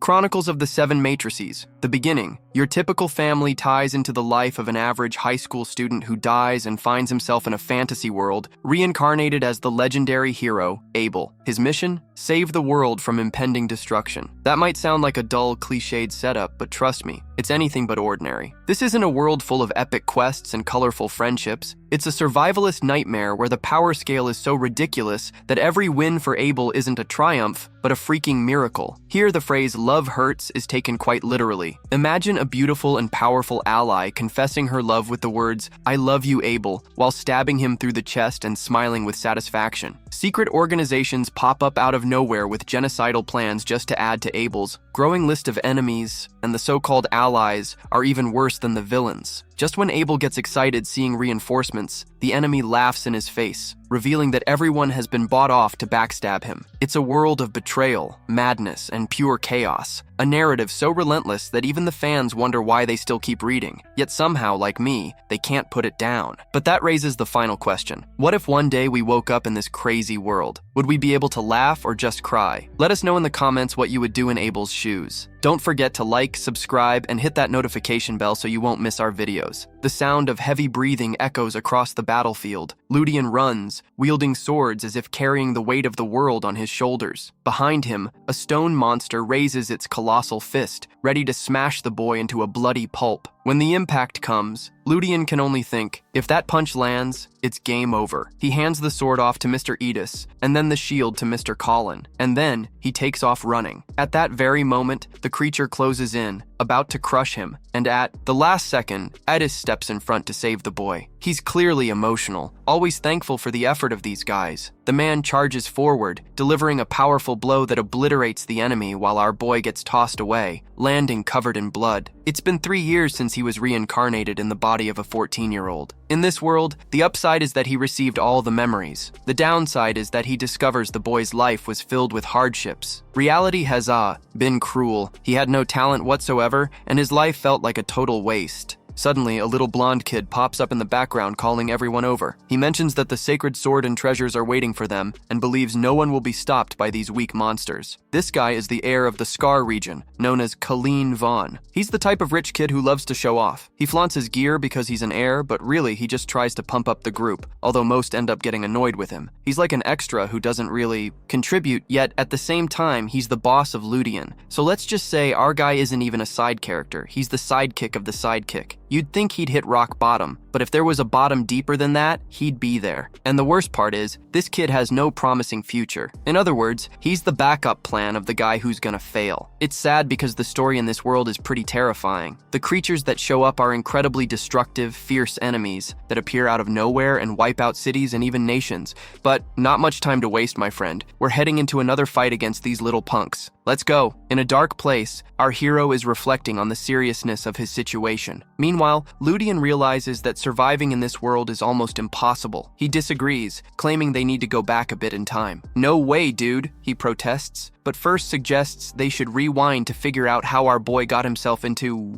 Chronicles of the Seven Matrices. The beginning. Your typical family ties into the life of an average high school student who dies and finds himself in a fantasy world, reincarnated as the legendary hero, Abel. His mission? Save the world from impending destruction. That might sound like a dull, cliched setup, but trust me, it's anything but ordinary. This isn't a world full of epic quests and colorful friendships. It's a survivalist nightmare where the power scale is so ridiculous that every win for Abel isn't a triumph, but a freaking miracle. Here, the phrase "love hurts" is taken quite literally. Imagine a beautiful and powerful ally confessing her love with the words, "I love you, Abel," while stabbing him through the chest and smiling with satisfaction. Secret organizations pop up out of nowhere with genocidal plans just to add to Abel's growing list of enemies, and the so-called allies are even worse than the villains. Just when Abel gets excited seeing reinforcements, the enemy laughs in his face, revealing that everyone has been bought off to backstab him. It's a world of betrayal, madness, and pure chaos. A narrative so relentless that even the fans wonder why they still keep reading. Yet somehow, like me, they can't put it down. But that raises the final question. What if one day we woke up in this crazy world? Would we be able to laugh or just cry? Let us know in the comments what you would do in Abel's shoes. Don't forget to like, subscribe, and hit that notification bell so you won't miss our videos. The sound of heavy breathing echoes across the battlefield. Ludian runs, wielding swords as if carrying the weight of the world on his shoulders. Behind him, a stone monster raises its colossal fist, ready to smash the boy into a bloody pulp. When the impact comes, Ludian can only think, if that punch lands, it's game over. He hands the sword off to Mr. Edis, and then the shield to Mr. Colin, and then he takes off running. At that very moment, the creature closes in, about to crush him, and at the last second, Edis steps in front to save the boy. He's clearly emotional, always thankful for the effort of these guys. The man charges forward, delivering a powerful blow that obliterates the enemy while our boy gets tossed away, landing covered in blood. It's been 3 years since he was reincarnated in the body of a 14-year-old. In this world, the upside is that he received all the memories. The downside is that he discovers the boy's life was filled with hardships. Reality has been cruel. He had no talent whatsoever, and his life felt like a total waste. Suddenly, a little blonde kid pops up in the background calling everyone over. He mentions that the sacred sword and treasures are waiting for them and believes no one will be stopped by these weak monsters. This guy is the heir of the Scar region, known as Colleen Vaughn. He's the type of rich kid who loves to show off. He flaunts his gear because he's an heir, but really he just tries to pump up the group, although most end up getting annoyed with him. He's like an extra who doesn't really contribute, yet at the same time, he's the boss of Ludian. So let's just say our guy isn't even a side character. He's the sidekick of the sidekick. You'd think he'd hit rock bottom, but if there was a bottom deeper than that, he'd be there. And the worst part is, this kid has no promising future. In other words, he's the backup plan of the guy who's gonna fail. It's sad because the story in this world is pretty terrifying. The creatures that show up are incredibly destructive, fierce enemies that appear out of nowhere and wipe out cities and even nations. But not much time to waste, my friend. We're heading into another fight against these little punks. Let's go. In a dark place, our hero is reflecting on the seriousness of his situation. Meanwhile, Ludian realizes that surviving in this world is almost impossible. He disagrees, claiming they need to go back a bit in time. "No way, dude," he protests, but first suggests they should rewind to figure out how our boy got himself into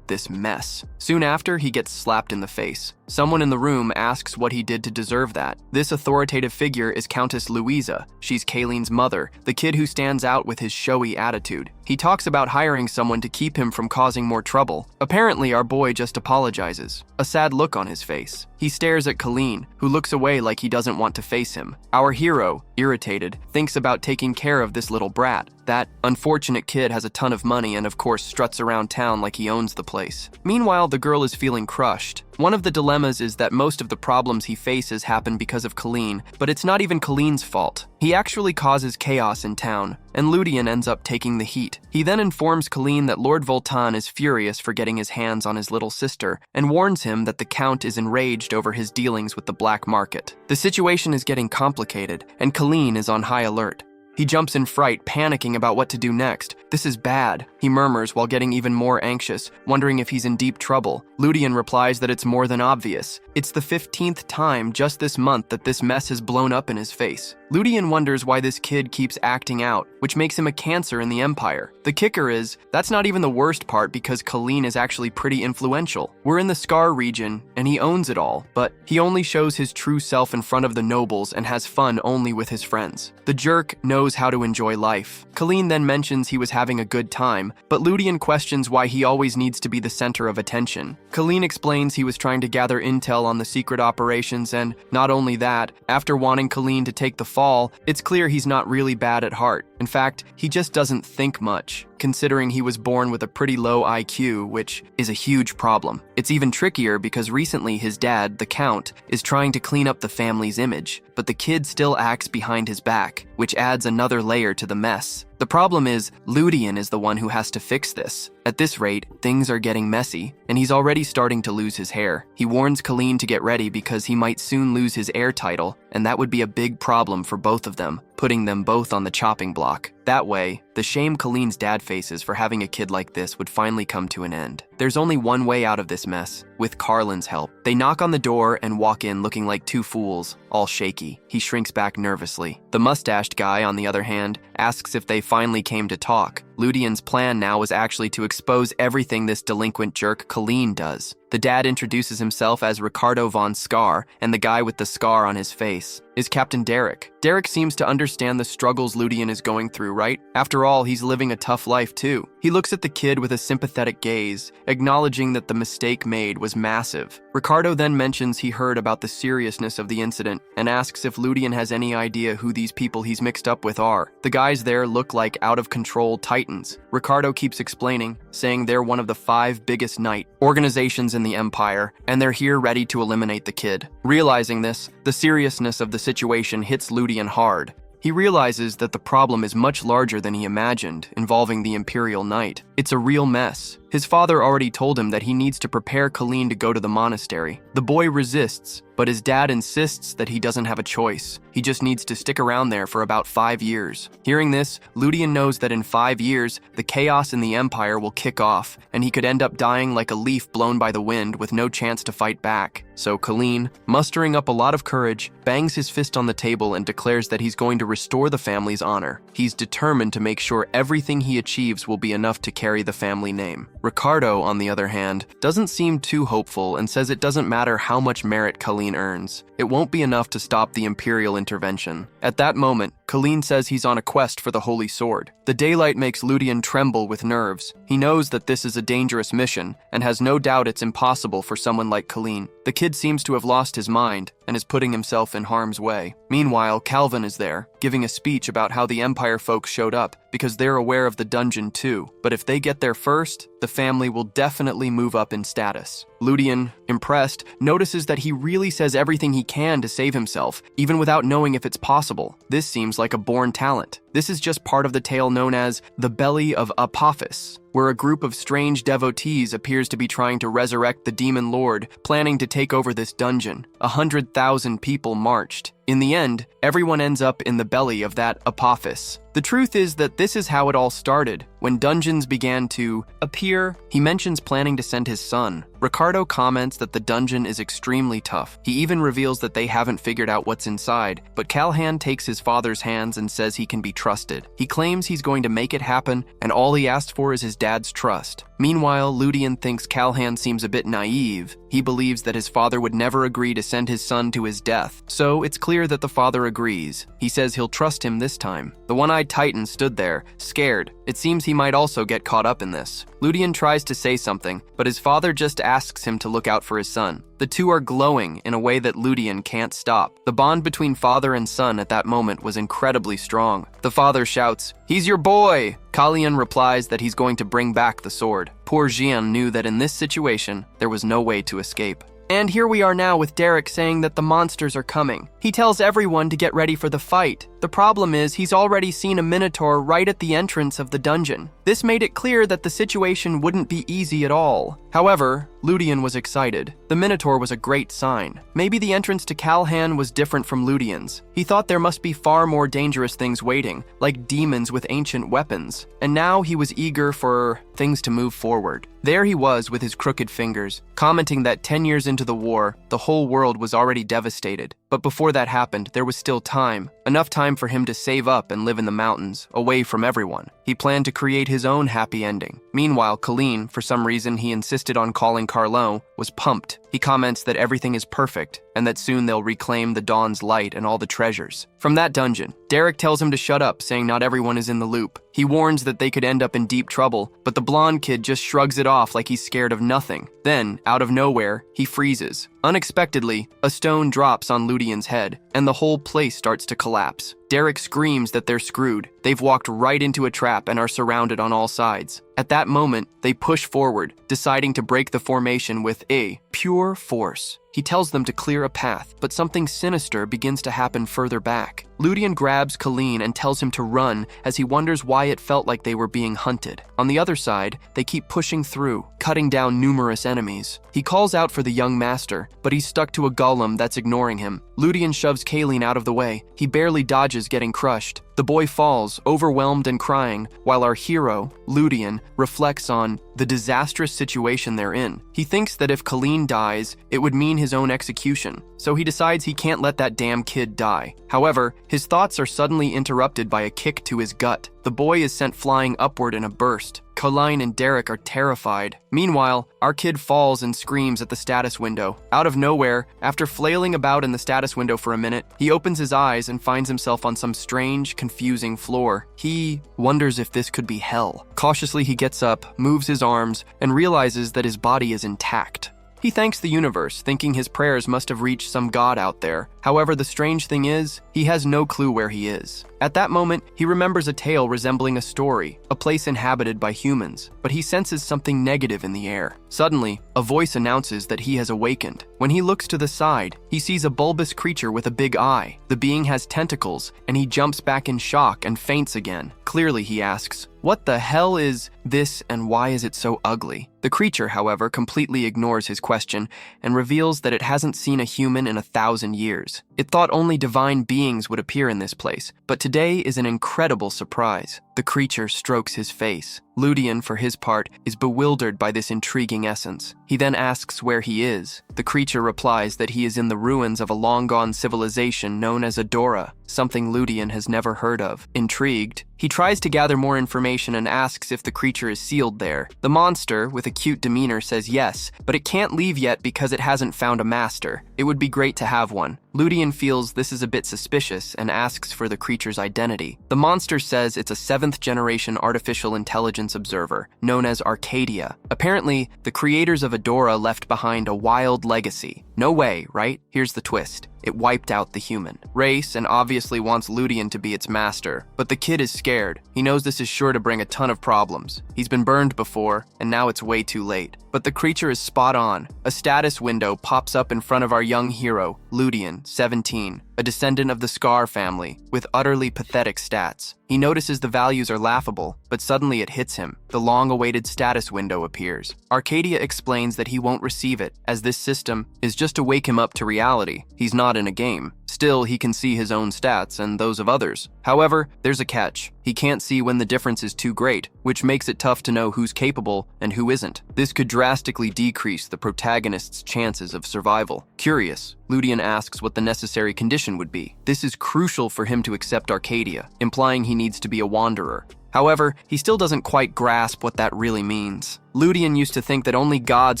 this mess. Soon after, he gets slapped in the face. Someone in the room asks what he did to deserve that. This authoritative figure is Countess Louisa. She's Kayleen's mother, the kid who stands out with his showy attitude. He talks about hiring someone to keep him from causing more trouble. Apparently, our boy just apologizes, a sad look on his face. He stares at Colleen, who looks away like he doesn't want to face him. Our hero, irritated, thinks about taking care of this little brat. That unfortunate kid has a ton of money and of course struts around town like he owns the place. Meanwhile, the girl is feeling crushed. One of the dilemmas is that most of the problems he faces happen because of Colleen, but it's not even Colleen's fault. He actually causes chaos in town, and Ludian ends up taking the heat. He then informs Colleen that Lord Voltan is furious for getting his hands on his little sister, and warns him that the Count is enraged over his dealings with the black market. The situation is getting complicated, and Colleen is on high alert. He jumps in fright, panicking about what to do next. "This is bad," he murmurs while getting even more anxious, wondering if he's in deep trouble. Ludian replies that it's more than obvious. It's the 15th time just this month that this mess has blown up in his face. Ludian wonders why this kid keeps acting out, which makes him a cancer in the Empire. The kicker is, that's not even the worst part because Colleen is actually pretty influential. We're in the Scar region, and he owns it all, but he only shows his true self in front of the nobles and has fun only with his friends. The jerk knows how to enjoy life. Colleen then mentions he was having having a good time, but Ludian questions why he always needs to be the center of attention. Colleen explains he was trying to gather intel on the secret operations, and not only that, after wanting Colleen to take the fall, it's clear he's not really bad at heart. In fact, he just doesn't think much, considering he was born with a pretty low IQ, which is a huge problem. It's even trickier because recently his dad, the Count, is trying to clean up the family's image, but the kid still acts behind his back, which adds another layer to the mess. The problem is, Ludian is the one who has to fix this. At this rate, things are getting messy, and he's already starting to lose his hair. He warns Colleen to get ready because he might soon lose his heir title, and that would be a big problem for both of them, putting them both on the chopping block. That way, the shame Colleen's dad faces for having a kid like this would finally come to an end. There's only one way out of this mess, with Carlin's help. They knock on the door and walk in looking like two fools, all shaky. He shrinks back nervously. The mustached guy, on the other hand, asks if they finally came to talk. Ludian's plan now is actually to expose everything this delinquent jerk Colleen does. The dad introduces himself as Ricardo von Scar, and the guy with the scar on his face is Captain Derek. Derek seems to understand the struggles Ludian is going through, right? After all, he's living a tough life too. He looks at the kid with a sympathetic gaze, acknowledging that the mistake made was massive. Ricardo then mentions he heard about the seriousness of the incident and asks if Ludian has any idea who these people he's mixed up with are. The guys there look like out-of-control titans. Ricardo keeps explaining, saying they're one of the 5 biggest knight organizations in the Empire, and they're here ready to eliminate the kid. Realizing this, the seriousness of the situation hits Ludian hard. He realizes that the problem is much larger than he imagined, involving the Imperial Knight. It's a real mess. His father already told him that he needs to prepare Colleen to go to the monastery. The boy resists, but his dad insists that he doesn't have a choice. He just needs to stick around there for about 5 years. Hearing this, Ludian knows that in 5 years, the chaos in the Empire will kick off, and he could end up dying like a leaf blown by the wind with no chance to fight back. So Colleen, mustering up a lot of courage, bangs his fist on the table and declares that he's going to restore the family's honor. He's determined to make sure everything he achieves will be enough to carry the family name. Ricardo, on the other hand, doesn't seem too hopeful and says it doesn't matter how much merit Colleen earns. It won't be enough to stop the Imperial intervention. At that moment, Colleen says he's on a quest for the Holy Sword. The daylight makes Ludian tremble with nerves. He knows that this is a dangerous mission and has no doubt it's impossible for someone like Colleen. The kid seems to have lost his mind and is putting himself in harm's way. Meanwhile, Calvin is there, giving a speech about how the Empire folks showed up because they're aware of the dungeon too. But if they get there first, the family will definitely move up in status. Ludian, impressed, notices that he really says everything he can to save himself, even without knowing if it's possible. This seems like a born talent. This is just part of the tale known as the Belly of Apophis, where a group of strange devotees appears to be trying to resurrect the demon lord, planning to take over this dungeon. 100,000 people marched. In the end, everyone ends up in the belly of that Apophis. The truth is that this is how it all started. When dungeons began to appear, he mentions planning to send his son. Ricardo comments that the dungeon is extremely tough. He even reveals that they haven't figured out what's inside, but Calhan takes his father's hands and says he can be trusted. He claims he's going to make it happen, and all he asked for is his dad's trust. Meanwhile, Ludian thinks Calhan seems a bit naive. He believes that his father would never agree to send his son to his death, so it's clear that the father agrees. He says he'll trust him this time. The one-eyed titan stood there, scared. It seems he might also get caught up in this. Ludian tries to say something, but his father just asks him to look out for his son. The two are glowing in a way that Ludian can't stop. The bond between father and son at that moment was incredibly strong. The father shouts, "He's your boy!" Kalian replies that he's going to bring back the sword. Poor Jian knew that in this situation, there was no way to escape. And here we are now with Derek saying that the monsters are coming. He tells everyone to get ready for the fight. The problem is he's already seen a minotaur right at the entrance of the dungeon. This made it clear that the situation wouldn't be easy at all. However, Ludian was excited. The minotaur was a great sign. Maybe the entrance to Calhan was different from Ludian's. He thought there must be far more dangerous things waiting, like demons with ancient weapons. And now he was eager for things to move forward. There he was with his crooked fingers, commenting that 10 years into the war, the whole world was already devastated. But before that happened, there was still time. Enough time for him to save up and live in the mountains, away from everyone. He planned to create his own happy ending. Meanwhile, Colleen, for some reason he insisted on calling Carlo, was pumped. He comments that everything is perfect and that soon they'll reclaim the dawn's light and all the treasures. From that dungeon, Derek tells him to shut up, saying not everyone is in the loop. He warns that they could end up in deep trouble, but the blonde kid just shrugs it off like he's scared of nothing. Then, out of nowhere, he freezes. Unexpectedly, a stone drops on Ludian's head, and the whole place starts to collapse. Derek screams that they're screwed. They've walked right into a trap and are surrounded on all sides. At that moment, they push forward, deciding to break the formation with a pure force. He tells them to clear a path, but something sinister begins to happen further back. Ludian grabs Colleen and tells him to run as he wonders why it felt like they were being hunted. On the other side, they keep pushing through, cutting down numerous enemies. He calls out for the young master, but he's stuck to a golem that's ignoring him. Ludian shoves Colleen out of the way. He barely dodges getting crushed. The boy falls, overwhelmed and crying, while our hero, Ludian, reflects on the disastrous situation they're in. He thinks that if Colleen dies, it would mean his own execution, so he decides he can't let that damn kid die. However, his thoughts are suddenly interrupted by a kick to his gut. The boy is sent flying upward in a burst. Colleen and Derek are terrified. Meanwhile, our kid falls and screams at the status window. Out of nowhere, after flailing about in the status window for a minute, he opens his eyes and finds himself on some strange, confusing floor. He wonders if this could be hell. Cautiously, he gets up, moves his arms, and realizes that his body is intact. He thanks the universe, thinking his prayers must have reached some god out there. However, the strange thing is, he has no clue where he is. At that moment, he remembers a tale resembling a story, a place inhabited by humans, but he senses something negative in the air. Suddenly, a voice announces that he has awakened. When he looks to the side, he sees a bulbous creature with a big eye. The being has tentacles, and he jumps back in shock and faints again. Clearly, he asks, "What the hell is this and why is it so ugly?" The creature, however, completely ignores his question and reveals that it hasn't seen a human in 1,000 years. It thought only divine beings would appear in this place, but today is an incredible surprise. The creature strokes his face. Ludian, for his part, is bewildered by this intriguing essence. He then asks where he is. The creature replies that he is in the ruins of a long-gone civilization known as Adora, something Ludian has never heard of. Intrigued, he tries to gather more information and asks if the creature is sealed there. The monster, with a cute demeanor, says yes, but it can't leave yet because it hasn't found a master. It would be great to have one. Ludian feels this is a bit suspicious and asks for the creature's identity. The monster says it's a 7th-generation artificial intelligence observer, known as Arcadia. Apparently, the creators of Adora left behind a wild legacy. No way, right? Here's the twist. It wiped out the human race and obviously wants Ludian to be its master. But the kid is scared. He knows this is sure to bring a ton of problems. He's been burned before, and now it's way too late. But the creature is spot on. A status window pops up in front of our young hero, Ludian, 17, a descendant of the Scar family, with utterly pathetic stats. He notices the values are laughable, but suddenly it hits him. The long-awaited status window appears. Arcadia explains that he won't receive it, as this system is just to wake him up to reality. He's not in a game. Still, he can see his own stats and those of others. However, there's a catch. He can't see when the difference is too great, which makes it tough to know who's capable and who isn't. This could drastically decrease the protagonist's chances of survival. Curious, Ludian asks what the necessary condition would be. This is crucial for him to accept Arcadia, implying he needs to be a wanderer. However, he still doesn't quite grasp what that really means. Ludian used to think that only gods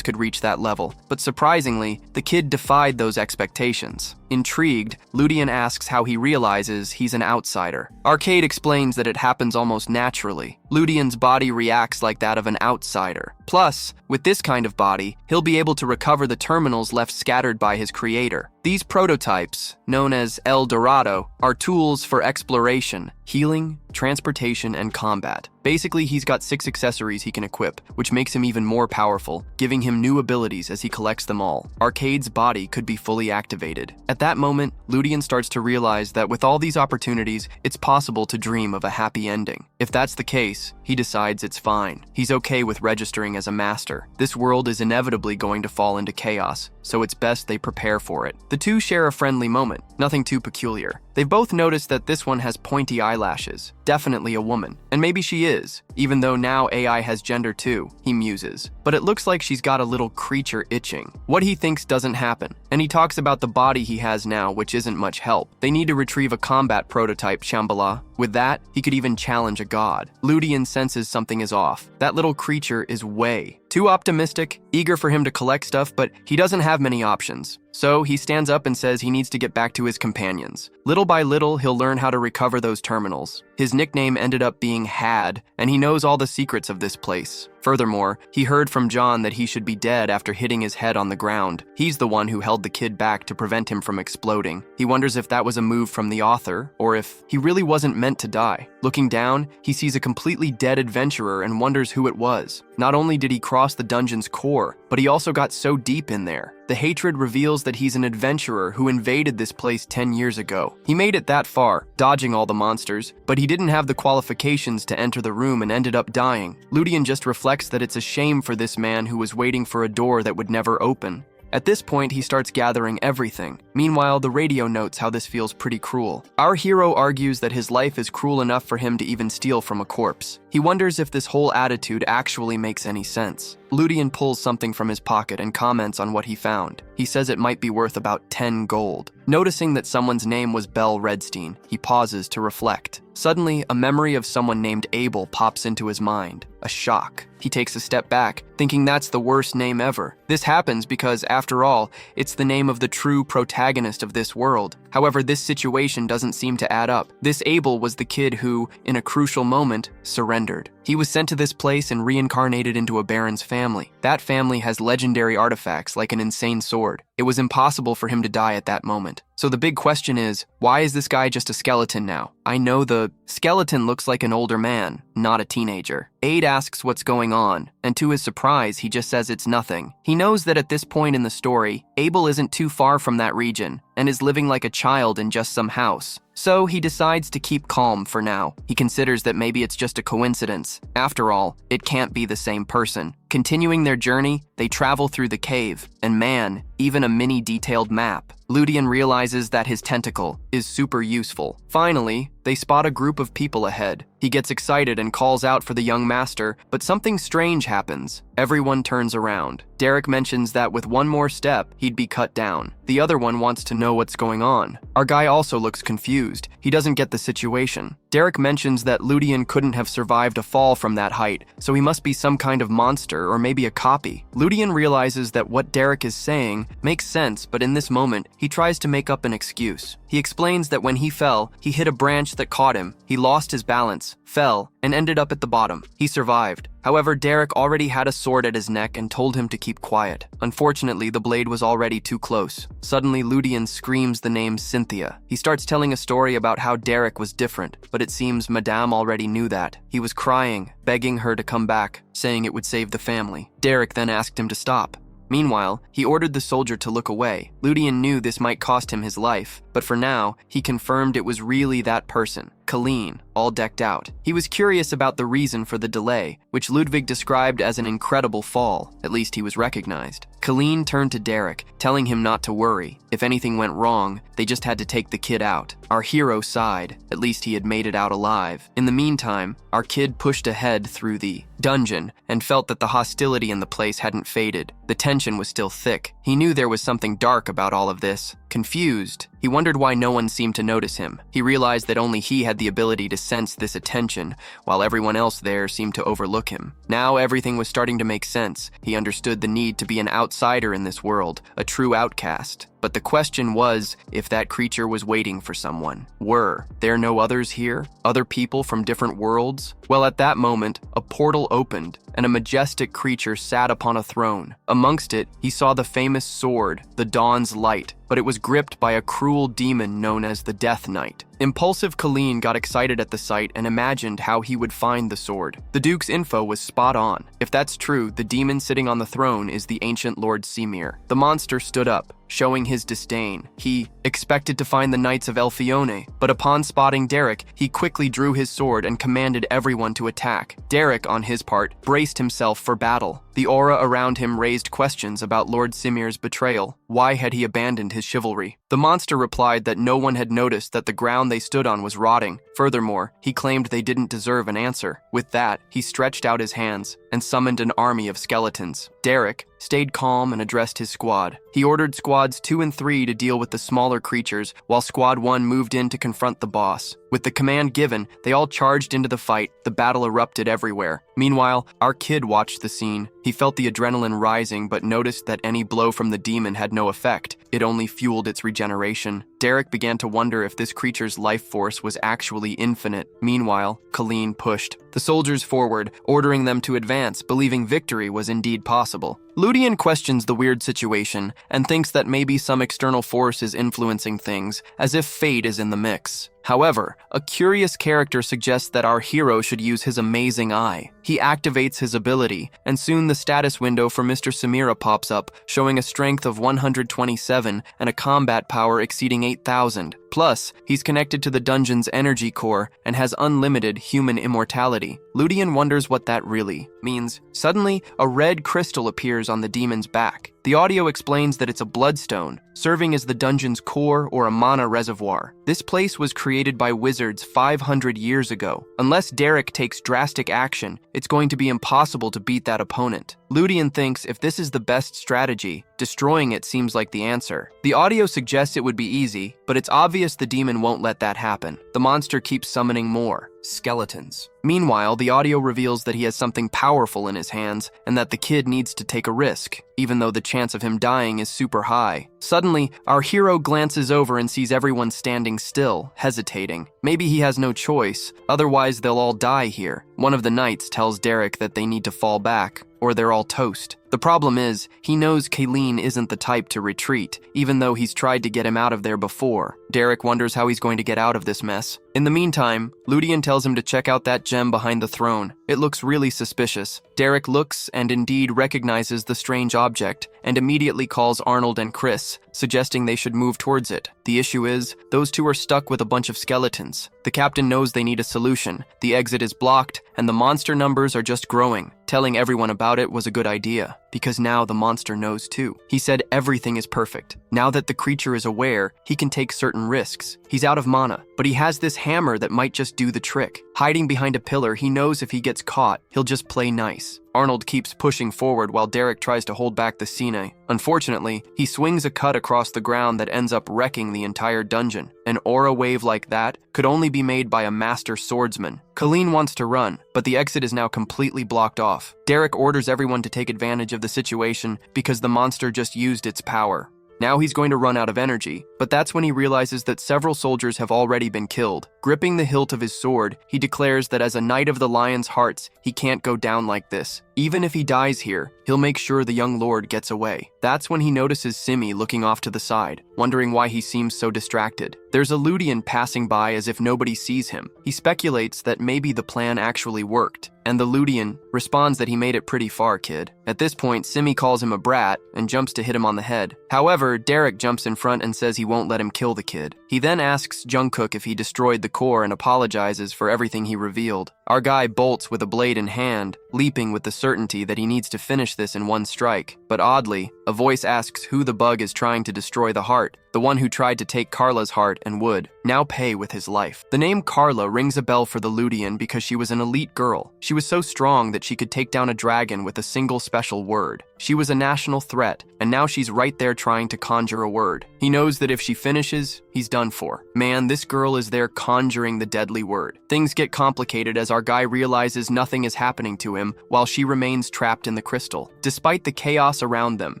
could reach that level, but surprisingly, the kid defied those expectations. Intrigued, Ludian asks how he realizes he's an outsider. Arcade explains that it happens almost naturally. Ludian's body reacts like that of an outsider. Plus, with this kind of body, he'll be able to recover the terminals left scattered by his creator. These prototypes, known as El Dorado, are tools for exploration, healing, transportation, and combat. Basically, he's got 6 accessories he can equip, which makes him even more powerful, giving him new abilities as he collects them all. Arcade's body could be fully activated. At that moment, Ludian starts to realize that with all these opportunities, it's possible to dream of a happy ending. If that's the case, he decides it's fine. He's okay with registering as a master. This world is inevitably going to fall into chaos, so it's best they prepare for it. The two share a friendly moment, nothing too peculiar. They've both noticed that this one has pointy eyelashes. Definitely a woman. And maybe she is, even though now AI has gender too, he muses. But it looks like she's got a little creature itching. What he thinks doesn't happen. And he talks about the body he has now, which isn't much help. They need to retrieve a combat prototype, Shambhala. With that, he could even challenge a god. Ludian senses something is off. That little creature is way too optimistic, eager for him to collect stuff, but he doesn't have many options. So he stands up and says he needs to get back to his companions. Little by little, he'll learn how to recover those terminals. His nickname ended up being Had, and he knows all the secrets of this place. Furthermore, he heard from John that he should be dead after hitting his head on the ground. He's the one who held the kid back to prevent him from exploding. He wonders if that was a move from the author, or if he really wasn't meant to die. Looking down, he sees a completely dead adventurer and wonders who it was. Not only did he cross the dungeon's core, but he also got so deep in there. The hatred reveals that he's an adventurer who invaded this place 10 years ago. He made it that far, dodging all the monsters, but he didn't have the qualifications to enter the room and ended up dying. Ludian just reflects that it's a shame for this man who was waiting for a door that would never open. At this point, he starts gathering everything. Meanwhile, the radio notes how this feels pretty cruel. Our hero argues that his life is cruel enough for him to even steal from a corpse. He wonders if this whole attitude actually makes any sense. Ludian pulls something from his pocket and comments on what he found. He says it might be worth about 10 gold. Noticing that someone's name was Belle Redstein, he pauses to reflect. Suddenly, a memory of someone named Abel pops into his mind. A shock. He takes a step back, thinking that's the worst name ever. This happens because, after all, it's the name of the true protagonist of this world. However, this situation doesn't seem to add up. This Abel was the kid who, in a crucial moment, surrendered. He was sent to this place and reincarnated into a baron's family. That family has legendary artifacts like an insane sword. It was impossible for him to die at that moment. So the big question is, why is this guy just a skeleton now? I know the skeleton looks like an older man, not a teenager. Aide asks what's going on, and to his surprise, he just says it's nothing. He knows that at this point in the story, Abel isn't too far from that region, and is living like a child in just some house. So he decides to keep calm for now. He considers that maybe it's just a coincidence. After all, it can't be the same person. Continuing their journey, they travel through the cave, and man, even a mini-detailed map. Ludian realizes that his tentacle is super useful. Finally, they spot a group of people ahead. He gets excited and calls out for the young master, but something strange happens. Everyone turns around. Derek mentions that with one more step, he'd be cut down. The other one wants to know what's going on. Our guy also looks confused. He doesn't get the situation. Derek mentions that Ludian couldn't have survived a fall from that height, so he must be some kind of monster or maybe a copy. Ludian realizes that what Derek is saying makes sense, but in this moment, he tries to make up an excuse. He explains that when he fell, he hit a branch that caught him. He lost his balance, fell, and ended up at the bottom. He survived. However, Derek already had a sword at his neck and told him to keep quiet. Unfortunately, the blade was already too close. Suddenly, Ludian screams the name Cynthia. He starts telling a story about how Derek was different, but it seems Madame already knew that. He was crying, begging her to come back, saying it would save the family. Derek then asked him to stop. Meanwhile, he ordered the soldier to look away. Ludian knew this might cost him his life, but for now, he confirmed it was really that person, Colleen, all decked out. He was curious about the reason for the delay, which Ludwig described as an incredible fall. At least he was recognized. Colleen turned to Derek, telling him not to worry. If anything went wrong, they just had to take the kid out. Our hero sighed. At least he had made it out alive. In the meantime, our kid pushed ahead through the dungeon and felt that the hostility in the place hadn't faded. The tension was still thick. He knew there was something dark about all of this. Confused, he wondered why no one seemed to notice him. He realized that only he had the ability to sense this attention, while everyone else there seemed to overlook him. Now everything was starting to make sense. He understood the need to be an outsider in this world, a true outcast. But the question was if that creature was waiting for someone. Were there no others here? Other people from different worlds? Well, at that moment, a portal opened, and a majestic creature sat upon a throne. Amongst it, he saw the famous sword, the Dawn's Light, but it was gripped by a cruel demon known as the Death Knight. Impulsive Colleen got excited at the sight and imagined how he would find the sword. The Duke's info was spot on. If that's true, the demon sitting on the throne is the ancient Lord Semir. The monster stood up, showing his disdain. He expected to find the Knights of Elfione, but upon spotting Derek, he quickly drew his sword and commanded everyone to attack. Derek, on his part, braced himself for battle. The aura around him raised questions about Lord Semir's betrayal. Why had he abandoned his chivalry? The monster replied that no one had noticed that the ground they stood on was rotting. Furthermore, he claimed they didn't deserve an answer. With that, he stretched out his hands and summoned an army of skeletons. Derek stayed calm and addressed his squad. He ordered squads 2 and 3 to deal with the smaller creatures, while squad 1 moved in to confront the boss. With the command given, they all charged into the fight. The battle erupted everywhere. Meanwhile, our kid watched the scene. He felt the adrenaline rising, but noticed that any blow from the demon had no effect. It only fueled its regeneration. Derek began to wonder if this creature's life force was actually infinite. Meanwhile, Colleen pushed the soldiers forward, ordering them to advance, believing victory was indeed possible. Ludian questions the weird situation and thinks that maybe some external force is influencing things, as if fate is in the mix. However, a curious character suggests that our hero should use his amazing eye. He activates his ability, and soon the status window for Mr. Semir pops up, showing a strength of 127 and a combat power exceeding 8,000. Plus, he's connected to the dungeon's energy core and has unlimited human immortality. Ludian wonders what that really means. Suddenly, a red crystal appears on the demon's back. The audio explains that it's a bloodstone, serving as the dungeon's core or a mana reservoir. This place was created by wizards 500 years ago. Unless Derek takes drastic action, it's going to be impossible to beat that opponent. Ludian thinks if this is the best strategy, destroying it seems like the answer. The audio suggests it would be easy, but it's obvious the demon won't let that happen. The monster keeps summoning more skeletons. Meanwhile, the audio reveals that he has something powerful in his hands and that the kid needs to take a risk, even though the chance of him dying is super high. Suddenly, our hero glances over and sees everyone standing still, hesitating. Maybe he has no choice, otherwise they'll all die here. One of the knights tells Derek that they need to fall back, or they're all toast. The problem is, he knows Colleen isn't the type to retreat, even though he's tried to get him out of there before. Derek wonders how he's going to get out of this mess. In the meantime, Ludian tells him to check out that gem behind the throne. It looks really suspicious. Derek looks and indeed recognizes the strange object, and immediately calls Arnold and Chris, suggesting they should move towards it. The issue is, those two are stuck with a bunch of skeletons. The captain knows they need a solution. The exit is blocked, and the monster numbers are just growing. Telling everyone about it was a good idea, because now the monster knows too. He said everything is perfect. Now that the creature is aware, he can take certain risks. He's out of mana, but he has this hammer that might just do the trick. Hiding behind a pillar, he knows if he gets caught, he'll just play nice. Arnold keeps pushing forward while Derek tries to hold back the Cine. Unfortunately, he swings a cut across the ground that ends up wrecking the entire dungeon. An aura wave like that could only be made by a master swordsman. Colleen wants to run, but the exit is now completely blocked off. Derek orders everyone to take advantage of the situation because the monster just used its power. Now he's going to run out of energy, but that's when he realizes that several soldiers have already been killed. Gripping the hilt of his sword, he declares that as a knight of the Lion's Hearts, he can't go down like this. Even if he dies here, he'll make sure the young lord gets away. That's when he notices Simi looking off to the side, wondering why he seems so distracted. There's a Ludian passing by as if nobody sees him. He speculates that maybe the plan actually worked, and the Ludian responds that he made it pretty far, kid. At this point, Simi calls him a brat and jumps to hit him on the head. However, Derek jumps in front and says he won't let him kill the kid. He then asks Jungkook if he destroyed the core and apologizes for everything he revealed. Our guy bolts with a blade in hand, leaping with the certainty that he needs to finish this in one strike. But oddly, a voice asks who the bug is trying to destroy the heart, the one who tried to take Carla's heart and would now pay with his life. The name Carla rings a bell for the Ludian because she was an elite girl. She was so strong that she could take down a dragon with a single special word. She was a national threat, and now she's right there trying to conjure a word. He knows that if she finishes, he's done for. Man, this girl is there conjuring the deadly word. Things get complicated as our guy realizes nothing is happening to him while she remains trapped in the crystal. Despite the chaos around them,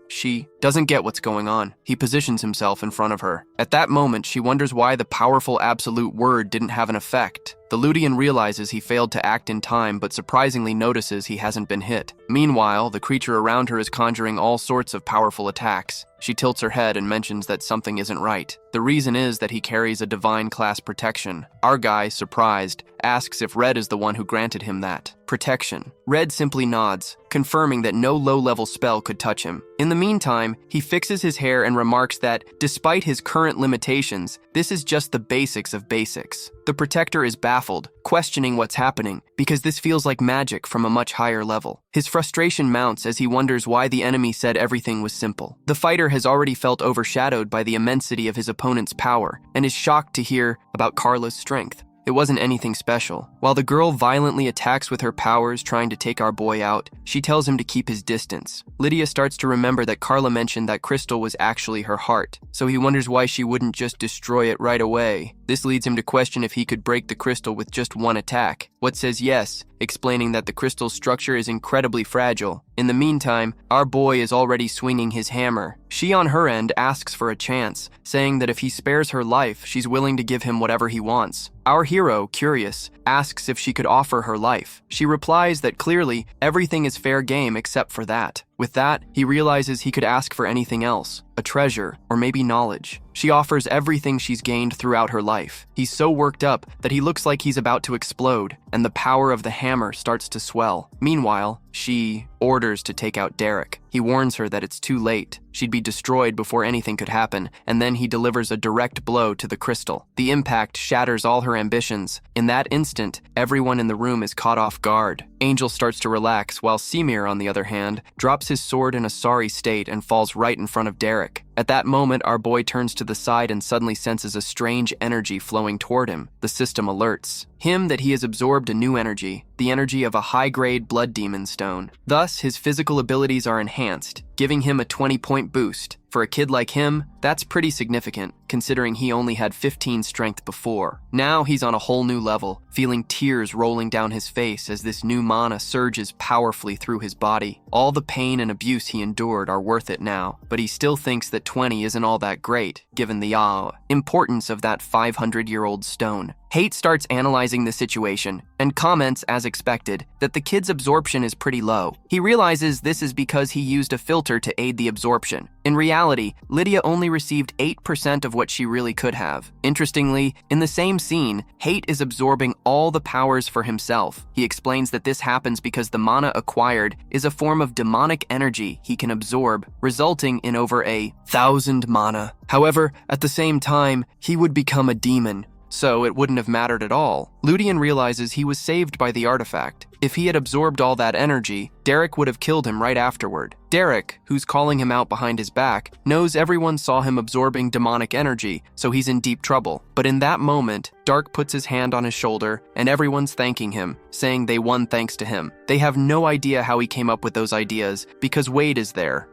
she doesn't get what's going on. He positions himself in front of her. At that moment, she wonders why the powerful absolute word didn't have an effect. The Ludian realizes he failed to act in time, but surprisingly notices he hasn't been hit. Meanwhile, the creature around her is conjuring all sorts of powerful attacks. She tilts her head and mentions that something isn't right. The reason is that he carries a divine class protection. Our guy, surprised, asks if Red is the one who granted him that. protection. Red simply nods, confirming that no low-level spell could touch him. In the meantime, he fixes his hair and remarks that, despite his current limitations, this is just the basics of basics. The protector is baffled, questioning what's happening, because this feels like magic from a much higher level. His frustration mounts as he wonders why the enemy said everything was simple. The fighter has already felt overshadowed by the immensity of his opponent's power, and is shocked to hear about Carla's strength. It wasn't anything special. While the girl violently attacks with her powers trying to take our boy out, she tells him to keep his distance. Lydia starts to remember that Carla mentioned that crystal was actually her heart, so he wonders why she wouldn't just destroy it right away. This leads him to question if he could break the crystal with just one attack. What says yes, explaining that the crystal's structure is incredibly fragile. In the meantime, our boy is already swinging his hammer. She on her end asks for a chance, saying that if he spares her life, she's willing to give him whatever he wants. Our hero, curious, asks if she could offer her life. She replies that clearly, everything is fair game except for that. With that, he realizes he could ask for anything else, a treasure, or maybe knowledge. She offers everything she's gained throughout her life. He's so worked up that he looks like he's about to explode, and the power of the hammer starts to swell. Meanwhile, she orders to take out Derek. He warns her that it's too late. She'd be destroyed before anything could happen, and then he delivers a direct blow to the crystal. The impact shatters all her ambitions. In that instant, everyone in the room is caught off guard. Angel starts to relax, while Semir, on the other hand, drops his sword in a sorry state and falls right in front of Derek. At that moment, our boy turns to the side and suddenly senses a strange energy flowing toward him. The system alerts him that he has absorbed a new energy, the energy of a high-grade blood demon stone. Thus, his physical abilities are enhanced, giving him a 20-point boost. For a kid like him, that's pretty significant, considering he only had 15 strength before. Now he's on a whole new level, feeling tears rolling down his face as this new mana surges powerfully through his body. All the pain and abuse he endured are worth it now, but he still thinks that 20 isn't all that great, given the importance of that 500-year-old stone. Hate starts analyzing the situation, and comments, as expected, that the kid's absorption is pretty low. He realizes this is because he used a filter to aid the absorption. In reality, Lydia only received 8% of what she really could have. Interestingly, in the same scene, Hate is absorbing all the powers for himself. He explains that this happens because the mana acquired is a form of demonic energy he can absorb, resulting in over 1,000 mana. However, at the same time, he would become a demon, so it wouldn't have mattered at all. Ludian realizes he was saved by the artifact. If he had absorbed all that energy, Derek would have killed him right afterward. Derek, who's calling him out behind his back, knows everyone saw him absorbing demonic energy, so he's in deep trouble. But in that moment, Dark puts his hand on his shoulder, and everyone's thanking him, saying they won thanks to him. They have no idea how he came up with those ideas, because Wade is there,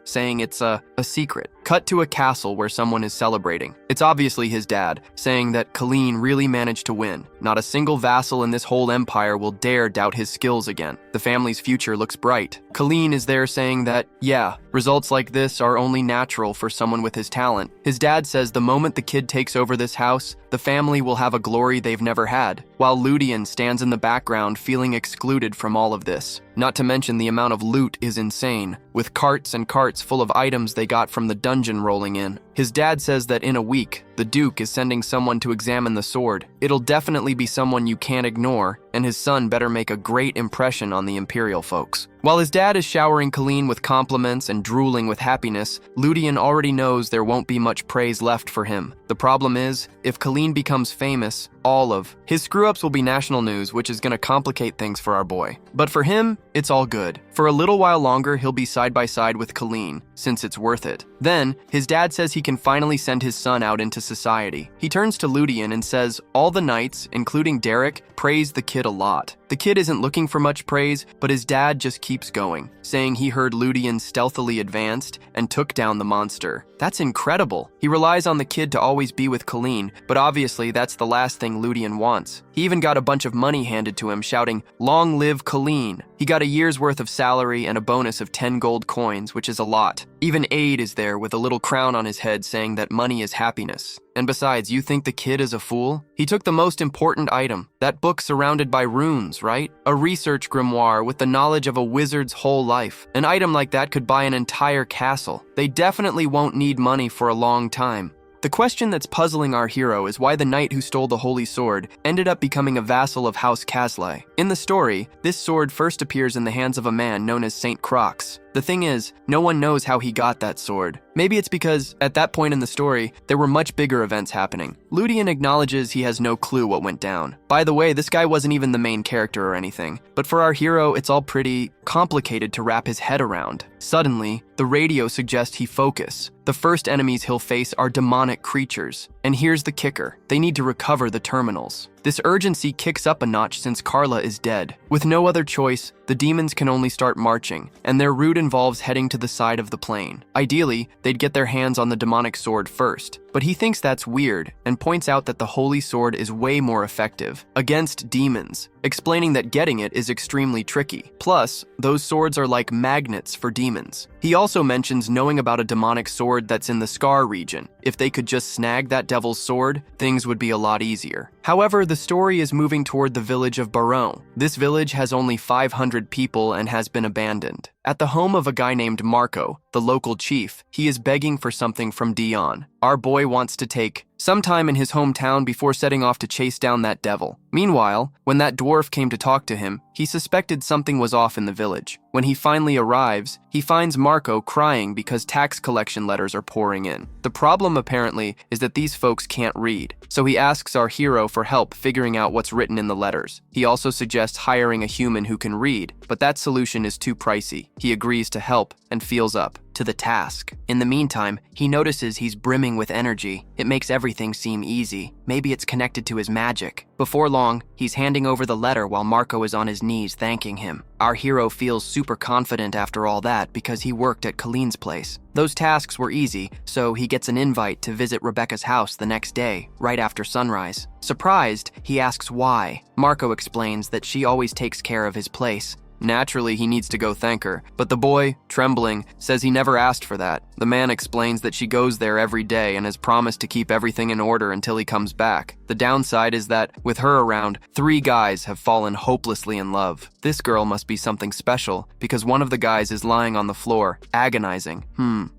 saying it's a secret. Cut to a castle where someone is celebrating. It's obviously his dad, saying that Colleen really managed to win. Not a single vassal in this whole empire will dare doubt his skills again. The family's future looks bright. Colleen is there saying that, yeah, results like this are only natural for someone with his talent. His dad says the moment the kid takes over this house, the family will have a glory they've never had, while Ludian stands in the background feeling excluded from all of this. Not to mention the amount of loot is insane, with carts and carts full of items they got from the dungeon rolling in. His dad says that in a week, the Duke is sending someone to examine the sword. It'll definitely be someone you can't ignore, and his son better make a great impression on the Imperial folks. While his dad is showering Colleen with compliments and drooling with happiness, Ludian already knows there won't be much praise left for him. The problem is, if Colleen becomes famous, all of his screw-ups will be national news, which is going to complicate things for our boy. But for him, it's all good. For a little while longer, he'll be side by side with Colleen, since it's worth it. Then, his dad says he can finally send his son out into society. He turns to Ludian and says all the knights, including Derek, praise the kid a lot. The kid isn't looking for much praise, but his dad just keeps going, saying he heard Ludian stealthily advanced and took down the monster. That's incredible. He relies on the kid to always be with Colleen, but obviously that's the last thing Ludian wants. He even got a bunch of money handed to him, shouting, "Long live Colleen." He got a year's worth of salary and a bonus of 10 gold coins, which is a lot. Even Aid is there with a little crown on his head saying that money is happiness. And besides, you think the kid is a fool? He took the most important item, that book surrounded by runes, right? A research grimoire with the knowledge of a wizard's whole life. An item like that could buy an entire castle. They definitely won't need money for a long time. The question that's puzzling our hero is why the knight who stole the holy sword ended up becoming a vassal of House Caslay. In the story, this sword first appears in the hands of a man known as Saint Croix. The thing is, no one knows how he got that sword. Maybe it's because, at that point in the story, there were much bigger events happening. Ludian acknowledges he has no clue what went down. By the way, this guy wasn't even the main character or anything, but for our hero, it's all pretty complicated to wrap his head around. Suddenly, the radio suggests he focus. The first enemies he'll face are demonic creatures. And here's the kicker, they need to recover the terminals. This urgency kicks up a notch since Carla is dead. With no other choice, the demons can only start marching, and their route involves heading to the side of the plane. Ideally, they'd get their hands on the demonic sword first, but he thinks that's weird and points out that the holy sword is way more effective against demons, explaining that getting it is extremely tricky. Plus, those swords are like magnets for demons. He also mentions knowing about a demonic sword that's in the Scar region. If they could just snag that devil's sword, things would be a lot easier. However, the story is moving toward the village of Baron. This village has only 500 people and has been abandoned. At the home of a guy named Marco, the local chief, he is begging for something from Dion. Our boy wants to take some time in his hometown before setting off to chase down that devil. Meanwhile, when that dwarf came to talk to him, he suspected something was off in the village. When he finally arrives, he finds Marco crying because tax collection letters are pouring in. The problem, apparently, is that these folks can't read, so he asks our hero for help figuring out what's written in the letters. He also suggests hiring a human who can read, but that solution is too pricey. He agrees to help and feels up to the task. In the meantime, he notices he's brimming with energy. It makes everything seem easy. Maybe it's connected to his magic. Before long, he's handing over the letter while Marco is on his knees thanking him. Our hero feels super confident after all that because he worked at Colleen's place. Those tasks were easy, so he gets an invite to visit Rebecca's house the next day, right after sunrise. Surprised, he asks why. Marco explains that she always takes care of his place. Naturally, he needs to go thank her, but the boy, trembling, says he never asked for that. The man explains that she goes there every day and has promised to keep everything in order until he comes back. The downside is that, with her around, 3 guys have fallen hopelessly in love. This girl must be something special, because one of the guys is lying on the floor, agonizing.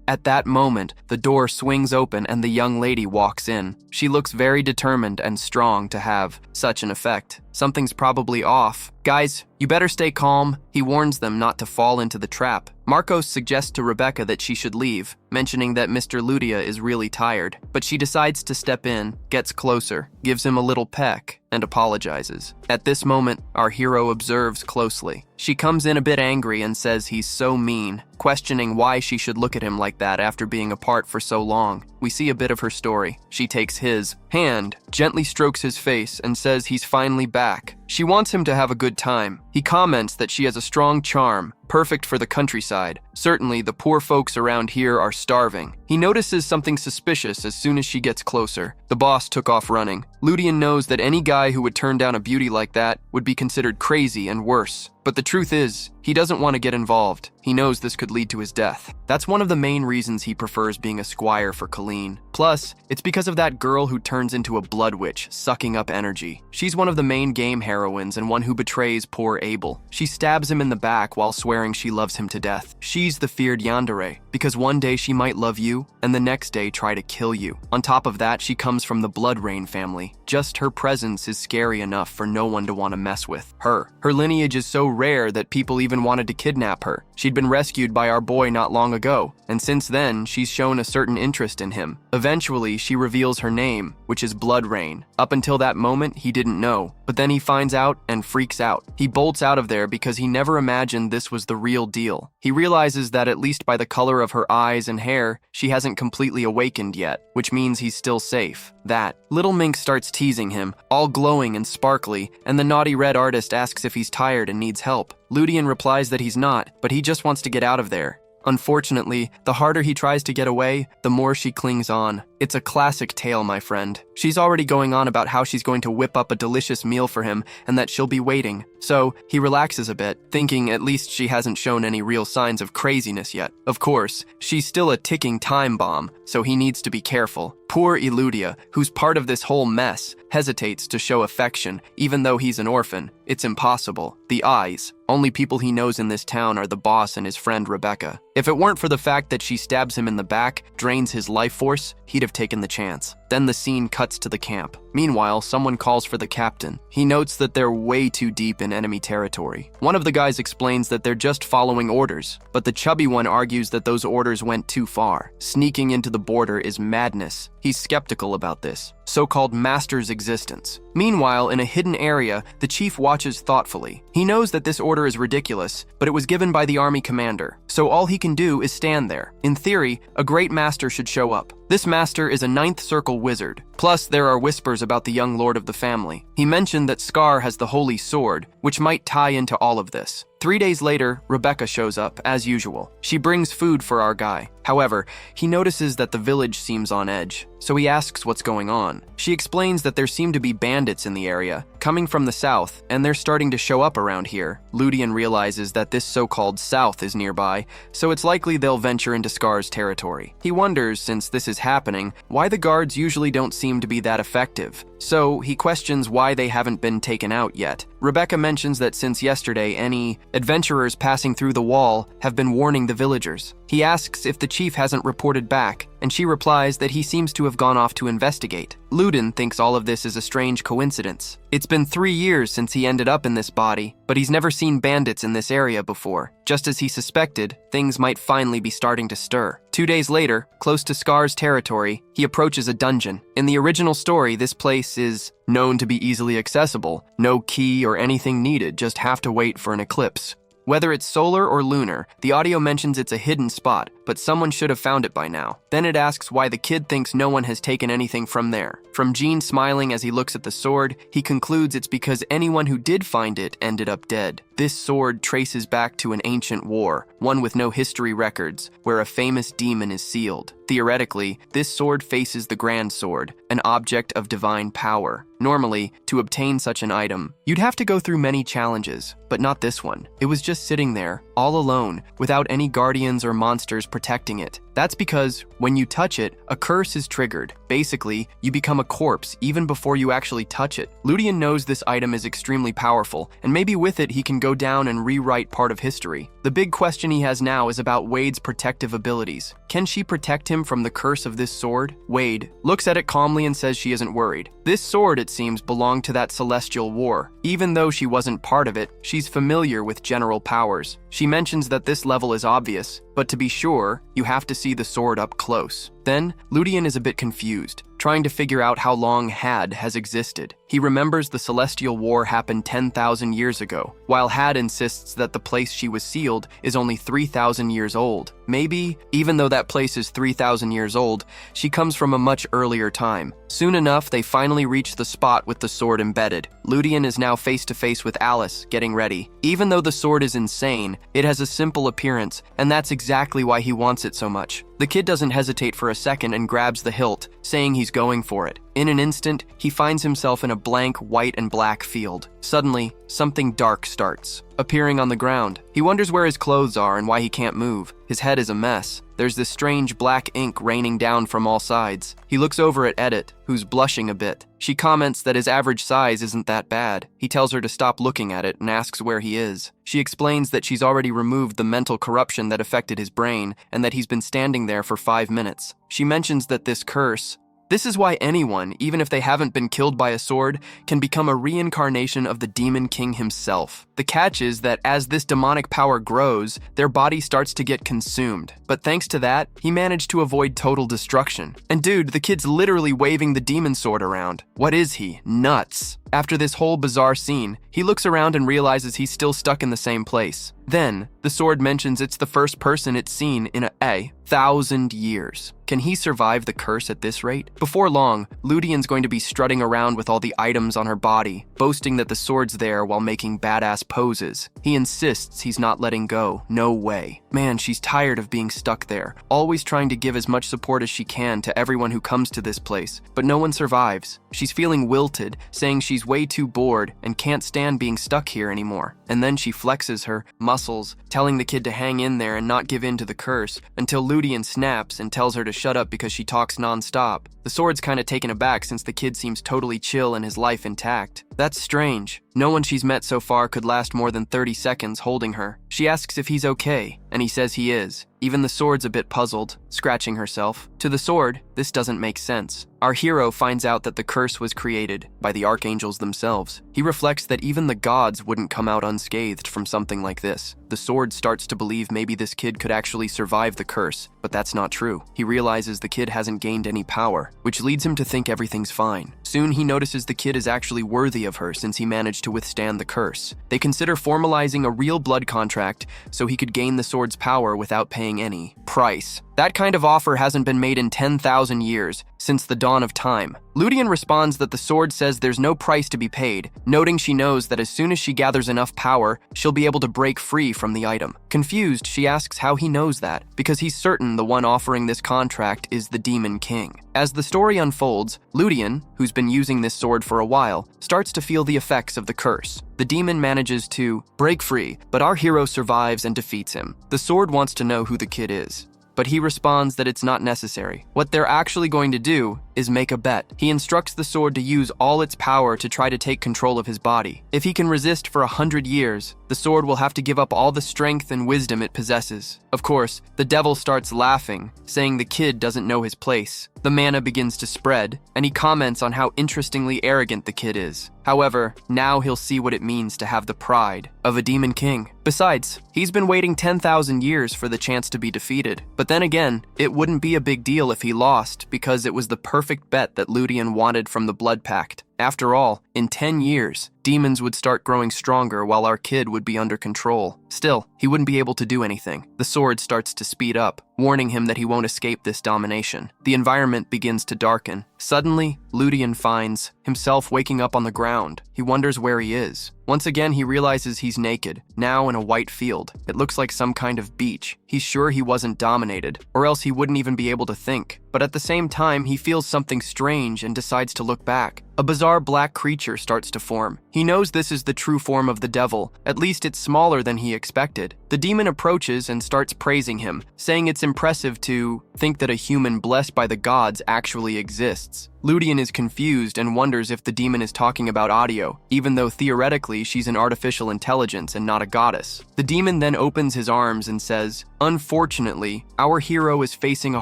At that moment, the door swings open and the young lady walks in. She looks very determined and strong to have such an effect. Something's probably off. Guys, you better stay calm. He warns them not to fall into the trap. Marcos suggests to Rebecca that she should leave, mentioning that Mr. Ludia is really tired. But she decides to step in, gets closer, gives him a little peck, and apologizes. At this moment, our hero observes closely. She comes in a bit angry and says he's so mean, questioning why she should look at him like that after being apart for so long. We see a bit of her story. She takes his hand, gently strokes his face, and says he's finally back. She wants him to have a good time. He comments that she has a strong charm, perfect for the countryside. Certainly, the poor folks around here are starving. He notices something suspicious as soon as she gets closer. The boss took off running. Ludian knows that any guy who would turn down a beauty like that would be considered crazy and worse. But the truth is, he doesn't want to get involved. He knows this could lead to his death. That's one of the main reasons he prefers being a squire for Colleen. Plus, it's because of that girl who turns into a blood witch, sucking up energy. She's one of the main game heroines and one who betrays poor Abel. She stabs him in the back while swearing she loves him to death. She's the feared Yandere, because one day she might love you, and the next day try to kill you. On top of that, she comes from the Blood Rain family. Just her presence is scary enough for no one to want to mess with her. Her lineage is so rare that people even wanted to kidnap her. She'd been rescued by our boy not long ago, and since then, she's shown a certain interest in him. Eventually, she reveals her name, which is Blood Rain. Up until that moment, he didn't know, but then he finds out and freaks out. He bolts out of there because he never imagined this was the real deal. He realizes that at least by the color of her eyes and hair, she hasn't completely awakened yet, which means he's still safe. That. Little Mink starts teasing him, all glowing and sparkly, and the naughty red artist asks if he's tired and needs help. Ludian replies that he's not, but he just wants to get out of there. Unfortunately, the harder he tries to get away, the more she clings on. It's a classic tale, my friend. She's already going on about how she's going to whip up a delicious meal for him and that she'll be waiting. So, he relaxes a bit, thinking at least she hasn't shown any real signs of craziness yet. Of course, she's still a ticking time bomb, so he needs to be careful. Poor Eludia, who's part of this whole mess, hesitates to show affection, even though he's an orphan. It's impossible. The eyes. Only people he knows in this town are the boss and his friend Rebecca. If it weren't for the fact that she stabs him in the back, drains his life force, he'd have have taken the chance. Then the scene cuts to the camp. Meanwhile, someone calls for the captain. He notes that they're way too deep in enemy territory. One of the guys explains that they're just following orders, but the chubby one argues that those orders went too far. Sneaking into the border is madness. He's skeptical about this so-called master's existence. Meanwhile, in a hidden area, the chief watches thoughtfully. He knows that this order is ridiculous, but it was given by the army commander, so all he can do is stand there. In theory, a great master should show up. This master is a ninth circle wizard. Plus, there are whispers about the young lord of the family. He mentioned that Scar has the holy sword, which might tie into all of this. 3 days later, Rebecca shows up, as usual. She brings food for our guy. However, he notices that the village seems on edge, so he asks what's going on. She explains that there seem to be bandits in the area, coming from the south, and they're starting to show up around here. Ludian realizes that this so-called south is nearby, so it's likely they'll venture into Scar's territory. He wonders, since this is happening, why the guards usually don't seem to be that effective. So he questions why they haven't been taken out yet. Rebecca mentions that since yesterday, any adventurers passing through the wall have been warning the villagers. He asks if the chief hasn't reported back, and she replies that he seems to have gone off to investigate. Ludian thinks all of this is a strange coincidence. It's been 3 years since he ended up in this body, but he's never seen bandits in this area before. Just as he suspected, things might finally be starting to stir. 2 days later, close to Scar's territory, he approaches a dungeon. In the original story, this place is known to be easily accessible. No key or anything needed, just have to wait for an eclipse. Whether it's solar or lunar, the audio mentions it's a hidden spot, but someone should have found it by now. Then it asks why the kid thinks no one has taken anything from there. From Gene smiling as he looks at the sword, he concludes it's because anyone who did find it ended up dead. This sword traces back to an ancient war, one with no history records, where a famous demon is sealed. Theoretically, this sword faces the Grand Sword, an object of divine power. Normally, to obtain such an item, you'd have to go through many challenges, but not this one. It was just sitting there, all alone, without any guardians or monsters protecting it. That's because, when you touch it, a curse is triggered. Basically, you become a corpse even before you actually touch it. Ludian knows this item is extremely powerful, and maybe with it he can go down and rewrite part of history. The big question he has now is about Wade's protective abilities. Can she protect him from the curse of this sword? Wade looks at it calmly and says she isn't worried. This sword, it seems, belonged to that celestial war. Even though she wasn't part of it, she's familiar with general powers. She mentions that this level is obvious, but to be sure, you have to see the sword up close. Then, Ludian is a bit confused, trying to figure out how long Had has existed. He remembers the Celestial War happened 10,000 years ago, while Had insists that the place she was sealed is only 3,000 years old. Maybe, even though that place is 3,000 years old, she comes from a much earlier time. Soon enough, they finally reach the spot with the sword embedded. Ludian is now face to face with Alice, getting ready. Even though the sword is insane, it has a simple appearance, and that's exactly why he wants it so much. The kid doesn't hesitate for a second and grabs the hilt, saying he's going for it. In an instant, he finds himself in a blank white and black field. Suddenly, something dark starts appearing on the ground. He wonders where his clothes are and why he can't move. His head is a mess. There's this strange black ink raining down from all sides. He looks over at Edith, who's blushing a bit. She comments that his average size isn't that bad. He tells her to stop looking at it and asks where he is. She explains that she's already removed the mental corruption that affected his brain and that he's been standing there for 5 minutes. She mentions that this curse, this is why anyone, even if they haven't been killed by a sword, can become a reincarnation of the Demon King himself. The catch is that as this demonic power grows, their body starts to get consumed. But thanks to that, he managed to avoid total destruction. And dude, the kid's literally waving the demon sword around. What is he? Nuts. After this whole bizarre scene, he looks around and realizes he's still stuck in the same place. Then, the sword mentions it's the first person it's seen in a 1,000 years. Can he survive the curse at this rate? Before long, Ludian's going to be strutting around with all the items on her body, boasting that the sword's there while making badass poses. He insists he's not letting go. No way. Man, she's tired of being stuck there, always trying to give as much support as she can to everyone who comes to this place, but no one survives. She's feeling wilted, saying she's way too bored and can't stand being stuck here anymore. And then she flexes her muscles, telling the kid to hang in there and not give in to the curse, until Ludian snaps and tells her to shut up because she talks non-stop. The sword's kinda taken aback since the kid seems totally chill and his life intact. That's strange. No one she's met so far could last more than 30 seconds holding her. She asks if he's okay. and he says he is. Even the sword's a bit puzzled, scratching herself. To the sword, this doesn't make sense. Our hero finds out that the curse was created by the archangels themselves. He reflects that even the gods wouldn't come out unscathed from something like this. The sword starts to believe maybe this kid could actually survive the curse, but that's not true. He realizes the kid hasn't gained any power, which leads him to think everything's fine. Soon he notices the kid is actually worthy of her since he managed to withstand the curse. They consider formalizing a real blood contract so he could gain the sword's power without paying any price. That kind of offer hasn't been made in 10,000 years, since the dawn of time. Ludian responds that the sword says there's no price to be paid, noting she knows that as soon as she gathers enough power, she'll be able to break free from the item. Confused, she asks how he knows that, because he's certain the one offering this contract is the Demon King. As the story unfolds, Ludian, who's been using this sword for a while, starts to feel the effects of the curse. The demon manages to break free, but our hero survives and defeats him. The sword wants to know who the kid is, but he responds that it's not necessary. What they're actually going to do is make a bet. He instructs the sword to use all its power to try to take control of his body. If he can resist for 100 years, the sword will have to give up all the strength and wisdom it possesses. Of course, the devil starts laughing, saying the kid doesn't know his place. The mana begins to spread, and he comments on how interestingly arrogant the kid is. However, now he'll see what it means to have the pride of a demon king. Besides, he's been waiting 10,000 years for the chance to be defeated. But then again, it wouldn't be a big deal if he lost, because it was the perfect bet that Ludian wanted from the blood pact. After all, in 10 years, demons would start growing stronger while our kid would be under control. Still, he wouldn't be able to do anything. The sword starts to speed up, warning him that he won't escape this domination. The environment begins to darken. Suddenly, Ludian finds himself waking up on the ground. He wonders where he is. Once again, he realizes he's naked, now in a white field. It looks like some kind of beach. He's sure he wasn't dominated, or else he wouldn't even be able to think. But at the same time, he feels something strange and decides to look back. A bizarre black creature starts to form. He knows this is the true form of the devil. At least it's smaller than he expected. The demon approaches and starts praising him, saying it's impressive to think that a human blessed by the gods actually exists. Ludian is confused and wonders if the demon is talking about audio, even though theoretically she's an artificial intelligence and not a goddess. The demon then opens his arms and says, "Unfortunately, our hero is facing a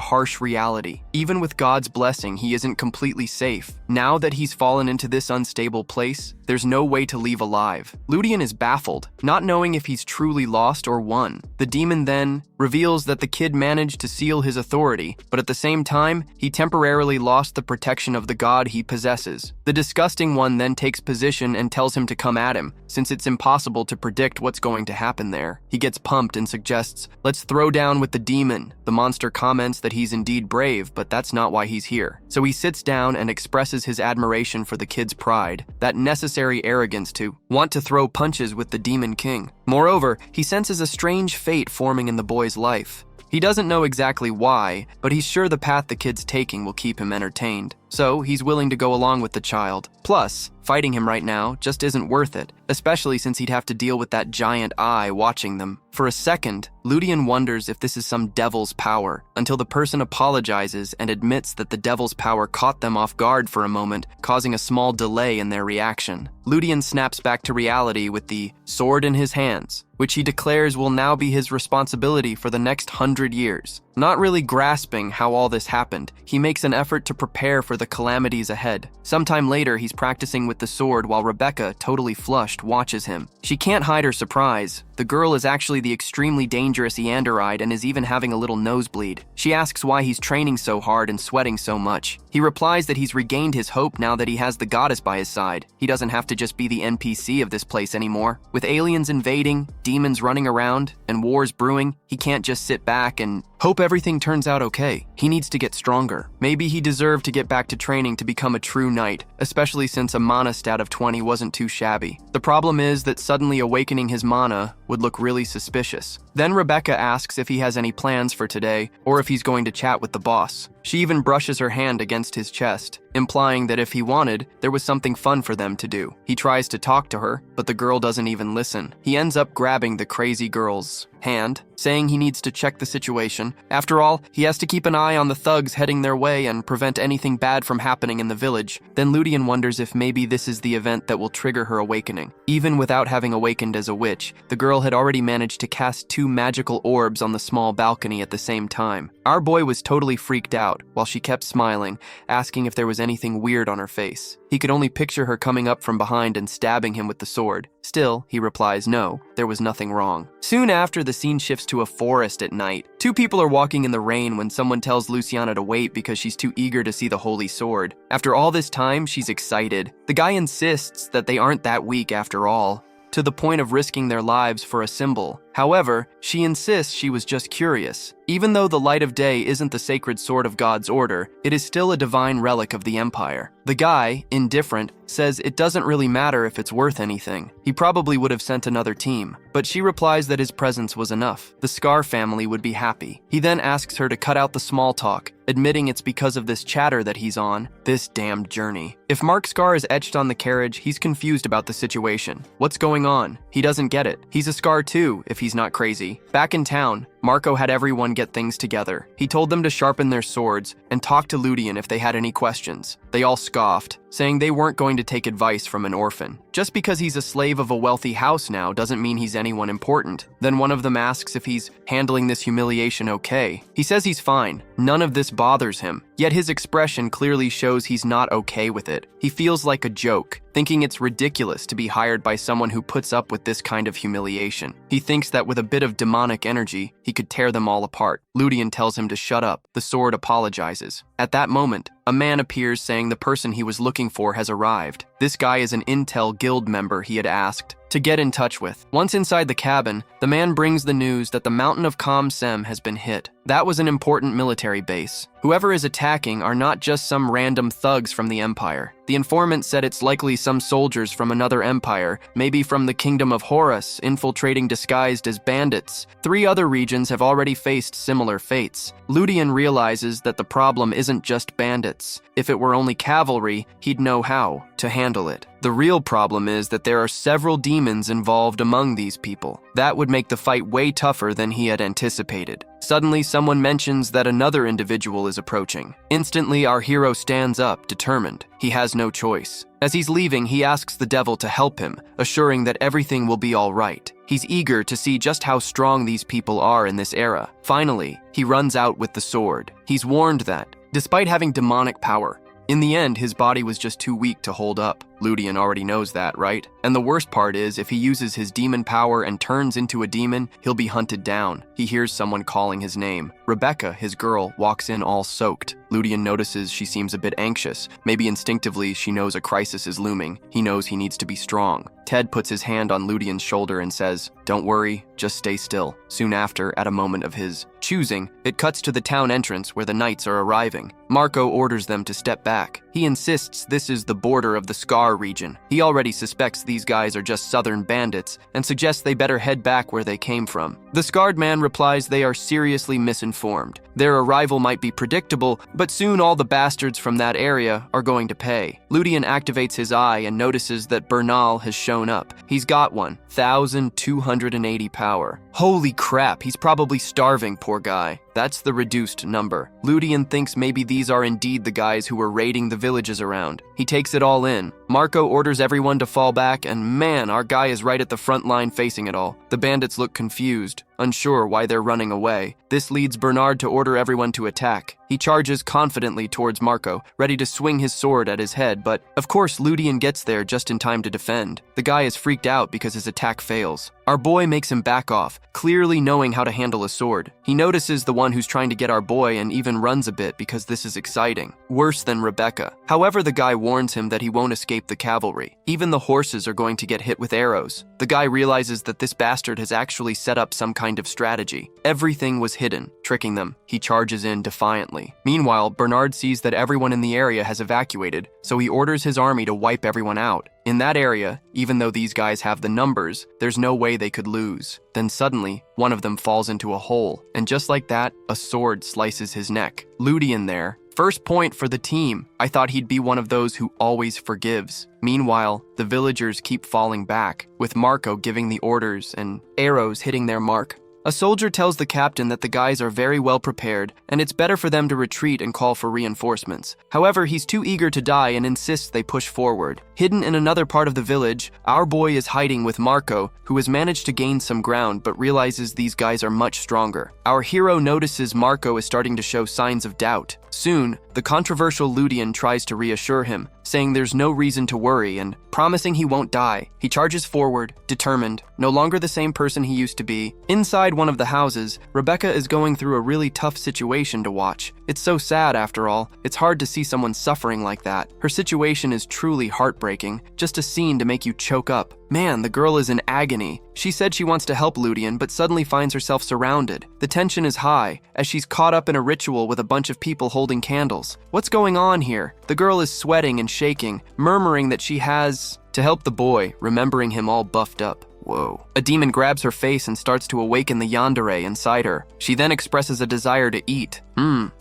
harsh reality. Even with God's blessing, he isn't completely safe. Now that he's fallen into this unstable place, there's no way to leave alive." Ludian is baffled, not knowing if he's truly lost or won. The demon then reveals that the kid managed to seal his authority, but at the same time, he temporarily lost the protection of the god he possesses. The disgusting one then takes position and tells him to come at him, since it's impossible to predict what's going to happen there. He gets pumped and suggests, "Let's throw down with the demon." The monster comments that he's indeed brave, but that's not why he's here. So he sits down and expresses his admiration for the kid's pride, that necessary arrogance to want to throw punches with the Demon King. Moreover, he senses a strange fate forming in the boy's life. He doesn't know exactly why, but he's sure the path the kid's taking will keep him entertained. So he's willing to go along with the child. Plus, fighting him right now just isn't worth it, especially since he'd have to deal with that giant eye watching them. For a second, Ludian wonders if this is some devil's power, until the person apologizes and admits that the devil's power caught them off guard for a moment, causing a small delay in their reaction. Ludian snaps back to reality with the sword in his hands, which he declares will now be his responsibility for the next 100 years. Not really grasping how all this happened, he makes an effort to prepare for the calamities ahead. Sometime later, he's practicing with the sword while Rebecca, totally flushed, watches him. She can't hide her surprise. The girl is actually the extremely dangerous Yandere and is even having a little nosebleed. She asks why he's training so hard and sweating so much. He replies that he's regained his hope now that he has the goddess by his side. He doesn't have to just be the NPC of this place anymore. With aliens invading, demons running around, and wars brewing, he can't just sit back and hope everything turns out okay. He needs to get stronger. Maybe he deserved to get back to training to become a true knight, especially since a mana stat of 20 wasn't too shabby. The problem is that suddenly awakening his mana would look really suspicious. Then Rebecca asks if he has any plans for today, or if he's going to chat with the boss. She even brushes her hand against his chest, implying that if he wanted, there was something fun for them to do. He tries to talk to her, but the girl doesn't even listen. He ends up grabbing the crazy girl's hand, saying he needs to check the situation. After all, he has to keep an eye on the thugs heading their way and prevent anything bad from happening in the village. Then Ludian wonders if maybe this is the event that will trigger her awakening. Even without having awakened as a witch, the girl had already managed to cast 2 magical orbs on the small balcony at the same time. Our boy was totally freaked out, while she kept smiling, asking if there was anything weird on her face. He could only picture her coming up from behind and stabbing him with the sword. Still, he replies no, there was nothing wrong. Soon after, the scene shifts to a forest at night. 2 people are walking in the rain when someone tells Luciana to wait because she's too eager to see the holy sword. After all this time, she's excited. The guy insists that they aren't that weak after all, to the point of risking their lives for a symbol. However, she insists she was just curious. Even though the light of day isn't the sacred sword of God's order, it is still a divine relic of the Empire. The guy, indifferent, says it doesn't really matter if it's worth anything. He probably would have sent another team, but she replies that his presence was enough. The Scar family would be happy. He then asks her to cut out the small talk, admitting it's because of this chatter that he's on this damned journey. If Mark Scar is etched on the carriage, he's confused about the situation. What's going on? He doesn't get it. He's a Scar too, if he's not crazy. Back in town, Marco had everyone get things together. He told them to sharpen their swords and talk to Ludian if they had any questions. They all scoffed, saying they weren't going to take advice from an orphan. Just because he's a slave of a wealthy house now doesn't mean he's anyone important. Then one of them asks if he's handling this humiliation okay. He says he's fine. None of this bothers him. Yet his expression clearly shows he's not okay with it. He feels like a joke, thinking it's ridiculous to be hired by someone who puts up with this kind of humiliation. He thinks that with a bit of demonic energy, he could tear them all apart. Ludian tells him to shut up. The sword apologizes. At that moment, a man appears saying the person he was looking for has arrived. This guy is an Intel guild member he had asked to get in touch with. Once inside the cabin, the man brings the news that the mountain of Sem has been hit. That was an important military base. Whoever is attacking are not just some random thugs from the Empire. The informant said it's likely some soldiers from another empire, maybe from the Kingdom of Horus, infiltrating disguised as bandits. 3 other regions have already faced similar fates. Ludian realizes that the problem isn't just bandits. If it were only cavalry, he'd know how to handle it. The real problem is that there are several demons involved among these people. That would make the fight way tougher than he had anticipated. Suddenly, someone mentions that another individual is approaching. Instantly, our hero stands up, determined. He has no choice. As he's leaving, he asks the devil to help him, assuring that everything will be all right. He's eager to see just how strong these people are in this era. Finally, he runs out with the sword. He's warned that, despite having demonic power, in the end, his body was just too weak to hold up. Ludian already knows that, right? And the worst part is, if he uses his demon power and turns into a demon, he'll be hunted down. He hears someone calling his name. Rebecca, his girl, walks in all soaked. Ludian notices she seems a bit anxious. Maybe instinctively, she knows a crisis is looming. He knows he needs to be strong. Ted puts his hand on Ludian's shoulder and says, "Don't worry, just stay still." Soon after, at a moment of his choosing, it cuts to the town entrance where the knights are arriving. Marco orders them to step back. He insists this is the border of the Scar region. He already suspects these guys are just southern bandits and suggests they better head back where they came from. The scarred man replies they are seriously misinformed. Their arrival might be predictable, but soon all the bastards from that area are going to pay. Ludian activates his eye and notices that Bernal has shown up. He's got 1,280 power. Holy crap, he's probably starving, poor guy. That's the reduced number. Ludian thinks maybe these are indeed the guys who were raiding the villages around. He takes it all in. Marco orders everyone to fall back, and man, our guy is right at the front line facing it all. The bandits look confused, unsure why they're running away. This leads Bernard to order everyone to attack. He charges confidently towards Marco, ready to swing his sword at his head, but of course Ludian gets there just in time to defend. The guy is freaked out because his attack fails. Our boy makes him back off, clearly knowing how to handle a sword. He notices the one who's trying to get our boy and even runs a bit because this is exciting. Worse than Rebecca. However, the guy warns him that he won't escape the cavalry. Even the horses are going to get hit with arrows. The guy realizes that this bastard has actually set up some kind of strategy. Everything was hidden, tricking them. He charges in defiantly. Meanwhile, Bernard sees that everyone in the area has evacuated, so he orders his army to wipe everyone out. In that area, even though these guys have the numbers, there's no way they could lose. Then suddenly, one of them falls into a hole, and just like that, a sword slices his neck. Ludian there First point for the team. I thought he'd be one of those who always forgives. Meanwhile, the villagers keep falling back, with Marco giving the orders and arrows hitting their mark. A soldier tells the captain that the guys are very well prepared, and it's better for them to retreat and call for reinforcements. However, he's too eager to die and insists they push forward. Hidden in another part of the village, our boy is hiding with Marco, who has managed to gain some ground but realizes these guys are much stronger. Our hero notices Marco is starting to show signs of doubt. Soon, the controversial Ludian tries to reassure him, saying there's no reason to worry and promising he won't die. He charges forward, determined, no longer the same person he used to be. Inside one of the houses, Rebecca is going through a really tough situation to watch. It's so sad after all. It's hard to see someone suffering like that. Her situation is truly heartbreaking, just a scene to make you choke up. Man, the girl is in agony. She said she wants to help Ludian, but suddenly finds herself surrounded. The tension is high, as she's caught up in a ritual with a bunch of people holding candles. What's going on here? The girl is sweating and shaking, murmuring that she has to help the boy, remembering him all buffed up. Whoa. A demon grabs her face and starts to awaken the Yandere inside her. She then expresses a desire to eat.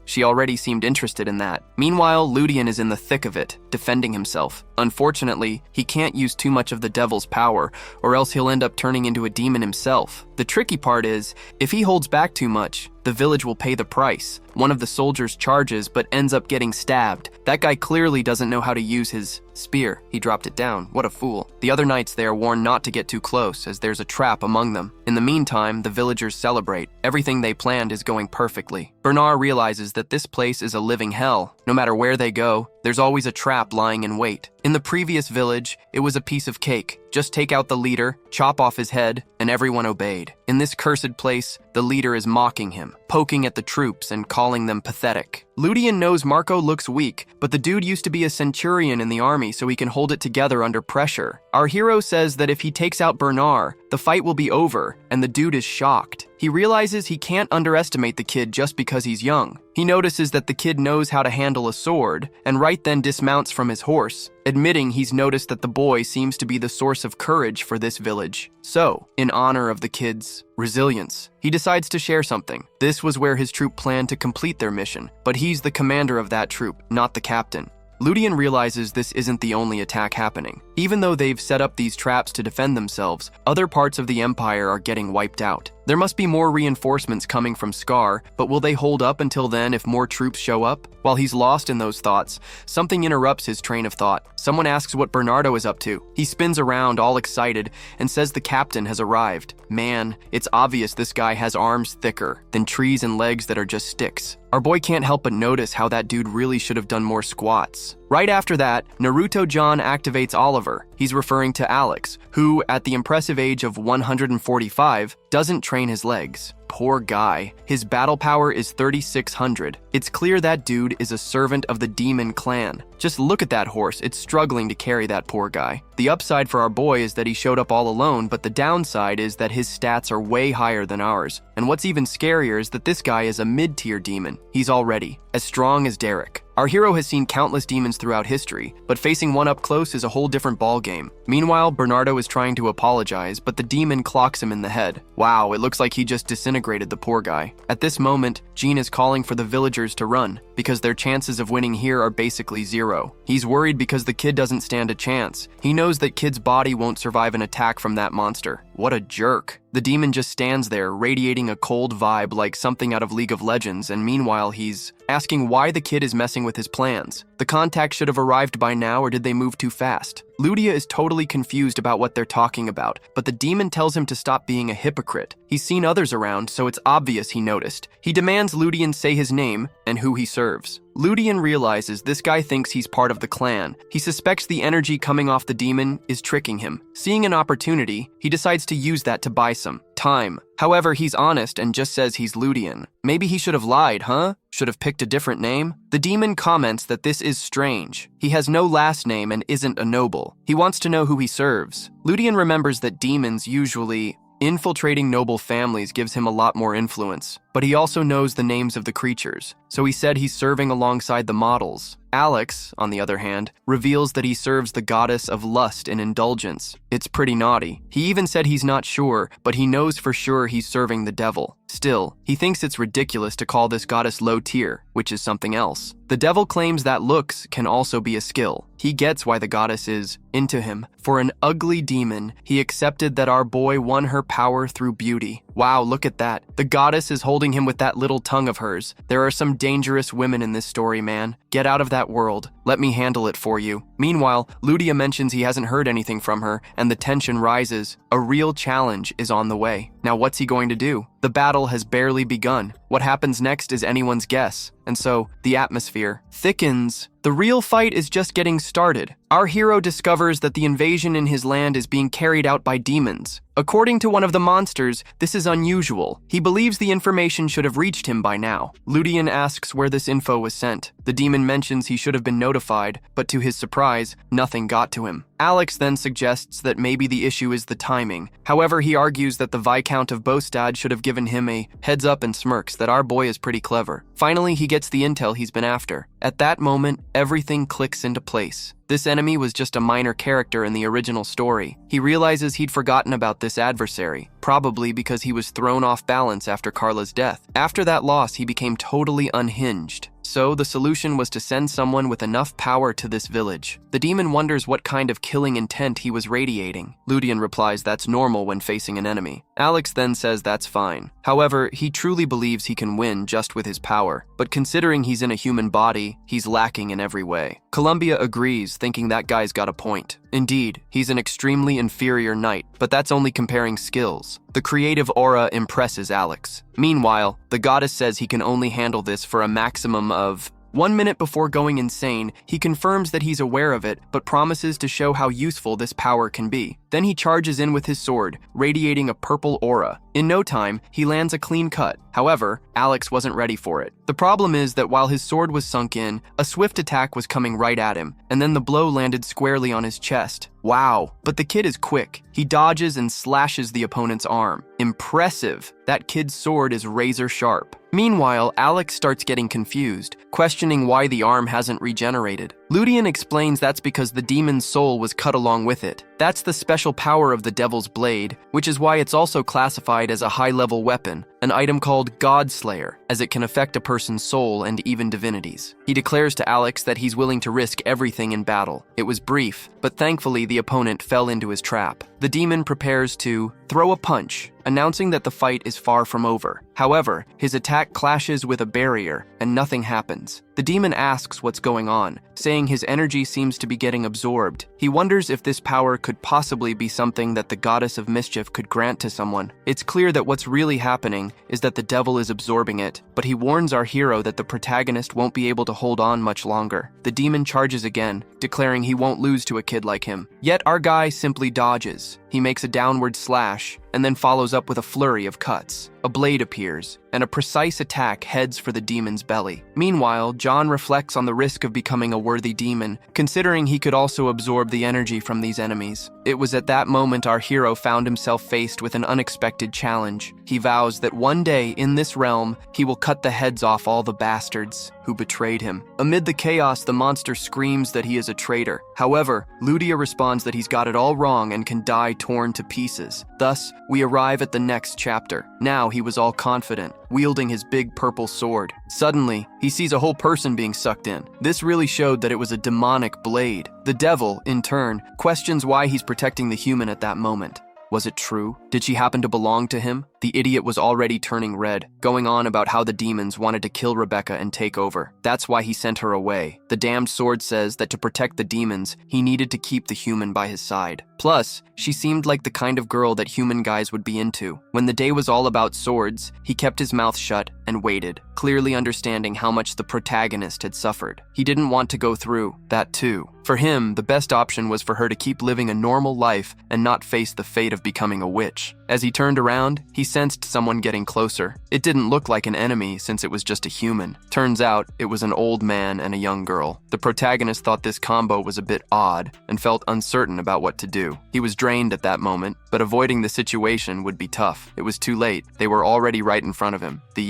She already seemed interested in that. Meanwhile, Ludian is in the thick of it, defending himself. Unfortunately, he can't use too much of the devil's power, or else he'll end up turning into a demon himself. The tricky part is, if he holds back too much, the village will pay the price. One of the soldiers charges, but ends up getting stabbed. That guy clearly doesn't know how to use his spear. He dropped it down. What a fool. The other knights they are warned not to get too close, as there's a trap among them. In the meantime, the villagers celebrate. Everything they planned is going perfectly. Bernard realizes that this place is a living hell. No matter where they go, there's always a trap lying in wait. In the previous village, it was a piece of cake. Just take out the leader, chop off his head, and everyone obeyed. In this cursed place, the leader is mocking him, poking at the troops and calling them pathetic. Ludian knows Marco looks weak, but the dude used to be a centurion in the army so he can hold it together under pressure. Our hero says that if he takes out Bernard, the fight will be over, and the dude is shocked. He realizes he can't underestimate the kid just because he's young. He notices that the kid knows how to handle a sword, and right then dismounts from his horse, admitting he's noticed that the boy seems to be the source of courage for this village. So, in honor of the kid's resilience, he decides to share something. This was where his troop planned to complete their mission, but he's the commander of that troop, not the captain. Ludian realizes this isn't the only attack happening. Even though they've set up these traps to defend themselves, other parts of the Empire are getting wiped out. There must be more reinforcements coming from Scar, but will they hold up until then if more troops show up? While he's lost in those thoughts, something interrupts his train of thought. Someone asks what Bernardo is up to. He spins around all excited and says the captain has arrived. Man, it's obvious this guy has arms thicker than trees and legs that are just sticks. Our boy can't help but notice how that dude really should have done more squats. Right after that, Naruto-John activates Oliver. He's referring to Alex, who, at the impressive age of 145, doesn't train his legs. Poor guy. His battle power is 3,600. It's clear that dude is a servant of the demon clan. Just look at that horse, it's struggling to carry that poor guy. The upside for our boy is that he showed up all alone, but the downside is that his stats are way higher than ours. And what's even scarier is that this guy is a mid-tier demon. He's already as strong as Derek. Our hero has seen countless demons throughout history, but facing one up close is a whole different ballgame. Meanwhile, Bernardo is trying to apologize, but the demon clocks him in the head. Wow, it looks like he just disintegrated the poor guy. At this moment, Jean is calling for the villagers to run, because their chances of winning here are basically zero. He's worried because the kid doesn't stand a chance. He knows that kid's body won't survive an attack from that monster. What a jerk. The demon just stands there, radiating a cold vibe like something out of League of Legends, and meanwhile he's asking why the kid is messing with his plans. The contact should have arrived by now, or did they move too fast? Ludia is totally confused about what they're talking about, but the demon tells him to stop being a hypocrite. He's seen others around, so it's obvious he noticed. He demands Ludian say his name and who he serves. Ludian realizes this guy thinks he's part of the clan. He suspects the energy coming off the demon is tricking him. Seeing an opportunity, he decides to use that to buy some time. However, he's honest and just says he's Ludian. Maybe he should have lied, huh? Should have picked a different name? The demon comments that this is strange. He has no last name and isn't a noble. He wants to know who he serves. Ludian remembers that demons usually infiltrating noble families gives him a lot more influence. but he also knows the names of the creatures, so he said he's serving alongside the models. Alex, on the other hand, reveals that he serves the goddess of lust and indulgence. It's pretty naughty. He even said he's not sure, but he knows for sure he's serving the devil. Still, he thinks it's ridiculous to call this goddess low tier, which is something else. The devil claims that looks can also be a skill. He gets why the goddess is into him. For an ugly demon, he accepted that our boy won her power through beauty. Wow, look at that. The goddess is holding him with that little tongue of hers. There are some dangerous women in this story, man. Get out of that world. Let me handle it for you. Meanwhile, Ludia mentions he hasn't heard anything from her, and the tension rises. A real challenge is on the way. Now what's he going to do? The battle has barely begun. What happens next is anyone's guess. And so, the atmosphere thickens. The real fight is just getting started. Our hero discovers that the invasion in his land is being carried out by demons. According to one of the monsters, this is unusual. He believes the information should have reached him by now. Ludian asks where this info was sent. The demon mentions he should have been notified, but to his surprise, nothing got to him. Alex then suggests that maybe the issue is the timing. However, he argues that the Viscount of Bostad should have given him a heads up and smirks that our boy is pretty clever. Finally, he gets the intel he's been after. At that moment, everything clicks into place. This enemy was just a minor character in the original story. He realizes he'd forgotten about this adversary, probably because he was thrown off balance after Carla's death. After that loss, he became totally unhinged. So the solution was to send someone with enough power to this village. The demon wonders what kind of killing intent he was radiating. Ludian replies that's normal when facing an enemy. Alex then says that's fine. However, he truly believes he can win just with his power, but considering he's in a human body, he's lacking in every way. Columbia agrees, thinking that guy's got a point. Indeed, he's an extremely inferior knight, but that's only comparing skills. The creative aura impresses Alex. Meanwhile, the goddess says he can only handle this for a maximum of 1 minute before going insane. He confirms that he's aware of it, but promises to show how useful this power can be. Then he charges in with his sword, radiating a purple aura. In no time, he lands a clean cut. However, Alex wasn't ready for it. The problem is that while his sword was sunk in, a swift attack was coming right at him, and then the blow landed squarely on his chest. Wow, but the kid is quick. He dodges and slashes the opponent's arm. Impressive. That kid's sword is razor sharp. Meanwhile, Alex starts getting confused, questioning why the arm hasn't regenerated. Ludian explains that's because the demon's soul was cut along with it. That's the special power of the Devil's Blade, which is why it's also classified as a high-level weapon, an item called Godslayer, as it can affect a person's soul and even divinities. He declares to Alex that he's willing to risk everything in battle. It was brief, but thankfully the opponent fell into his trap. The demon prepares to throw a punch, announcing that the fight is far from over. However, his attack clashes with a barrier, and nothing happens. The demon asks what's going on, saying his energy seems to be getting absorbed. He wonders if this power could possibly be something that the goddess of mischief could grant to someone. It's clear that what's really happening is that the devil is absorbing it, but he warns our hero that the protagonist won't be able to hold on much longer. The demon charges again, declaring he won't lose to a kid like him. Yet our guy simply dodges. He makes a downward slash, and then follows up with a flurry of cuts. A blade appears, and a precise attack heads for the demon's belly. Meanwhile, John reflects on the risk of becoming a worthy demon, considering he could also absorb the energy from these enemies. It was at that moment our hero found himself faced with an unexpected challenge. He vows that one day in this realm, he will cut the heads off all the bastards who betrayed him. Amid the chaos, the monster screams that he is a traitor. However, Ludia responds that he's got it all wrong and can die torn to pieces. Thus, we arrive at the next chapter. Now he was all confident, wielding his big purple sword. Suddenly, he sees a whole person being sucked in. This really showed that it was a demonic blade. The devil, in turn, questions why he's protecting the human at that moment. Was it true? Did she happen to belong to him? The idiot was already turning red, going on about how the demons wanted to kill Rebecca and take over. That's why he sent her away. The damned sword says that to protect the demons, he needed to keep the human by his side. Plus, she seemed like the kind of girl that human guys would be into. When the day was all about swords, he kept his mouth shut and waited, clearly understanding how much the protagonist had suffered. He didn't want to go through that too. For him, the best option was for her to keep living a normal life and not face the fate of becoming a witch. As he turned around, he sensed someone getting closer. It didn't look like an enemy since it was just a human. Turns out, it was an old man and a young girl. The protagonist thought this combo was a bit odd and felt uncertain about what to do. He was drained at that moment, but avoiding the situation would be tough. It was too late. They were already right in front of him. The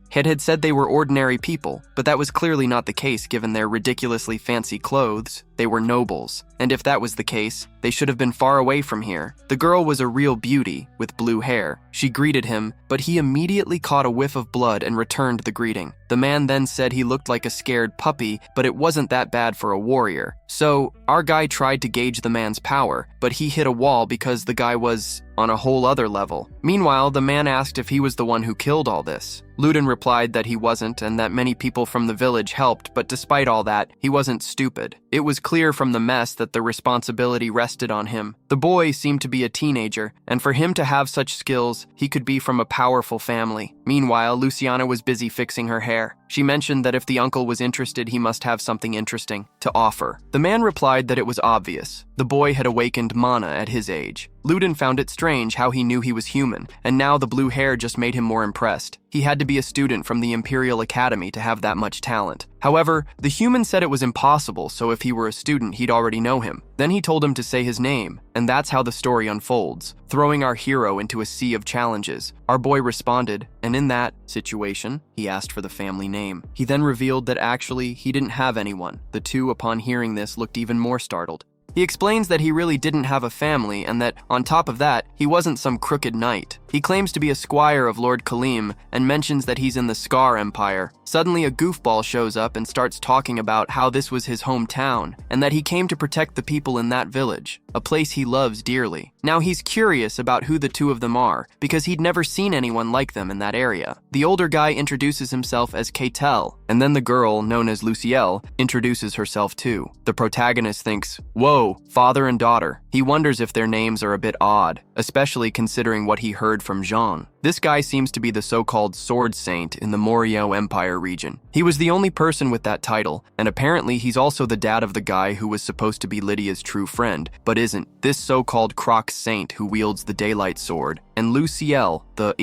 head had said they were ordinary people, but that was clearly not the case given their ridiculously fancy clothes. They were nobles, and if that was the case, they should have been far away from here. The girl was a real beauty, with blue hair. She greeted him, but he immediately caught a whiff of blood and returned the greeting. The man then said he looked like a scared puppy, but it wasn't that bad for a warrior. So, our guy tried to gauge the man's power, but he hit a wall because the guy was on a whole other level. Meanwhile, the man asked if he was the one who killed all this. Ludian replied that he wasn't and that many people from the village helped, but despite all that, he wasn't stupid. It was clear from the mess that the responsibility rested on him. The boy seemed to be a teenager, and for him to have such skills, he could be from a powerful family. Meanwhile, Luciana was busy fixing her hair. She mentioned that if the uncle was interested, he must have something interesting to offer. The man replied that it was obvious. The boy had awakened mana at his age. Ludian found it strange how he knew he was human, and now the blue hair just made him more impressed. He had to be a student from the Imperial Academy to have that much talent. However, the human said it was impossible, so if he were a student, he'd already know him. Then he told him to say his name, and that's how the story unfolds, throwing our hero into a sea of challenges. Our boy responded, and in that situation, he asked for the family name. He then revealed that actually he didn't have anyone. The two, upon hearing this, looked even more startled. He explains that he really didn't have a family and that, on top of that, he wasn't some crooked knight. He claims to be a squire of Lord Kalim and mentions that he's in the Scar Empire. Suddenly, a goofball shows up and starts talking about how this was his hometown and that he came to protect the people in that village, a place he loves dearly. Now he's curious about who the two of them are because he'd never seen anyone like them in that area. The older guy introduces himself as Keitel, and then the girl, known as Lucielle, introduces herself too. The protagonist thinks, whoa, father and daughter. He wonders if their names are a bit odd, especially considering what he heard from Jean. This guy seems to be the so-called Sword Saint in the Morio Empire region. He was the only person with that title, and apparently he's also the dad of the guy who was supposed to be Lydia's true friend, but isn't. This so-called Croc Saint who wields the Daylight Sword, and Lucielle, the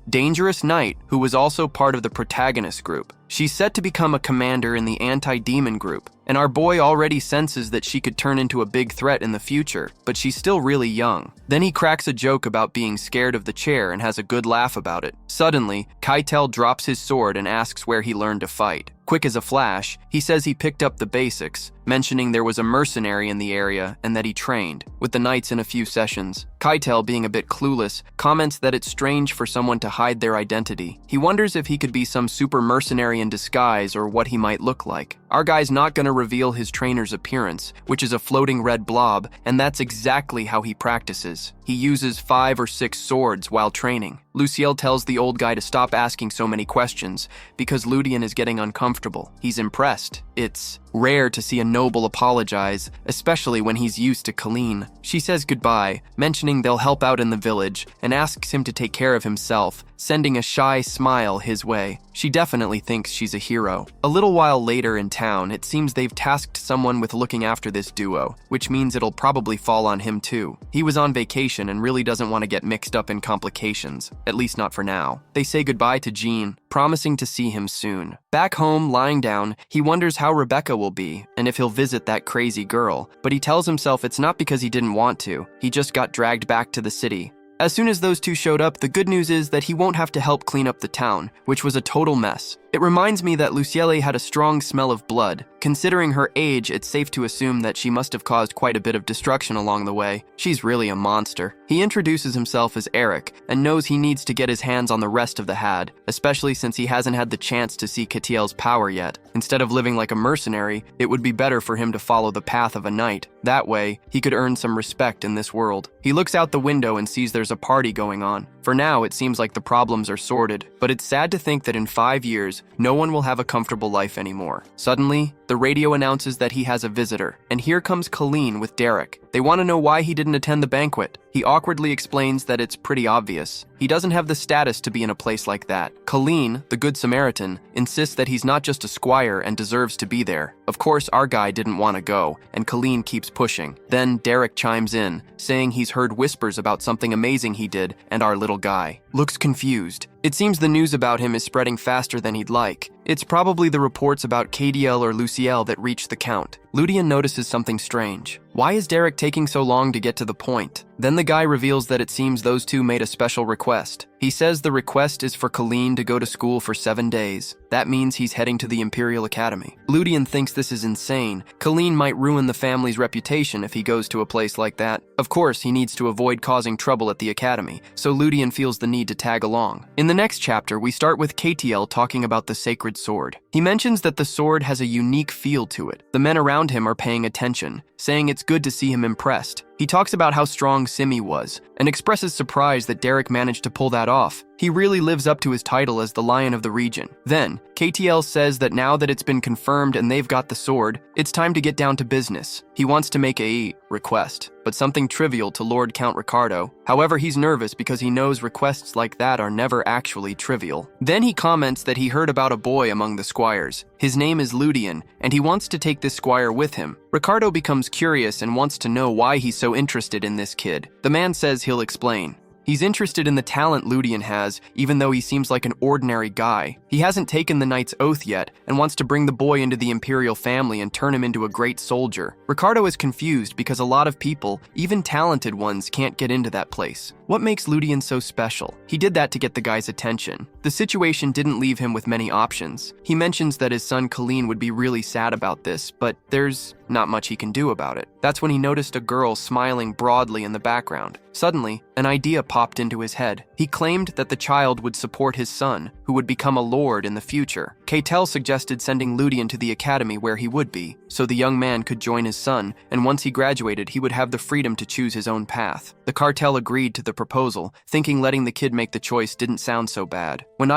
dangerous knight who was also part of the protagonist group. She's set to become a commander in the anti-demon group, and our boy already senses that she could turn into a big threat in the future, but she's still really young. Then he cracks a joke about being scared of the chair and has a good laugh about it. Suddenly, Keitel drops his sword and asks where he learned to fight. Quick as a flash, he says he picked up the basics, mentioning there was a mercenary in the area and that he trained with the knights in a few sessions. Keitel, being a bit clueless, comments that it's strange for someone to hide their identity. He wonders if he could be some super mercenary in disguise or what he might look like. Our guy's not going to reveal his trainer's appearance, which is a floating red blob, and that's exactly how he practices. He uses 5 or 6 swords while training. Lucielle tells the old guy to stop asking so many questions because Ludian is getting uncomfortable. He's impressed. It's rare to see a noble apologize, especially when he's used to Colleen. She says goodbye, mentioning they'll help out in the village, and asks him to take care of himself, sending a shy smile his way. She definitely thinks she's a hero. A little while later in town, it seems they've tasked someone with looking after this duo, which means it'll probably fall on him too. He was on vacation and really doesn't want to get mixed up in complications, at least not for now. They say goodbye to Jean, promising to see him soon. Back home, lying down, he wonders how Rebecca will be and if he'll visit that crazy girl, but he tells himself it's not because he didn't want to. He just got dragged back to the city. As soon as those two showed up, the good news is that he won't have to help clean up the town, which was a total mess. It reminds me that Lucielle had a strong smell of blood. Considering her age, it's safe to assume that she must have caused quite a bit of destruction along the way. She's really a monster. He introduces himself as Eric and knows he needs to get his hands on the rest of the Had, especially since he hasn't had the chance to see Katiel's power yet. Instead of living like a mercenary, it would be better for him to follow the path of a knight. That way, he could earn some respect in this world. He looks out the window and sees there's a party going on. For now, it seems like the problems are sorted, but it's sad to think that in 5 years, no one will have a comfortable life anymore. Suddenly, the The radio announces that he has a visitor, and here comes Colleen with Derek. They want to know why he didn't attend the banquet. He awkwardly explains that it's pretty obvious. He doesn't have the status to be in a place like that. Colleen, the Good Samaritan, insists that he's not just a squire and deserves to be there. Of course, our guy didn't want to go, and Colleen keeps pushing. Then Derek chimes in, saying he's heard whispers about something amazing he did, and our little guy looks confused. It seems the news about him is spreading faster than he'd like. It's probably the reports about KDL or Luciel that reach the Count. Ludian notices something strange. Why is Derek taking so long to get to the point? Then the guy reveals that it seems those two made a special request. He says the request is for Colleen to go to school for 7 days. That means he's heading to the Imperial Academy. Ludian thinks this is insane. Colleen might ruin the family's reputation if he goes to a place like that. Of course, he needs to avoid causing trouble at the academy, so Ludian feels the need to tag along. In the next chapter, we start with KTL talking about the sacred sword. He mentions that the sword has a unique feel to it. The men around him are paying attention, saying it's good to see him impressed. He talks about how strong Simi was, and expresses surprise that Derek managed to pull that off. He really lives up to his title as the Lion of the region. Then, KTL says that now that it's been confirmed and they've got the sword, it's time to get down to business. He wants to make a request, but something trivial to Lord Count Ricardo. However, he's nervous because he knows requests like that are never actually trivial. Then he comments that he heard about a boy among the squires. His name is Ludian, and he wants to take this squire with him. Ricardo becomes curious and wants to know why he's so interested in this kid. The man says he'll explain. He's interested in the talent Ludian has, even though he seems like an ordinary guy. He hasn't taken the knight's oath yet, and wants to bring the boy into the Imperial family and turn him into a great soldier. Ricardo is confused because a lot of people, even talented ones, can't get into that place. What makes Ludian so special? He did that to get the guy's attention. The situation didn't leave him with many options. He mentions that his son Colleen would be really sad about this, but there's not much he can do about it. That's when he noticed a girl smiling broadly in the background. Suddenly, an idea popped into his head. He claimed that the child would support his son, who would become a lord in the future. Keitel suggested sending Ludian to the academy where he would be, so the young man could join his son, and once he graduated, he would have the freedom to choose his own path. The cartel agreed to the proposal, thinking letting the kid make the choice didn't sound so bad. When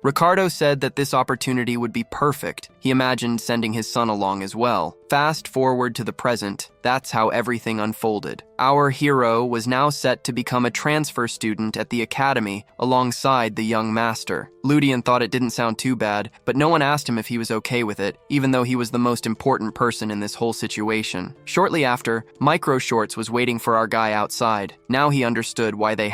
Ricardo said that this opportunity would be perfect, he imagined sending his son along as well. Fast forward to the present, that's how everything unfolded. Our hero was now set to become a transfer student at the academy alongside the young master. Ludian thought it didn't sound too bad, but no one asked him if he was okay with it, even though he was the most important person in this whole situation. Shortly after, Micro Shorts was waiting for our guy outside. Now he understood why they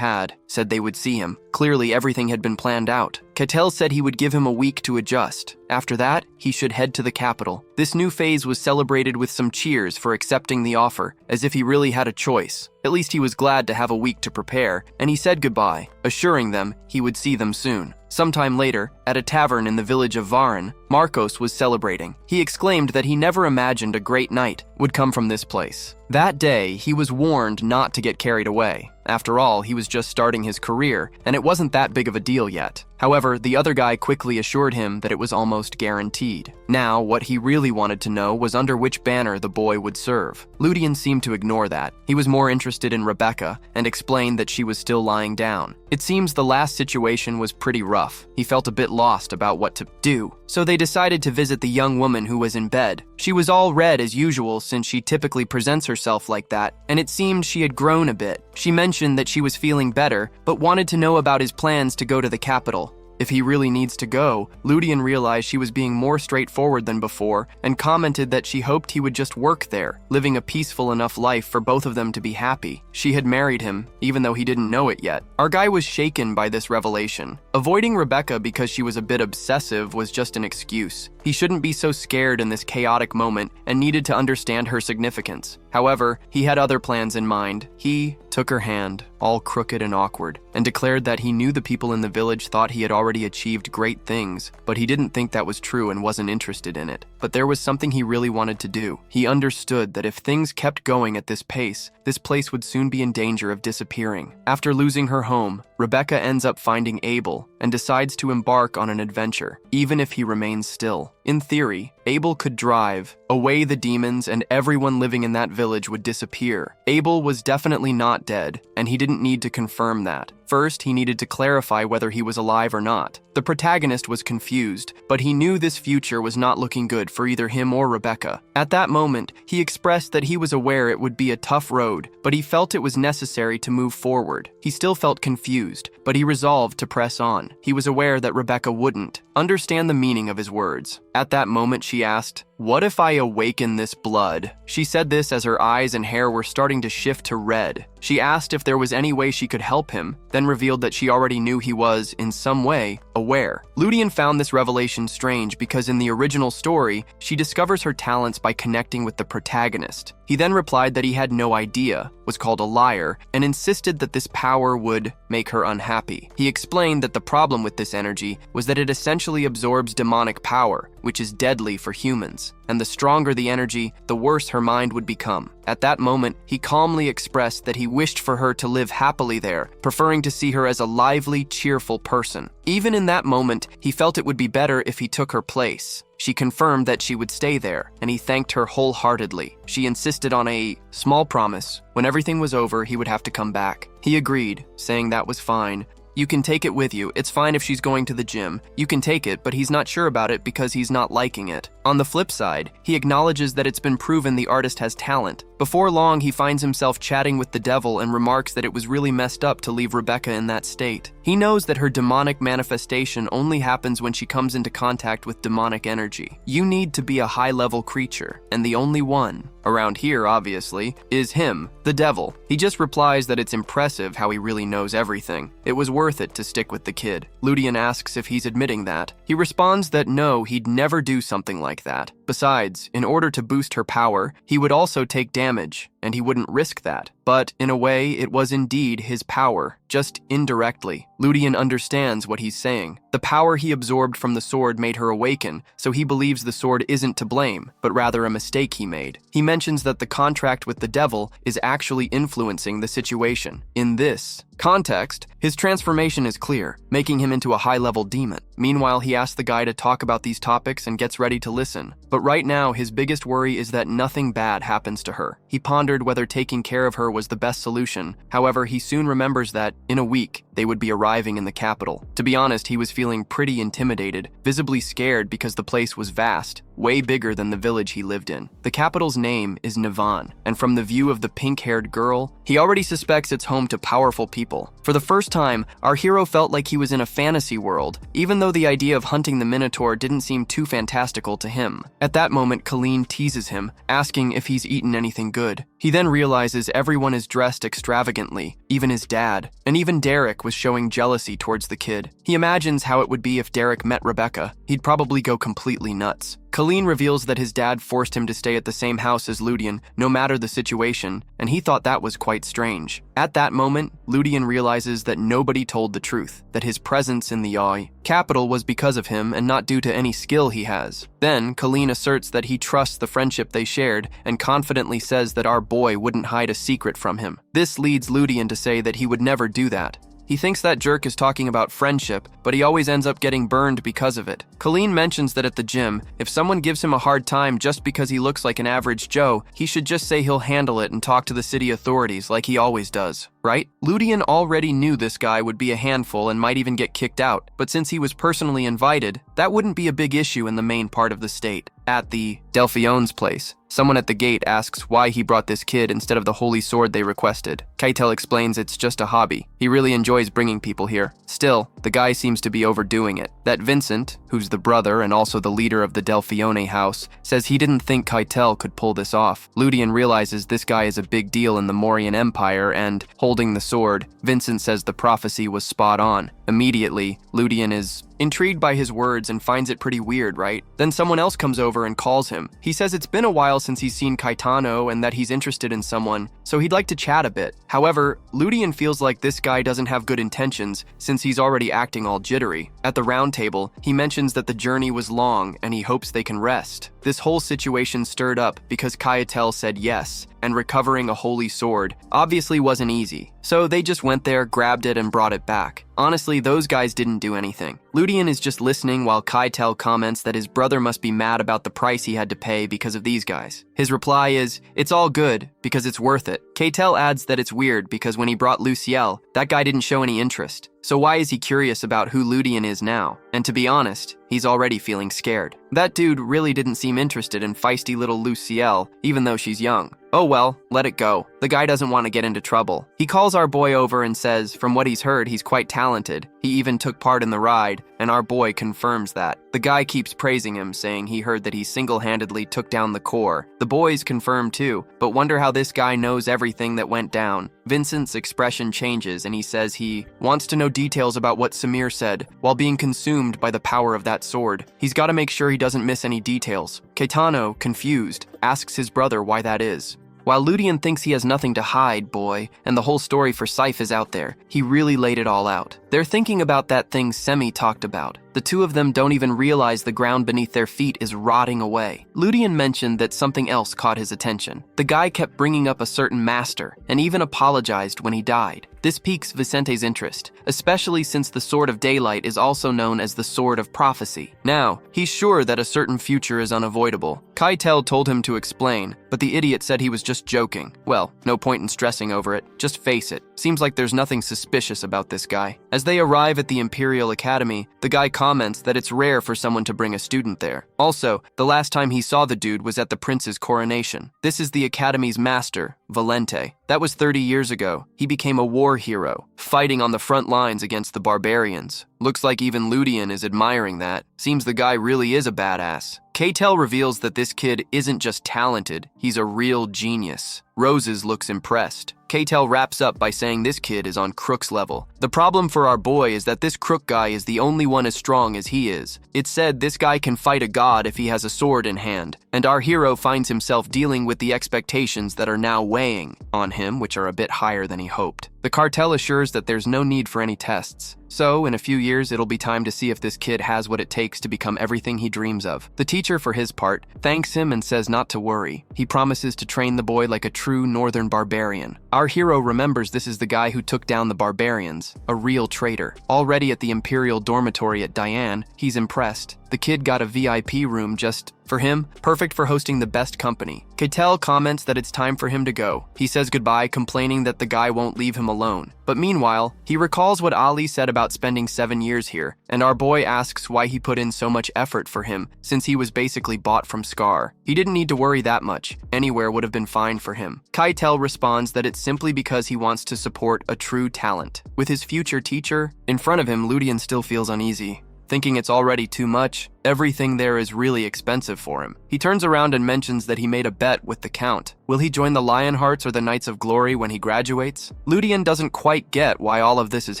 said they would see him. Clearly, everything had been planned out. Keitel said he would give him a week to adjust. After that, he should head to the capital. This new phase was celebrated with some cheers for accepting the offer, as if he really had a choice. At least he was glad to have a week to prepare, and he said goodbye, assuring them he would see them soon. Sometime later, at a tavern in the village of Varan, Marcos was celebrating. He exclaimed that he never imagined a great night would come from this place. That day, he was warned not to get carried away. After all, he was just starting his career, and it wasn't that big of a deal yet. However, the other guy quickly assured him that it was almost guaranteed. Now, what he really wanted to know was under which banner the boy would serve. Ludian seemed to ignore that. He was more interested in Rebecca, and explained that she was still lying down. It seems the last situation was pretty rough. He felt a bit lost about what to do, so they decided to visit the young woman who was in bed. She was all red as usual since she typically presents herself like that, and it seemed she had grown a bit. She mentioned that she was feeling better, but wanted to know about his plans to go to the capital. If he really needs to go, Ludian realized she was being more straightforward than before and commented that she hoped he would just work there, living a peaceful enough life for both of them to be happy. She had married him, even though he didn't know it yet. Our guy was shaken by this revelation. Avoiding Rebecca because she was a bit obsessive was just an excuse. He shouldn't be so scared in this chaotic moment and needed to understand her significance. However, he had other plans in mind. He took her hand, all crooked and awkward, and declared that he knew the people in the village thought he had already achieved great things, but he didn't think that was true and wasn't interested in it. But there was something he really wanted to do. He understood that if things kept going at this pace, this place would soon be in danger of disappearing. After losing her home, Rebecca ends up finding Abel and decides to embark on an adventure, even if he remains still. In theory, Abel could drive away the demons and everyone living in that village would disappear. Abel was definitely not dead, and he didn't need to confirm that. First, he needed to clarify whether he was alive or not. The protagonist was confused, but he knew this future was not looking good for either him or Rebecca. At that moment, he expressed that he was aware it would be a tough road, but he felt it was necessary to move forward. He still felt confused, but he resolved to press on. He was aware that Rebecca wouldn't understand the meaning of his words. At that moment, she asked, "What if I awaken this blood?" She said this as her eyes and hair were starting to shift to red. She asked if there was any way she could help him, then revealed that she already knew he was, in some way, aware. Ludian found this revelation strange because in the original story, she discovers her talents by connecting with the protagonist. He then replied that he had no idea, was called a liar, and insisted that this power would make her unhappy. He explained that the problem with this energy was that it essentially absorbs demonic power, which is deadly for humans, and the stronger the energy, the worse her mind would become. At that moment, he calmly expressed that he wished for her to live happily there, preferring to see her as a lively, cheerful person. Even in that moment, he felt it would be better if he took her place. She confirmed that she would stay there, and he thanked her wholeheartedly. She insisted on a small promise. When everything was over, he would have to come back. He agreed, saying that was fine. "You can take it with you. It's fine if she's going to the gym. You can take it, but he's not sure about it because he's not liking it." On the flip side, he acknowledges that it's been proven the artist has talent. Before long, he finds himself chatting with the devil and remarks that it was really messed up to leave Rebecca in that state. He knows that her demonic manifestation only happens when she comes into contact with demonic energy. You need to be a high-level creature, and the only one, around here obviously, is him, the devil. He just replies that it's impressive how he really knows everything. It was worth it to stick with the kid. Ludian asks if he's admitting that. He responds that no, he'd never do something like that. Besides, in order to boost her power, he would also take damage, and he wouldn't risk that. But in a way, it was indeed his power, just indirectly. Ludian understands what he's saying. The power he absorbed from the sword made her awaken, so he believes the sword isn't to blame, but rather a mistake he made. He mentions that the contract with the devil is actually influencing the situation. In this context, his transformation is clear, making him into a high-level demon. Meanwhile, he asks the guy to talk about these topics and gets ready to listen. But right now, his biggest worry is that nothing bad happens to her. He pondered whether taking care of her was the best solution. However, he soon remembers that, in a week, they would be arriving in the capital. To be honest, he was feeling pretty intimidated, visibly scared because the place was vast, way bigger than the village he lived in. The capital's name is Nivan, and from the view of the pink-haired girl, he already suspects it's home to powerful people. For the first time, our hero felt like he was in a fantasy world, even though the idea of hunting the Minotaur didn't seem too fantastical to him. At that moment, Colleen teases him, asking if he's eaten anything good. He then realizes everyone is dressed extravagantly, even his dad, and even Derek was showing jealousy towards the kid. He imagines how it would be if Derek met Rebecca. He'd probably go completely nuts. Colleen reveals that his dad forced him to stay at the same house as Ludian, no matter the situation, and he thought that was quite strange. At that moment, Ludian realizes that nobody told the truth, that his presence in the capital was because of him and not due to any skill he has. Then, Colleen asserts that he trusts the friendship they shared and confidently says that our boy wouldn't hide a secret from him. This leads Ludian to say that he would never do that. He thinks that jerk is talking about friendship, but he always ends up getting burned because of it. Colleen mentions that at the gym, if someone gives him a hard time just because he looks like an average Joe, he should just say he'll handle it and talk to the city authorities like he always does, right? Ludian already knew this guy would be a handful and might even get kicked out, but since he was personally invited, that wouldn't be a big issue in the main part of the state. At the Delphion's place, someone at the gate asks why he brought this kid instead of the holy sword they requested. Keitel explains it's just a hobby. He really enjoys bringing people here. Still, the guy seems to be overdoing it. That Vincent, who's the brother and also the leader of the Delphione house, says he didn't think Keitel could pull this off. Ludian realizes this guy is a big deal in the Mauryan Empire and, holding the sword, Vincent says the prophecy was spot on. Immediately, Ludian is intrigued by his words and finds it pretty weird, right? Then someone else comes over and calls him. He says it's been a while since he's seen Caetano and that he's interested in someone, so he'd like to chat a bit. However, Ludian feels like this guy doesn't have good intentions since he's already acting all jittery. At the round table, he mentions that the journey was long and he hopes they can rest. This whole situation stirred up because Caetel said yes, and recovering a holy sword obviously wasn't easy. So they just went there, grabbed it, and brought it back. Honestly, those guys didn't do anything. Ludian is just listening while Keitel comments that his brother must be mad about the price he had to pay because of these guys. His reply is, "It's all good, because it's worth it." Keitel adds that it's weird because when he brought Luciel, that guy didn't show any interest. So why is he curious about who Ludian is now? And to be honest, he's already feeling scared. That dude really didn't seem interested in feisty little Luciel, even though she's young. Oh well, let it go. The guy doesn't want to get into trouble. He calls our boy over and says, from what he's heard, he's quite talented. He even took part in the ride, and our boy confirms that. The guy keeps praising him, saying he heard that he single-handedly took down the core. The boys confirm too, but wonder how this guy knows everything that went down. Vincent's expression changes and he says he wants to know details about what Semir said while being consumed by the power of that sword. He's got to make sure he doesn't miss any details. Caetano, confused, asks his brother why that is. While Ludian thinks he has nothing to hide, boy, and the whole story for Scythe is out there, he really laid it all out. They're thinking about that thing Semi talked about. The two of them don't even realize the ground beneath their feet is rotting away. Ludian mentioned that something else caught his attention. The guy kept bringing up a certain master, and even apologized when he died. This piques Vicente's interest, especially since the Sword of Daylight is also known as the Sword of Prophecy. Now, he's sure that a certain future is unavoidable. Keitel told him to explain, but the idiot said he was just joking. Well, no point in stressing over it, just face it. Seems like there's nothing suspicious about this guy. As they arrive at the Imperial Academy, the guy comments that it's rare for someone to bring a student there. Also, the last time he saw the dude was at the prince's coronation. This is the Academy's master, Valente. That was 30 years ago. He became a war hero, fighting on the front lines against the barbarians. Looks like even Ludian is admiring that. Seems the guy really is a badass. Keitel reveals that this kid isn't just talented, he's a real genius. Roses looks impressed. Keitel wraps up by saying this kid is on Crook's level. The problem for our boy is that this Crook guy is the only one as strong as he is. It's said this guy can fight a god if he has a sword in hand, and our hero finds himself dealing with the expectations that are now weighing on him, which are a bit higher than he hoped. The cartel assures that there's no need for any tests. So, in a few years, it'll be time to see if this kid has what it takes to become everything he dreams of. The teacher, for his part, thanks him and says not to worry. He promises to train the boy like a true northern barbarian. Our hero remembers this is the guy who took down the barbarians, a real traitor. Already at the Imperial dormitory at Diane, he's impressed. The kid got a VIP room just for him, perfect for hosting the best company. Keitel comments that it's time for him to go. He says goodbye, complaining that the guy won't leave him alone. But meanwhile, he recalls what Ali said about spending 7 years here, and our boy asks why he put in so much effort for him, since he was basically bought from Scar. He didn't need to worry that much. Anywhere would have been fine for him. Keitel responds that it's simply because he wants to support a true talent. With his future teacher in front of him, Ludian still feels uneasy. Thinking it's already too much, everything there is really expensive for him. He turns around and mentions that he made a bet with the Count. Will he join the Lionhearts or the Knights of Glory when he graduates? Ludian doesn't quite get why all of this is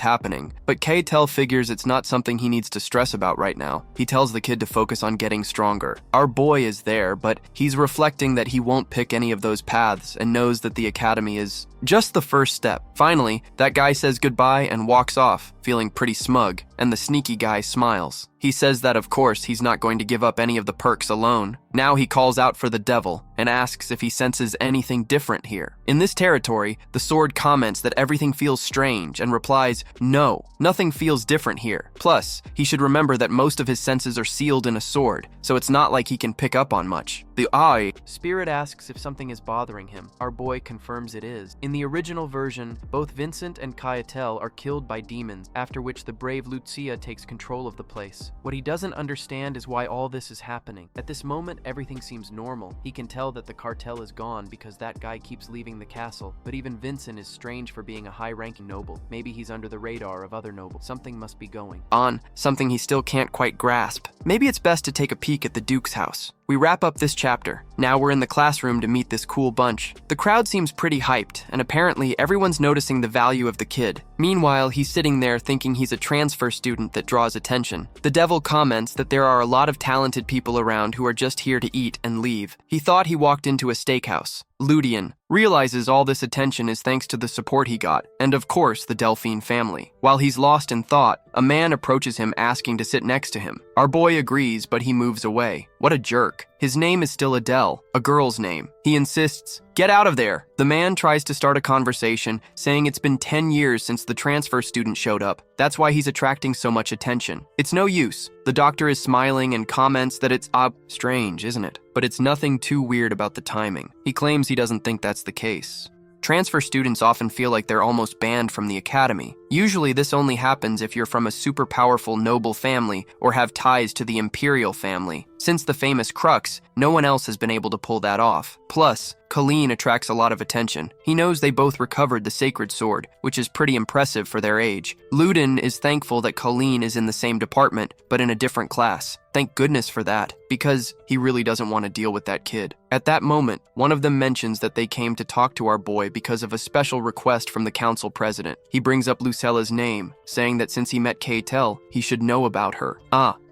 happening, but Keitel figures it's not something he needs to stress about right now. He tells the kid to focus on getting stronger. Our boy is there, but he's reflecting that he won't pick any of those paths and knows that the academy is just the first step. Finally, that guy says goodbye and walks off, feeling pretty smug, and the sneaky guy smiles. He says that of course he's not going to give up any of the perks alone. Now he calls out for the devil and asks if he senses anything different here. In this territory, the sword comments that everything feels strange and replies, no, nothing feels different here. Plus, he should remember that most of his senses are sealed in a sword, so it's not like he can pick up on much. The eye spirit asks if something is bothering him. Our boy confirms it is. In the original version, both Vincent and Keitel are killed by demons, after which the brave Lucia takes control of the place. What he doesn't understand is why all this is happening. At this moment, everything seems normal. He can tell that the cartel is gone because that guy keeps leaving the castle, but even Vincent is strange for being a high-ranking noble. Maybe he's under the radar of other nobles. Something must be going on, something he still can't quite grasp. Maybe it's best to take a peek at the Duke's house. We wrap up this chapter. Now we're in the classroom to meet this cool bunch. The crowd seems pretty hyped, and apparently everyone's noticing the value of the kid. Meanwhile, he's sitting there thinking he's a transfer student that draws attention. The devil comments that there are a lot of talented people around who are just here to eat and leave. He thought he walked into a steakhouse. Ludian, realizes all this attention is thanks to the support he got, and of course the Delphine family. While he's lost in thought, a man approaches him asking to sit next to him. Our boy agrees, but he moves away. What a jerk. His name is still Adele, a girl's name. He insists, "Get out of there." The man tries to start a conversation, saying it's been 10 years since the transfer student showed up. That's why he's attracting so much attention. It's no use. The doctor is smiling and comments that it's strange, isn't it? But it's nothing too weird about the timing. He claims he doesn't think that's the case. Transfer students often feel like they're almost banned from the academy. Usually this only happens if you're from a super powerful noble family or have ties to the Imperial family. Since the famous Crux, no one else has been able to pull that off. Plus, Colleen attracts a lot of attention. He knows they both recovered the sacred sword, which is pretty impressive for their age. Ludian is thankful that Colleen is in the same department, but in a different class. Thank goodness for that, because he really doesn't want to deal with that kid. At that moment, one of them mentions that they came to talk to our boy because of a special request from the council president. He brings up Lucella's name, saying that since he met Keitel, he should know about her.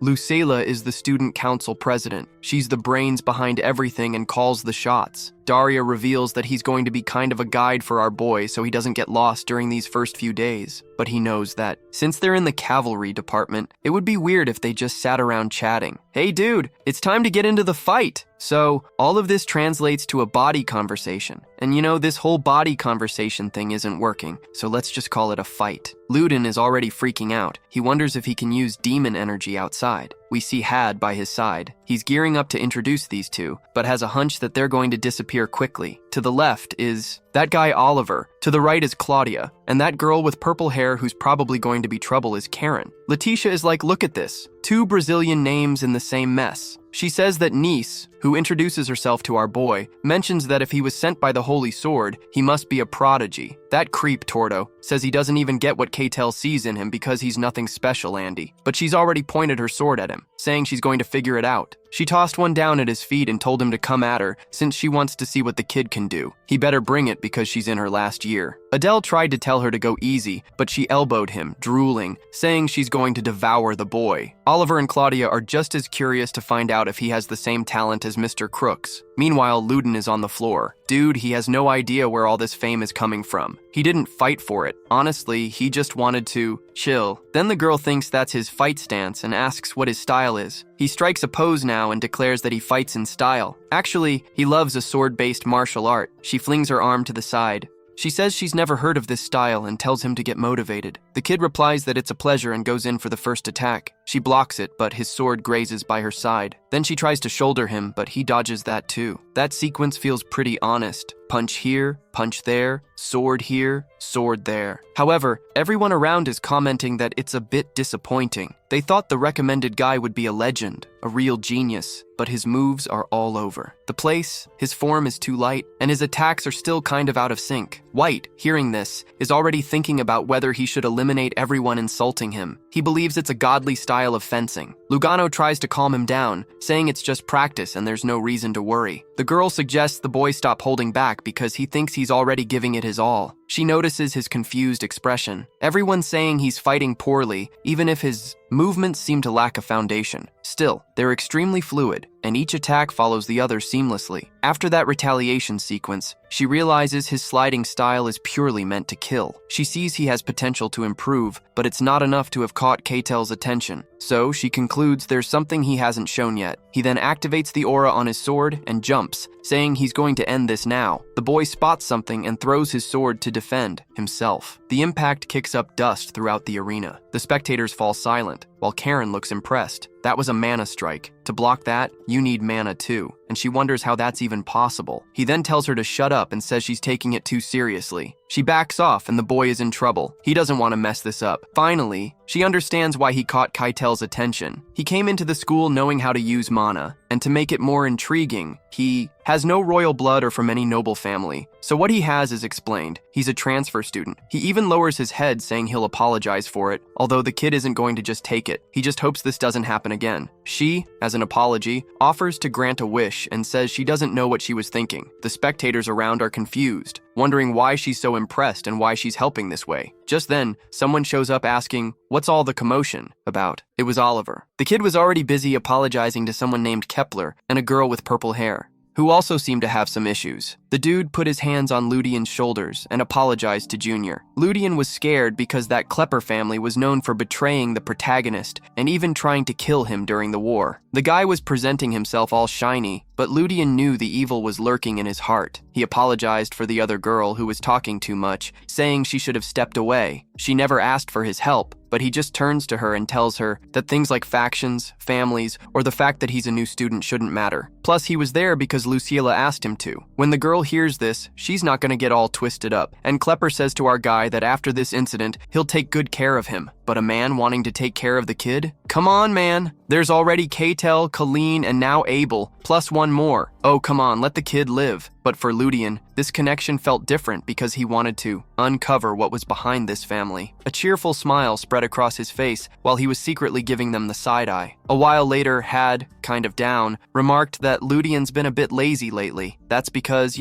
Lucella is the student council president. She's the brains behind everything and calls the shots. Daria reveals that he's going to be kind of a guide for our boy so he doesn't get lost during these first few days. But he knows that, since they're in the cavalry department, it would be weird if they just sat around chatting. Hey dude, it's time to get into the fight! So, all of this translates to a body conversation. And you know, this whole body conversation thing isn't working, so let's just call it a fight. Ludian is already freaking out. He wonders if he can use demon energy outside. We see Had by his side. He's gearing up to introduce these two, but has a hunch that they're going to disappear quickly. To the left is that guy Oliver. To the right is Claudia. And that girl with purple hair who's probably going to be trouble is Karen. Letitia is like, look at this. 2 Brazilian names in the same mess. She says that Nice, who introduces herself to our boy, mentions that if he was sent by the Holy Sword, he must be a prodigy. That creep, Tordo, says he doesn't even get what Keitel sees in him because he's nothing special, Andy. But she's already pointed her sword at him, saying she's going to figure it out. She tossed one down at his feet and told him to come at her since she wants to see what the kid can do. He better bring it because she's in her last year. Adele tried to tell her to go easy, but she elbowed him, drooling, saying she's going to devour the boy. Oliver and Claudia are just as curious to find out if he has the same talent as Mr. Crooks. Meanwhile, Ludian is on the floor. Dude, he has no idea where all this fame is coming from. He didn't fight for it. Honestly, he just wanted to chill. Then the girl thinks that's his fight stance and asks what his style is. He strikes a pose now and declares that he fights in style. Actually, he loves a sword-based martial art. She flings her arm to the side. She says she's never heard of this style and tells him to get motivated. The kid replies that it's a pleasure and goes in for the first attack. She blocks it, but his sword grazes by her side. Then she tries to shoulder him, but he dodges that too. That sequence feels pretty honest. Punch here, punch there, sword here, sword there. However, everyone around is commenting that it's a bit disappointing. They thought the recommended guy would be a legend, a real genius, but his moves are all over the place, his form is too light, and his attacks are still kind of out of sync. White, hearing this, is already thinking about whether he should eliminate everyone insulting him. He believes it's a godly style of fencing. Lugano tries to calm him down, saying it's just practice and there's no reason to worry. The girl suggests the boy stop holding back because he thinks he's already giving it his all. She notices his confused expression. Everyone's saying he's fighting poorly, even if his movements seem to lack a foundation. Still, they're extremely fluid, and each attack follows the other seamlessly. After that retaliation sequence, she realizes his sliding style is purely meant to kill. She sees he has potential to improve, but it's not enough to have caught Keitel's attention. So she concludes there's something he hasn't shown yet. He then activates the aura on his sword and jumps, saying he's going to end this now. The boy spots something and throws his sword to defend himself. The impact kicks up dust throughout the arena. The spectators fall silent, while Karen looks impressed. That was a mana strike. To block that, you need mana too, and she wonders how that's even possible. He then tells her to shut up and says she's taking it too seriously. She backs off and the boy is in trouble. He doesn't want to mess this up. Finally, she understands why he caught Keitel's attention. He came into the school knowing how to use mana, and to make it more intriguing, he has no royal blood or from any noble family. So what he has is explained. He's a transfer student. He even lowers his head saying he'll apologize for it, although the kid isn't going to just take it. He just hopes this doesn't happen again. She, as an apology, offers to grant a wish and says she doesn't know what she was thinking. The spectators around are confused, wondering why she's so impressed and why she's helping this way. Just then, someone shows up asking, "What's all the commotion about?" It was Oliver. The kid was already busy apologizing to someone named Kepler and a girl with purple hair. who also seemed to have some issues. The dude put his hands on Ludian's shoulders and apologized to Junior. Ludian was scared because that Klepper family was known for betraying the protagonist and even trying to kill him during the war. The guy was presenting himself all shiny, but Ludian knew the evil was lurking in his heart. He apologized for the other girl who was talking too much, saying she should have stepped away. She never asked for his help, but he just turns to her and tells her that things like factions, families, or the fact that he's a new student shouldn't matter. Plus, he was there because Lucilla asked him to. When the girl hears this, she's not gonna get all twisted up, and Klepper says to our guy that after this incident, he'll take good care of him. But a man wanting to take care of the kid? Come on, man. There's already Keitel, Colleen, and now Abel, plus one more. Oh, come on, let the kid live. But for Ludian, this connection felt different because he wanted to uncover what was behind this family. A cheerful smile spread across his face while he was secretly giving them the side eye. A while later, Had, kind of down, remarked that Ludian's been a bit lazy lately. That's because,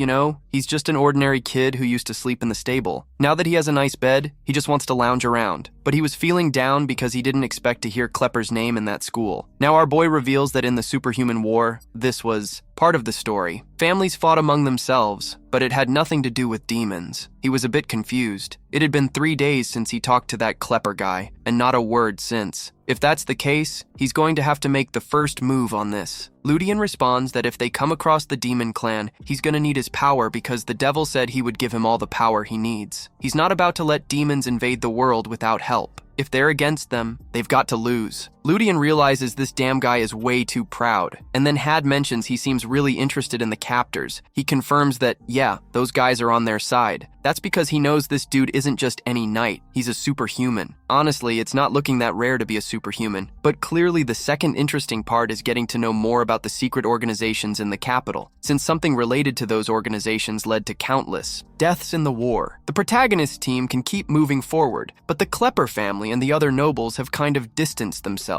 he's just an ordinary kid who used to sleep in the stable. Now that he has a nice bed, he just wants to lounge around. But he was feeling down because he didn't expect to hear Klepper's name in that school. Now our boy reveals that in the Superhuman War, this was part of the story. Families fought among themselves, but it had nothing to do with demons. He was a bit confused. It had been 3 days since he talked to that Klepper guy, and not a word since. If that's the case, he's going to have to make the first move on this. Ludian responds that if they come across the demon clan, he's gonna need his power because the devil said he would give him all the power he needs. He's not about to let demons invade the world without help. If they're against them, they've got to lose. Ludian realizes this damn guy is way too proud, and then Had mentions he seems really interested in the captors. He confirms that, yeah, those guys are on their side. That's because he knows this dude isn't just any knight, he's a superhuman. Honestly, it's not looking that rare to be a superhuman, but clearly the second interesting part is getting to know more about the secret organizations in the capital, since something related to those organizations led to countless deaths in the war. The protagonist team can keep moving forward, but the Klepper family and the other nobles have kind of distanced themselves.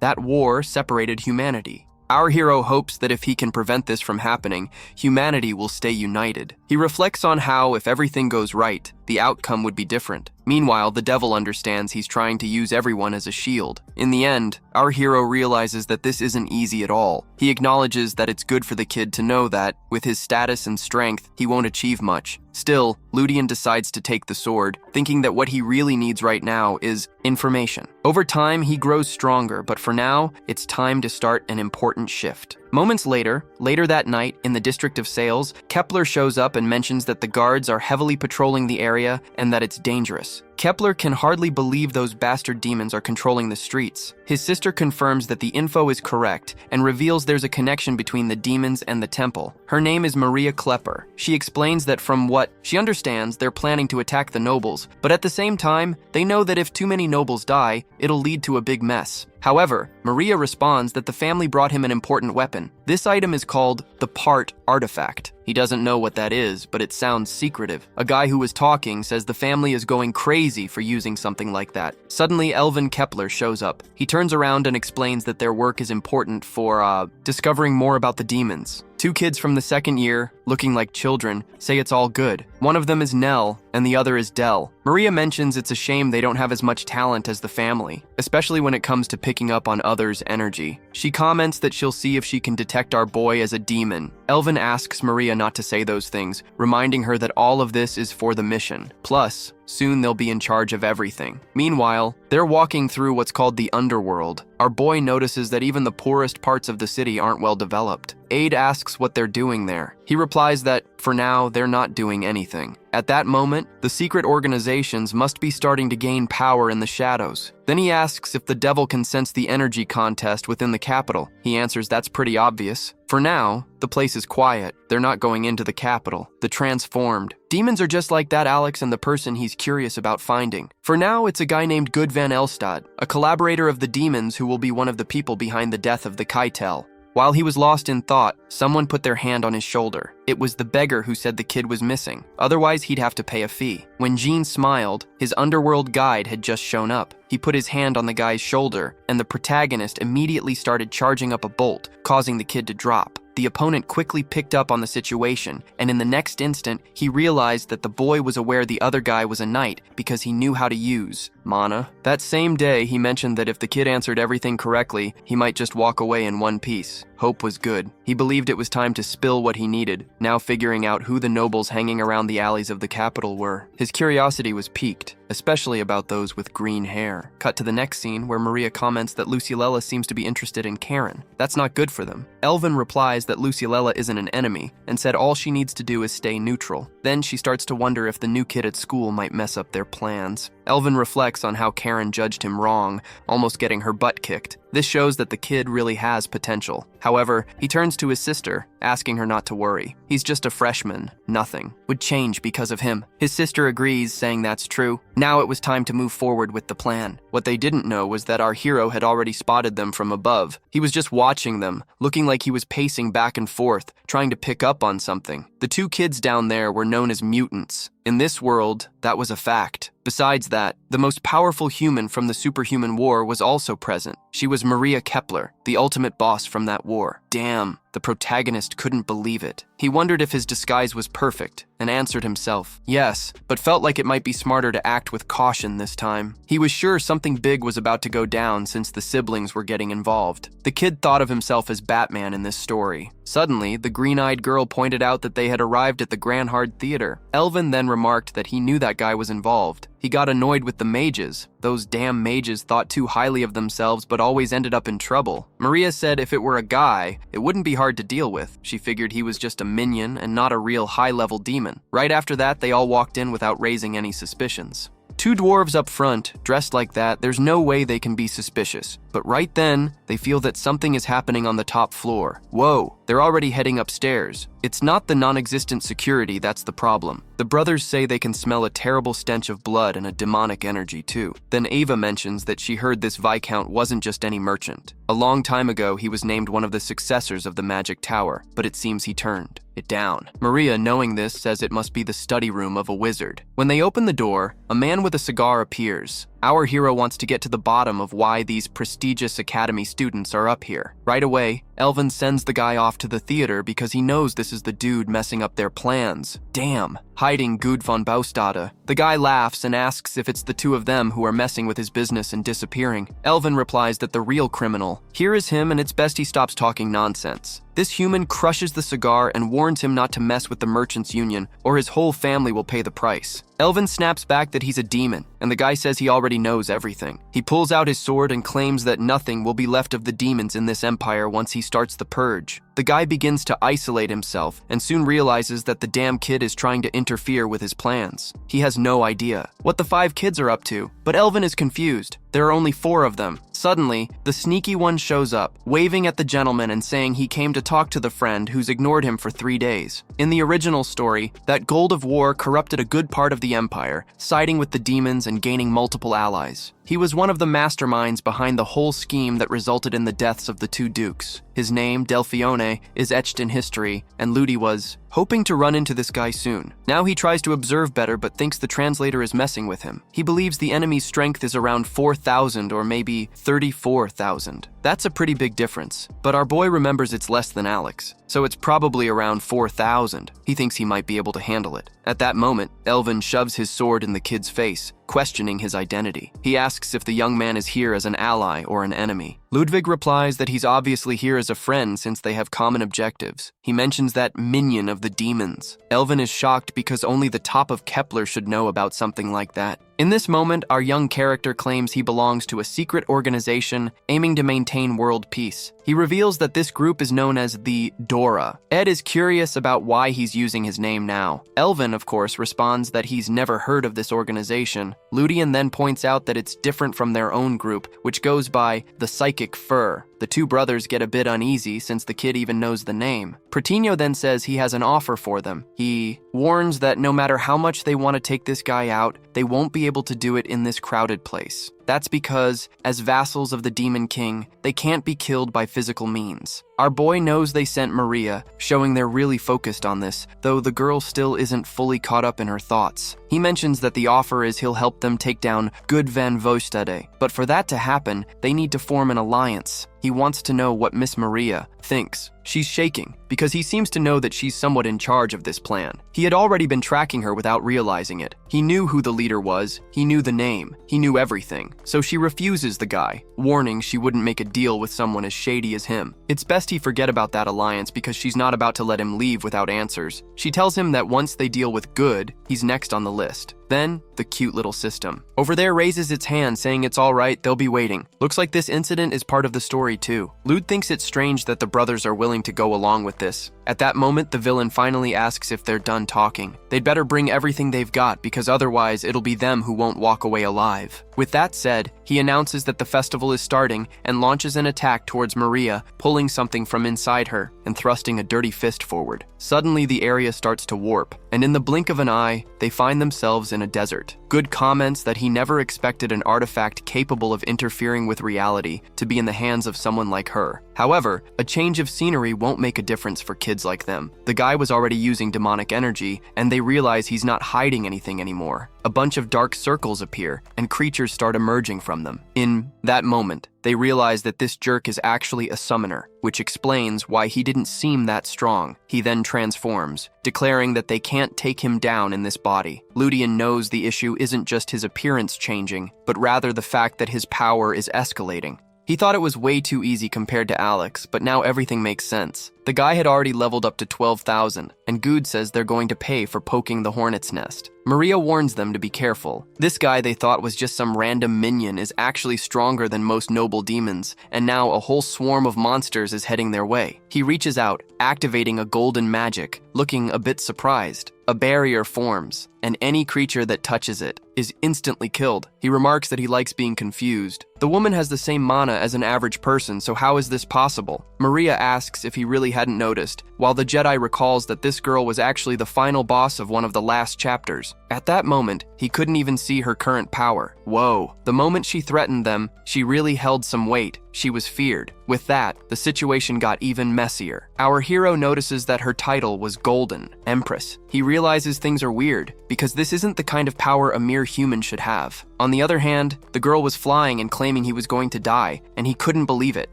That war separated humanity. Our hero hopes that if he can prevent this from happening, humanity will stay united. He reflects on how, if everything goes right, the outcome would be different. Meanwhile, the devil understands he's trying to use everyone as a shield. In the end, our hero realizes that this isn't easy at all. He acknowledges that it's good for the kid to know that, with his status and strength, he won't achieve much. Still, Ludian decides to take the sword, thinking that what he really needs right now is information. Over time, he grows stronger, but for now, it's time to start an important shift. Moments later that night, in the district of Sales, Kepler shows up and mentions that the guards are heavily patrolling the area and that it's dangerous. Kepler can hardly believe those bastard demons are controlling the streets. His sister confirms that the info is correct and reveals there's a connection between the demons and the temple. Her name is Maria Klepper. She explains that from what she understands, they're planning to attack the nobles, but at the same time, they know that if too many nobles die, it'll lead to a big mess. However, Maria responds that the family brought him an important weapon. This item is called the Part Artifact. He doesn't know what that is, but it sounds secretive. A guy who was talking says the family is going crazy for using something like that. Suddenly, Elvin Kepler shows up. He turns around and explains that their work is important for, discovering more about the demons. 2 kids from the second year, looking like children, say it's all good. One of them is Nell, and the other is Dell. Maria mentions it's a shame they don't have as much talent as the family, especially when it comes to picking up on others' energy. She comments that she'll see if she can detect our boy as a demon. Elvin asks Maria not to say those things, reminding her that all of this is for the mission. Plus, soon they'll be in charge of everything. Meanwhile, they're walking through what's called the underworld. Our boy notices that even the poorest parts of the city aren't well developed. Aid asks what they're doing there. He replies that, for now, they're not doing anything. At that moment, the secret organizations must be starting to gain power in the shadows. Then he asks if the devil can sense the energy contest within the capital. He answers that's pretty obvious. For now, the place is quiet. They're not going into the capital. The transformed. Demons are just like that Alex and the person he's curious about finding. For now, it's a guy named Good Van Elstad, a collaborator of the demons who will be one of the people behind the death of the Keitel. While he was lost in thought, someone put their hand on his shoulder. It was the beggar who said the kid was missing. Otherwise, he'd have to pay a fee. When Jean smiled, his underworld guide had just shown up. He put his hand on the guy's shoulder, and the protagonist immediately started charging up a bolt, causing the kid to drop. The opponent quickly picked up on the situation, and in the next instant, he realized that the boy was aware the other guy was a knight because he knew how to use Mana. That same day, he mentioned that if the kid answered everything correctly, he might just walk away in one piece. Hope was good. He believed it was time to spill what he needed, now figuring out who the nobles hanging around the alleys of the capital were. His curiosity was piqued, especially about those with green hair. Cut to the next scene, where Maria comments that Lucilella seems to be interested in Karen. That's not good for them. Elvin replies that Lucilella isn't an enemy, and said all she needs to do is stay neutral. Then she starts to wonder if the new kid at school might mess up their plans. Elvin reflects on how Karen judged him wrong, almost getting her butt kicked. This shows that the kid really has potential. However, he turns to his sister, asking her not to worry. He's just a freshman. Nothing would change because of him. His sister agrees, saying that's true. Now it was time to move forward with the plan. What they didn't know was that our hero had already spotted them from above. He was just watching them, looking like he was pacing back and forth, trying to pick up on something. The two kids down there were known as mutants. In this world, that was a fact. Besides that, the most powerful human from the superhuman war was also present. She was Maria Kepler, the ultimate boss from that war. Damn, the protagonist couldn't believe it. He wondered if his disguise was perfect, and answered himself, yes, but felt like it might be smarter to act with caution this time. He was sure something big was about to go down since the siblings were getting involved. The kid thought of himself as Batman in this story. Suddenly, the green-eyed girl pointed out that they had arrived at the Granhard Theater. Elvin then remarked that he knew that guy was involved. He got annoyed with the mages. Those damn mages thought too highly of themselves but always ended up in trouble. Maria said if it were a guy, it wouldn't be hard to deal with. She figured he was just a minion and not a real high-level demon. Right after that, they all walked in without raising any suspicions. Two dwarves up front, dressed like that, there's no way they can be suspicious. But right then, they feel that something is happening on the top floor. Whoa, they're already heading upstairs. It's not the non-existent security that's the problem. The brothers say they can smell a terrible stench of blood and a demonic energy too. Then Ava mentions that she heard this Viscount wasn't just any merchant. A long time ago, he was named one of the successors of the Magic Tower, but it seems he turned it down. Maria, knowing this, says it must be the study room of a wizard. When they open the door, a man with a cigar appears. Our hero wants to get to the bottom of why these prestigious academy students are up here. Right away, Elvin sends the guy off to the theater because he knows this is the dude messing up their plans. Damn, hiding Gud von Baustade. The guy laughs and asks if it's the two of them who are messing with his business and disappearing. Elvin replies that the real criminal here is him, and it's best he stops talking nonsense. This human crushes the cigar and warns him not to mess with the merchants' union, or his whole family will pay the price. Elvin snaps back that he's a demon, and the guy says he already knows everything. He pulls out his sword and claims that nothing will be left of the demons in this empire once he starts the purge. The guy begins to isolate himself and soon realizes that the damn kid is trying to interfere with his plans. He has no idea what the 5 kids are up to, but Elvin is confused. There are only 4 of them. Suddenly, the sneaky one shows up, waving at the gentleman and saying he came to talk to the friend who's ignored him for 3 days. In the original story, that gold of war corrupted a good part of the empire, siding with the demons and gaining multiple allies. He was one of the masterminds behind the whole scheme that resulted in the deaths of the 2 dukes. His name, Delfione, is etched in history, and Ludi was hoping to run into this guy soon. Now he tries to observe better but thinks the translator is messing with him. He believes the enemy's strength is around 4,000 or maybe 34,000. That's a pretty big difference, but our boy remembers it's less than Alex, so it's probably around 4,000. He thinks he might be able to handle it. At that moment, Elvin shoves his sword in the kid's face, questioning his identity. He asks if the young man is here as an ally or an enemy. Ludwig replies that he's obviously here as a friend since they have common objectives. He mentions that minion of the demons. Elvin is shocked because only the top of Kepler should know about something like that. In this moment, our young character claims he belongs to a secret organization aiming to maintain world peace. He reveals that this group is known as the Dora. Ed is curious about why he's using his name now. Elvin, of course, responds that he's never heard of this organization. Ludian then points out that it's different from their own group, which goes by the Psychic Fur. The 2 brothers get a bit uneasy since the kid even knows the name. Pertino then says he has an offer for them. He warns that no matter how much they want to take this guy out, they won't be able to do it in this crowded place. That's because, as vassals of the Demon King, they can't be killed by physical means. Our boy knows they sent Maria, showing they're really focused on this, though the girl still isn't fully caught up in her thoughts. He mentions that the offer is he'll help them take down Gud van Vostade, but for that to happen, they need to form an alliance. He wants to know what Miss Maria thinks. She's shaking, because he seems to know that she's somewhat in charge of this plan. He had already been tracking her without realizing it. He knew who the leader was, he knew the name, he knew everything. So she refuses the guy, warning she wouldn't make a deal with someone as shady as him. It's best he forget about that alliance because she's not about to let him leave without answers. She tells him that once they deal with good, he's next on the list. Then, the cute little system over there raises its hand saying it's alright, they'll be waiting. Looks like this incident is part of the story too. Lud thinks it's strange that the brothers are willing to go along with this. At that moment, the villain finally asks if they're done talking. They'd better bring everything they've got because otherwise it'll be them who won't walk away alive. With that said, he announces that the festival is starting and launches an attack towards Maria, pulling something from inside her and thrusting a dirty fist forward. Suddenly, the area starts to warp, and in the blink of an eye, they find themselves in a desert. Good comments that he never expected an artifact capable of interfering with reality to be in the hands of someone like her. However, a change of scenery won't make a difference for kids like them. The guy was already using demonic energy, and they realize he's not hiding anything anymore. A bunch of dark circles appear, and creatures start emerging from them. In that moment, they realize that this jerk is actually a summoner, which explains why he didn't seem that strong. He then transforms, declaring that they can't take him down in this body. Ludian knows the issue isn't just his appearance changing, but rather the fact that his power is escalating. He thought it was way too easy compared to Alex, but now everything makes sense. The guy had already leveled up to 12,000, and Good says they're going to pay for poking the hornet's nest. Maria warns them to be careful. This guy they thought was just some random minion is actually stronger than most noble demons, and now a whole swarm of monsters is heading their way. He reaches out, activating a golden magic, looking a bit surprised. A barrier forms, and any creature that touches it is instantly killed. He remarks that he likes being confused. The woman has the same mana as an average person, so how is this possible? Maria asks if he really hadn't noticed, while the Jedi recalls that this girl was actually the final boss of one of the last chapters. At that moment, he couldn't even see her current power. Whoa. The moment she threatened them, she really held some weight. She was feared. With that, the situation got even messier. Our hero notices that her title was Golden, Empress. He realizes things are weird, because this isn't the kind of power a mere human should have. On the other hand, the girl was flying and claiming he was going to die, and he couldn't believe it,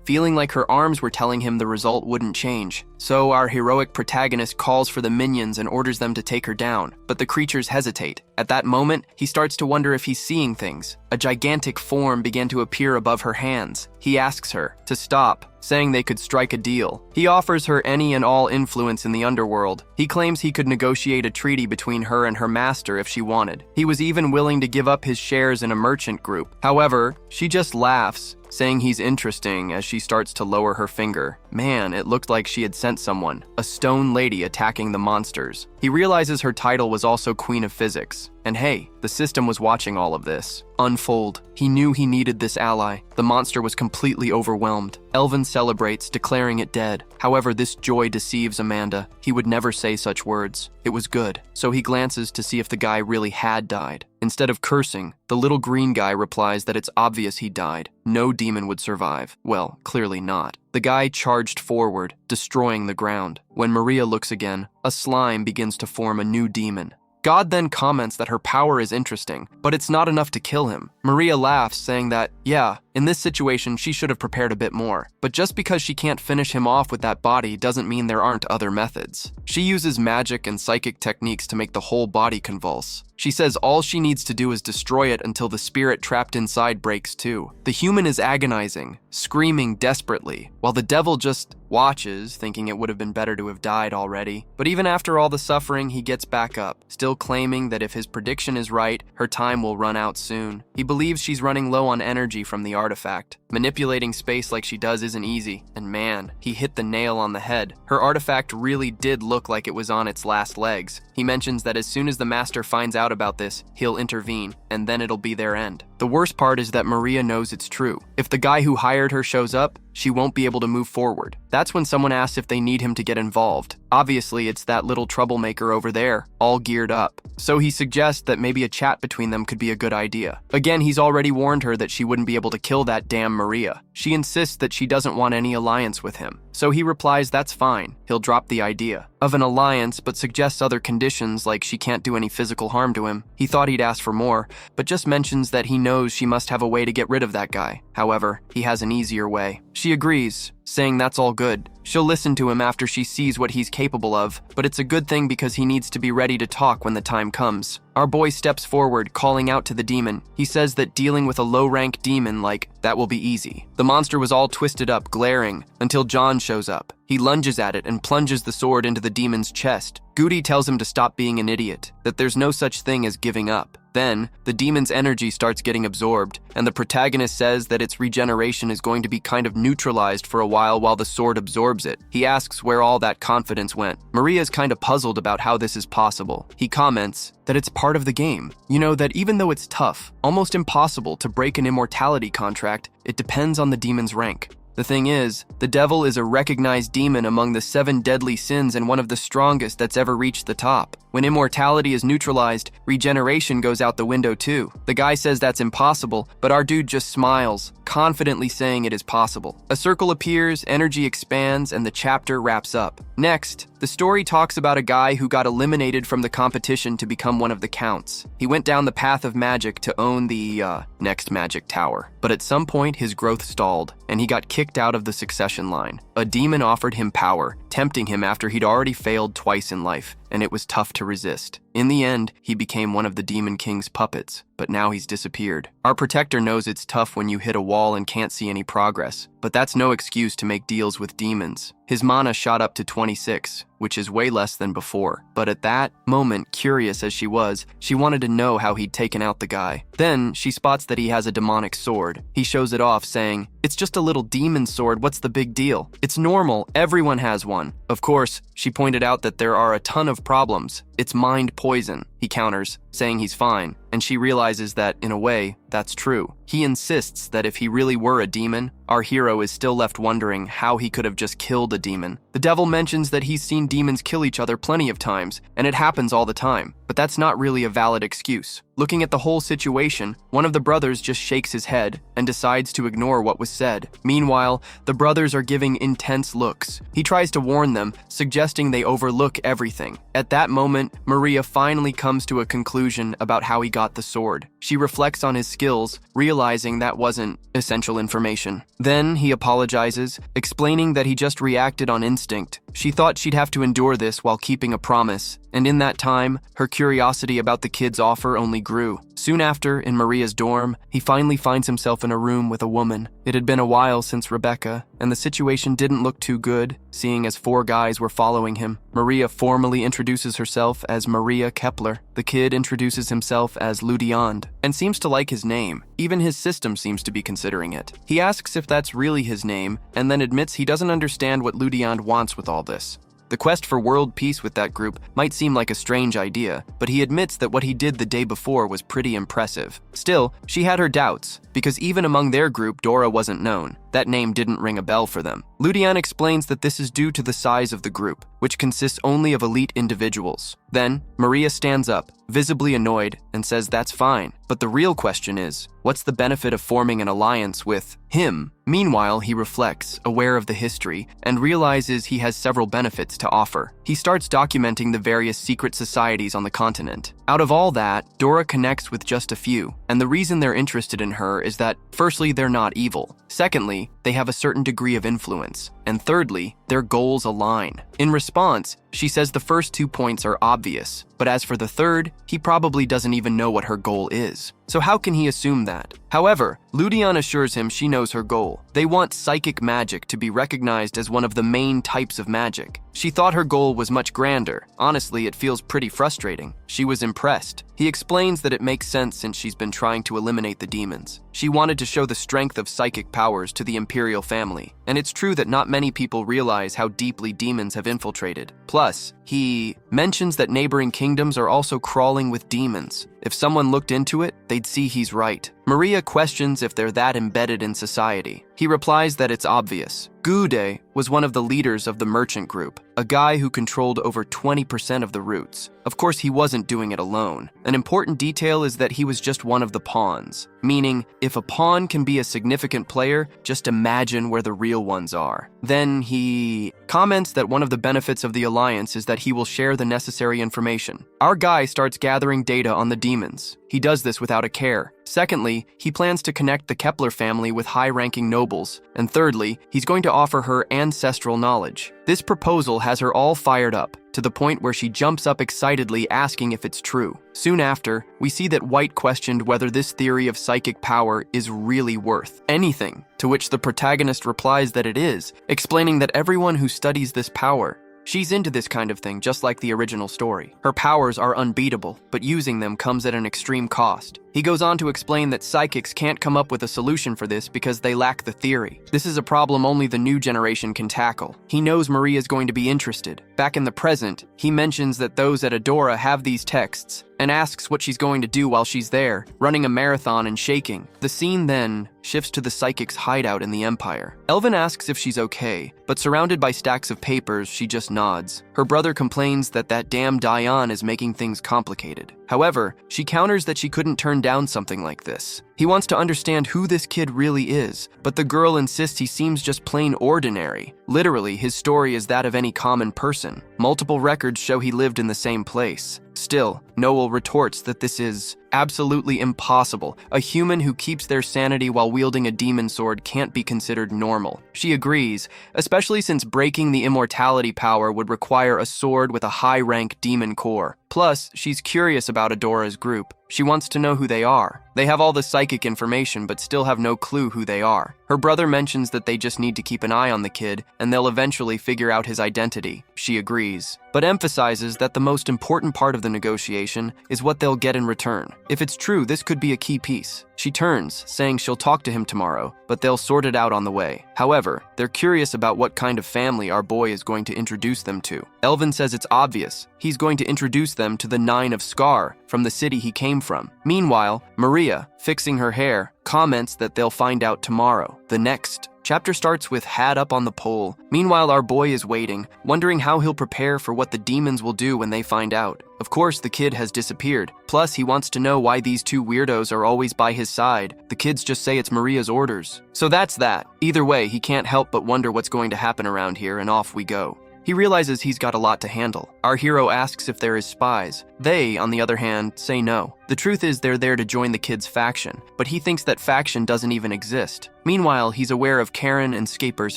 feeling like her arms were telling him the result wouldn't change. So our heroic protagonist calls for the minions and orders them to take her down, but the creatures hesitate. At that moment, he starts to wonder if he's seeing things. A gigantic form began to appear above her hands. He asks her to stop, saying they could strike a deal. He offers her any and all influence in the underworld. He claims he could negotiate a treaty between her and her master if she wanted. He was even willing to give up his shares in a merchant group. However, she just laughs, saying he's interesting as she starts to lower her finger. Man, it looked like she had sent someone, a stone lady attacking the monsters. He realizes her title was also Queen of Physics. And hey, the system was watching all of this unfold. He knew he needed this ally. The monster was completely overwhelmed. Elvin celebrates, declaring it dead. However, this joy deceives Amanda. He would never say such words. It was good. So he glances to see if the guy really had died. Instead of cursing, the little green guy replies that it's obvious he died. No demon would survive. Well, clearly not. The guy charged forward, destroying the ground. When Maria looks again, a slime begins to form a new demon. God then comments that her power is interesting, but it's not enough to kill him. Maria laughs, saying that, yeah, in this situation she should have prepared a bit more. But just because she can't finish him off with that body doesn't mean there aren't other methods. She uses magic and psychic techniques to make the whole body convulse. She says all she needs to do is destroy it until the spirit trapped inside breaks too. The human is agonizing, screaming desperately, while the devil just watches, thinking it would have been better to have died already. But even after all the suffering, he gets back up, still claiming that if his prediction is right, her time will run out soon. He believes she's running low on energy from the artifact. Manipulating space like she does isn't easy, and man, he hit the nail on the head. Her artifact really did look like it was on its last legs. He mentions that as soon as the master finds out about this, he'll intervene, and then it'll be their end. The worst part is that Maria knows it's true. If the guy who hired her shows up, she won't be able to move forward. That's when someone asks if they need him to get involved. Obviously, it's that little troublemaker over there, all geared up. So he suggests that maybe a chat between them could be a good idea. Again, he's already warned her that she wouldn't be able to kill that damn Maria. She insists that she doesn't want any alliance with him. So he replies that's fine, he'll drop the idea of an alliance, but suggests other conditions like she can't do any physical harm to him. He thought he'd ask for more, but just mentions that he knows she must have a way to get rid of that guy. However, he has an easier way. She agrees, saying that's all good. She'll listen to him after she sees what he's capable of, but it's a good thing because he needs to be ready to talk when the time comes. Our boy steps forward, calling out to the demon. He says that dealing with a low-rank demon that will be easy. The monster was all twisted up, glaring, until John shows up. He lunges at it and plunges the sword into the demon's chest. Goody tells him to stop being an idiot, that there's no such thing as giving up. Then, the demon's energy starts getting absorbed, and the protagonist says that its regeneration is going to be kind of neutralized for a while the sword absorbs it. He asks where all that confidence went. Maria's kind of puzzled about how this is possible. He comments that it's part of the game. You know, that even though it's tough, almost impossible to break an immortality contract, it depends on the demon's rank. The thing is, the devil is a recognized demon among the 7 deadly sins and one of the strongest that's ever reached the top. When immortality is neutralized, regeneration goes out the window too. The guy says that's impossible, but our dude just smiles, confidently saying it is possible. A circle appears, energy expands, and the chapter wraps up. Next, the story talks about a guy who got eliminated from the competition to become one of the counts. He went down the path of magic to own the, next magic tower. But at some point, his growth stalled, and he got kicked out of the succession line. A demon offered him power, tempting him after he'd already failed twice in life, and it was tough to resist. In the end, he became one of the Demon King's puppets, but now he's disappeared. Our protector knows it's tough when you hit a wall and can't see any progress, but that's no excuse to make deals with demons. His mana shot up to 26, which is way less than before. But at that moment, curious as she was, she wanted to know how he'd taken out the guy. Then, she spots that he has a demonic sword. He shows it off, saying, "It's just a little demon sword, what's the big deal? It's normal, everyone has one." Of course, she pointed out that there are a ton of problems. It's mind poison, he counters, saying he's fine, and she realizes that, in a way, that's true. He insists that if he really were a demon, our hero is still left wondering how he could have just killed a demon. The devil mentions that he's seen demons kill each other plenty of times, and it happens all the time, but that's not really a valid excuse. Looking at the whole situation, one of the brothers just shakes his head and decides to ignore what was said. Meanwhile, the brothers are giving intense looks. He tries to warn them, suggesting they overlook everything. At that moment, Maria finally comes to a conclusion about how he got the sword. She reflects on his skills, realizing that wasn't essential information. Then he apologizes, explaining that he just reacted on instinct. She thought she'd have to endure this while keeping a promise, and in that time, her curiosity about the kid's offer only grew. Soon after, in Maria's dorm, he finally finds himself in a room with a woman. It had been a while since Rebecca, and the situation didn't look too good, seeing as 4 guys were following him. Maria formally introduces herself as Maria Kepler. The kid introduces himself as Ludian, and seems to like his name. Even his system seems to be considering it. He asks if that's really his name, and then admits he doesn't understand what Ludian wants with all this. The quest for world peace with that group might seem like a strange idea, but he admits that what he did the day before was pretty impressive. Still, she had her doubts, because even among their group, Dora wasn't known. That name didn't ring a bell for them. Ludian explains that this is due to the size of the group, which consists only of elite individuals. Then, Maria stands up, visibly annoyed, and says that's fine. But the real question is, what's the benefit of forming an alliance with him? Meanwhile, he reflects, aware of the history, and realizes he has several benefits to offer. He starts documenting the various secret societies on the continent. Out of all that, Dora connects with just a few, and the reason they're interested in her is that, firstly, they're not evil. Secondly, they have a certain degree of influence. And thirdly, their goals align. In response, she says the first 2 points are obvious, but as for the third, he probably doesn't even know what her goal is. So how can he assume that? However, Ludian assures him she knows her goal. They want psychic magic to be recognized as one of the main types of magic. She thought her goal was much grander. Honestly, it feels pretty frustrating. She was impressed. He explains that it makes sense since she's been trying to eliminate the demons. She wanted to show the strength of psychic powers to the Imperial family, and it's true that not many people realize how deeply demons have infiltrated. Plus, he mentions that neighboring kingdoms are also crawling with demons. If someone looked into it, they'd see he's right. Maria questions if they're that embedded in society. He replies that it's obvious. Gude was one of the leaders of the merchant group, a guy who controlled over 20% of the routes. Of course, he wasn't doing it alone. An important detail is that he was just one of the pawns, meaning if a pawn can be a significant player, just imagine where the real ones are. Then he comments that one of the benefits of the alliance is that he will share the necessary information. Our guy starts gathering data on the demons. He does this without a care, Secondly, he plans to connect the Kepler family with high-ranking nobles. And thirdly, he's going to offer her ancestral knowledge. This proposal has her all fired up, to the point where she jumps up excitedly asking if it's true. Soon after, we see that White questioned whether this theory of psychic power is really worth anything, to which the protagonist replies that it is, explaining that everyone who studies this power, she's into this kind of thing, just like the original story. Her powers are unbeatable, but using them comes at an extreme cost. He goes on to explain that psychics can't come up with a solution for this because they lack the theory. This is a problem only the new generation can tackle. He knows Maria's going to be interested. Back in the present, he mentions that those at Adora have these texts and asks what she's going to do while she's there, running a marathon and shaking. The scene then shifts to the psychic's hideout in the Empire. Elvin asks if she's okay, but surrounded by stacks of papers, she just nods. Her brother complains that damn Diane is making things complicated. However, she counters that she couldn't turn down something like this. He wants to understand who this kid really is, but the girl insists he seems just plain ordinary. Literally, his story is that of any common person. Multiple records show he lived in the same place. Still, Noel retorts that this is absolutely impossible. A human who keeps their sanity while wielding a demon sword can't be considered normal. She agrees, especially since breaking the immortality power would require a sword with a high-rank demon core. Plus, she's curious about Adora's group. She wants to know who they are. They have all the psychic information, but still have no clue who they are. Her brother mentions that they just need to keep an eye on the kid, and they'll eventually figure out his identity. She agrees, but emphasizes that the most important part of the negotiation is what they'll get in return. If it's true, this could be a key piece. She turns, saying she'll talk to him tomorrow, but they'll sort it out on the way. However, they're curious about what kind of family our boy is going to introduce them to. Elvin says it's obvious. He's going to introduce them to the Nine of Scar from the city he came from. Meanwhile, Maria, fixing her hair, comments that they'll find out tomorrow. The next chapter starts with hat up on the pole. Meanwhile, our boy is waiting, wondering how he'll prepare for what the demons will do when they find out. Of course, the kid has disappeared. Plus, he wants to know why these two weirdos are always by his side. The kids just say it's Maria's orders. So that's that. Either way, he can't help but wonder what's going to happen around here, and off we go. He realizes he's got a lot to handle. Our hero asks if there is spies. They, on the other hand, say no. The truth is they're there to join the kid's faction, but he thinks that faction doesn't even exist. Meanwhile, he's aware of Karen and Scaper's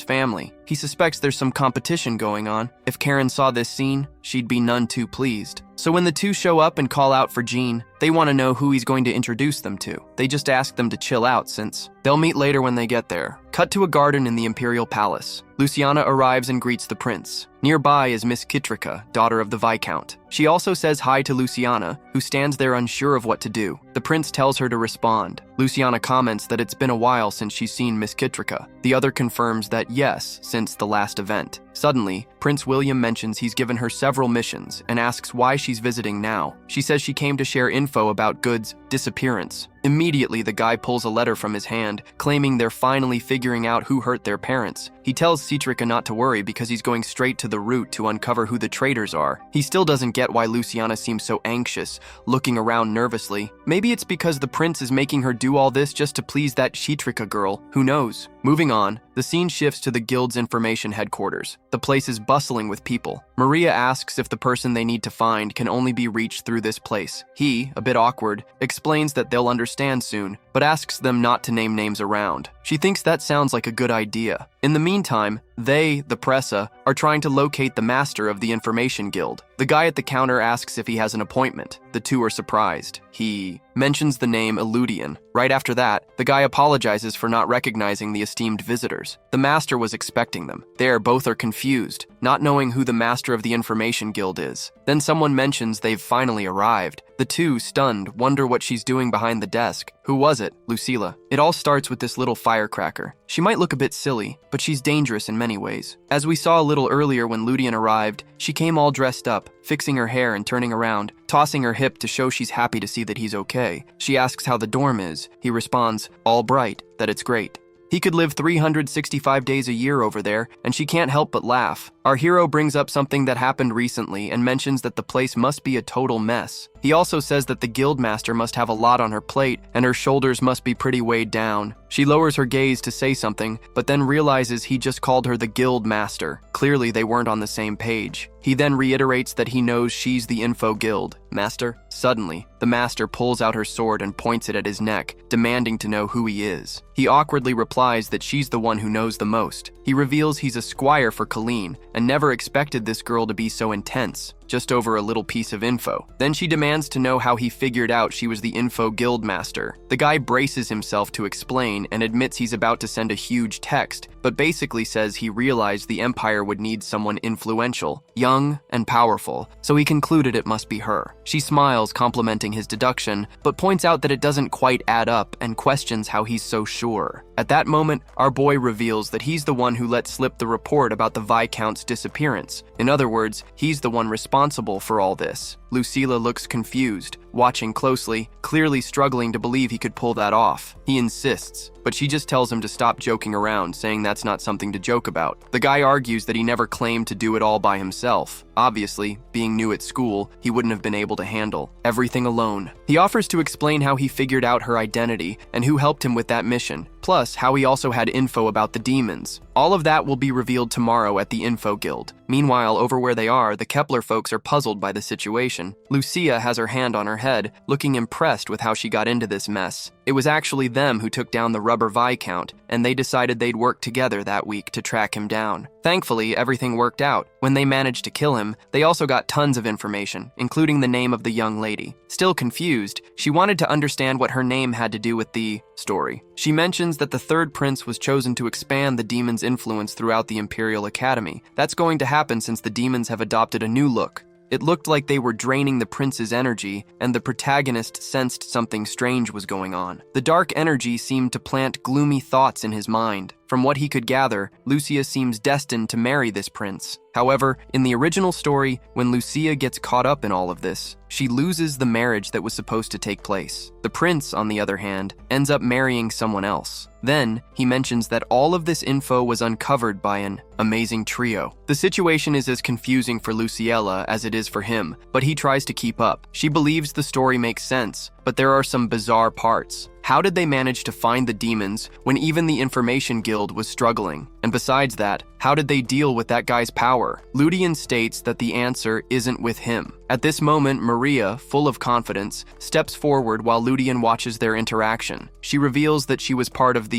family. He suspects there's some competition going on. If Karen saw this scene, she'd be none too pleased. So when the two show up and call out for Jean, they want to know who he's going to introduce them to. They just ask them to chill out since they'll meet later when they get there. Cut to a garden in the Imperial Palace. Luciana arrives and greets the prince. Nearby is Miss Kitrika, daughter of the Viscount. She also says hi to Luciana, who stands there unsure of what to do. The prince tells her to respond. Luciana comments that it's been a while since she's seen Miss Kitrika. The other confirms that yes, since the last event. Suddenly, Prince William mentions he's given her several missions and asks why she's visiting now. She says she came to share info about Good's disappearance. Immediately, the guy pulls a letter from his hand, claiming they're finally figuring out who hurt their parents. He tells Citrica not to worry because he's going straight to the root to uncover who the traitors are. He still doesn't get why Luciana seems so anxious, looking around nervously. Maybe it's because the prince is making her do all this just to please that Citrica girl. Who knows? Moving on, the scene shifts to the guild's information headquarters. The place is bustling with people. Maria asks if the person they need to find can only be reached through this place. He, a bit awkward, explains that they'll understand soon, but asks them not to name names around. She thinks that sounds like a good idea. In the meantime, they, the Pressa, are trying to locate the master of the Information Guild. The guy at the counter asks if he has an appointment. The two are surprised. He mentions the name Ludian. Right after that, the guy apologizes for not recognizing the esteemed visitors. The master was expecting them. Both are confused, not knowing who the master of the Information Guild is. Then someone mentions they've finally arrived. The two, stunned, wonder what she's doing behind the desk. Who was it? Lucilla. It all starts with this little firecracker. She might look a bit silly, but she's dangerous in many ways. As we saw a little earlier when Ludian arrived, she came all dressed up, fixing her hair and turning around, tossing her hip to show she's happy to see that he's okay. She asks how the dorm is. He responds, all bright, that it's great. He could live 365 days a year over there, and she can't help but laugh. Our hero brings up something that happened recently and mentions that the place must be a total mess. He also says that the guildmaster must have a lot on her plate, and her shoulders must be pretty weighed down. She lowers her gaze to say something, but then realizes he just called her the guildmaster. Clearly, they weren't on the same page. He then reiterates that he knows she's the Info Guild master. Suddenly, the master pulls out her sword and points it at his neck, demanding to know who he is. He awkwardly replies that she's the one who knows the most. He reveals he's a squire for Colleen and never expected this girl to be so intense, just over a little piece of info. Then she demands to know how he figured out she was the Info Guild master. The guy braces himself to explain and admits he's about to send a huge text, but basically says he realized the Empire would need someone influential, young, and powerful, so he concluded it must be her. She smiles, complimenting his deduction, but points out that it doesn't quite add up and questions how he's so sure. At that moment, our boy reveals that he's the one who let slip the report about the Viscount's disappearance. In other words, he's the one responsible for all this. Lucilla looks confused, watching closely, clearly struggling to believe he could pull that off. He insists, but she just tells him to stop joking around, saying that's not something to joke about. The guy argues that he never claimed to do it all by himself. Obviously, being new at school, he wouldn't have been able to handle everything alone. He offers to explain how he figured out her identity and who helped him with that mission, plus how he also had info about the demons. All of that will be revealed tomorrow at the Info Guild. Meanwhile, over where they are, the Kepler folks are puzzled by the situation. Lucia has her hand on her head, looking impressed with how she got into this mess. It was actually them who took down the rubber Viscount, and they decided they'd work together that week to track him down. Thankfully, everything worked out. When they managed to kill him, they also got tons of information, including the name of the young lady. Still confused, she wanted to understand what her name had to do with the story. She mentions that the third prince was chosen to expand the demon's influence throughout the Imperial Academy. That's going to happen since the demons have adopted a new look. It looked like they were draining the prince's energy, and the protagonist sensed something strange was going on. The dark energy seemed to plant gloomy thoughts in his mind. From what he could gather, Lucia seems destined to marry this prince. However, in the original story, when Lucia gets caught up in all of this, she loses the marriage that was supposed to take place. The prince, on the other hand, ends up marrying someone else. Then, he mentions that all of this info was uncovered by an amazing trio. The situation is as confusing for Luciella as it is for him, but he tries to keep up. She believes the story makes sense, but there are some bizarre parts. How did they manage to find the demons when even the Information Guild was struggling? And besides that, how did they deal with that guy's power? Ludian states that the answer isn't with him. At this moment, Maria, full of confidence, steps forward while Ludian watches their interaction. She reveals that she was part of the,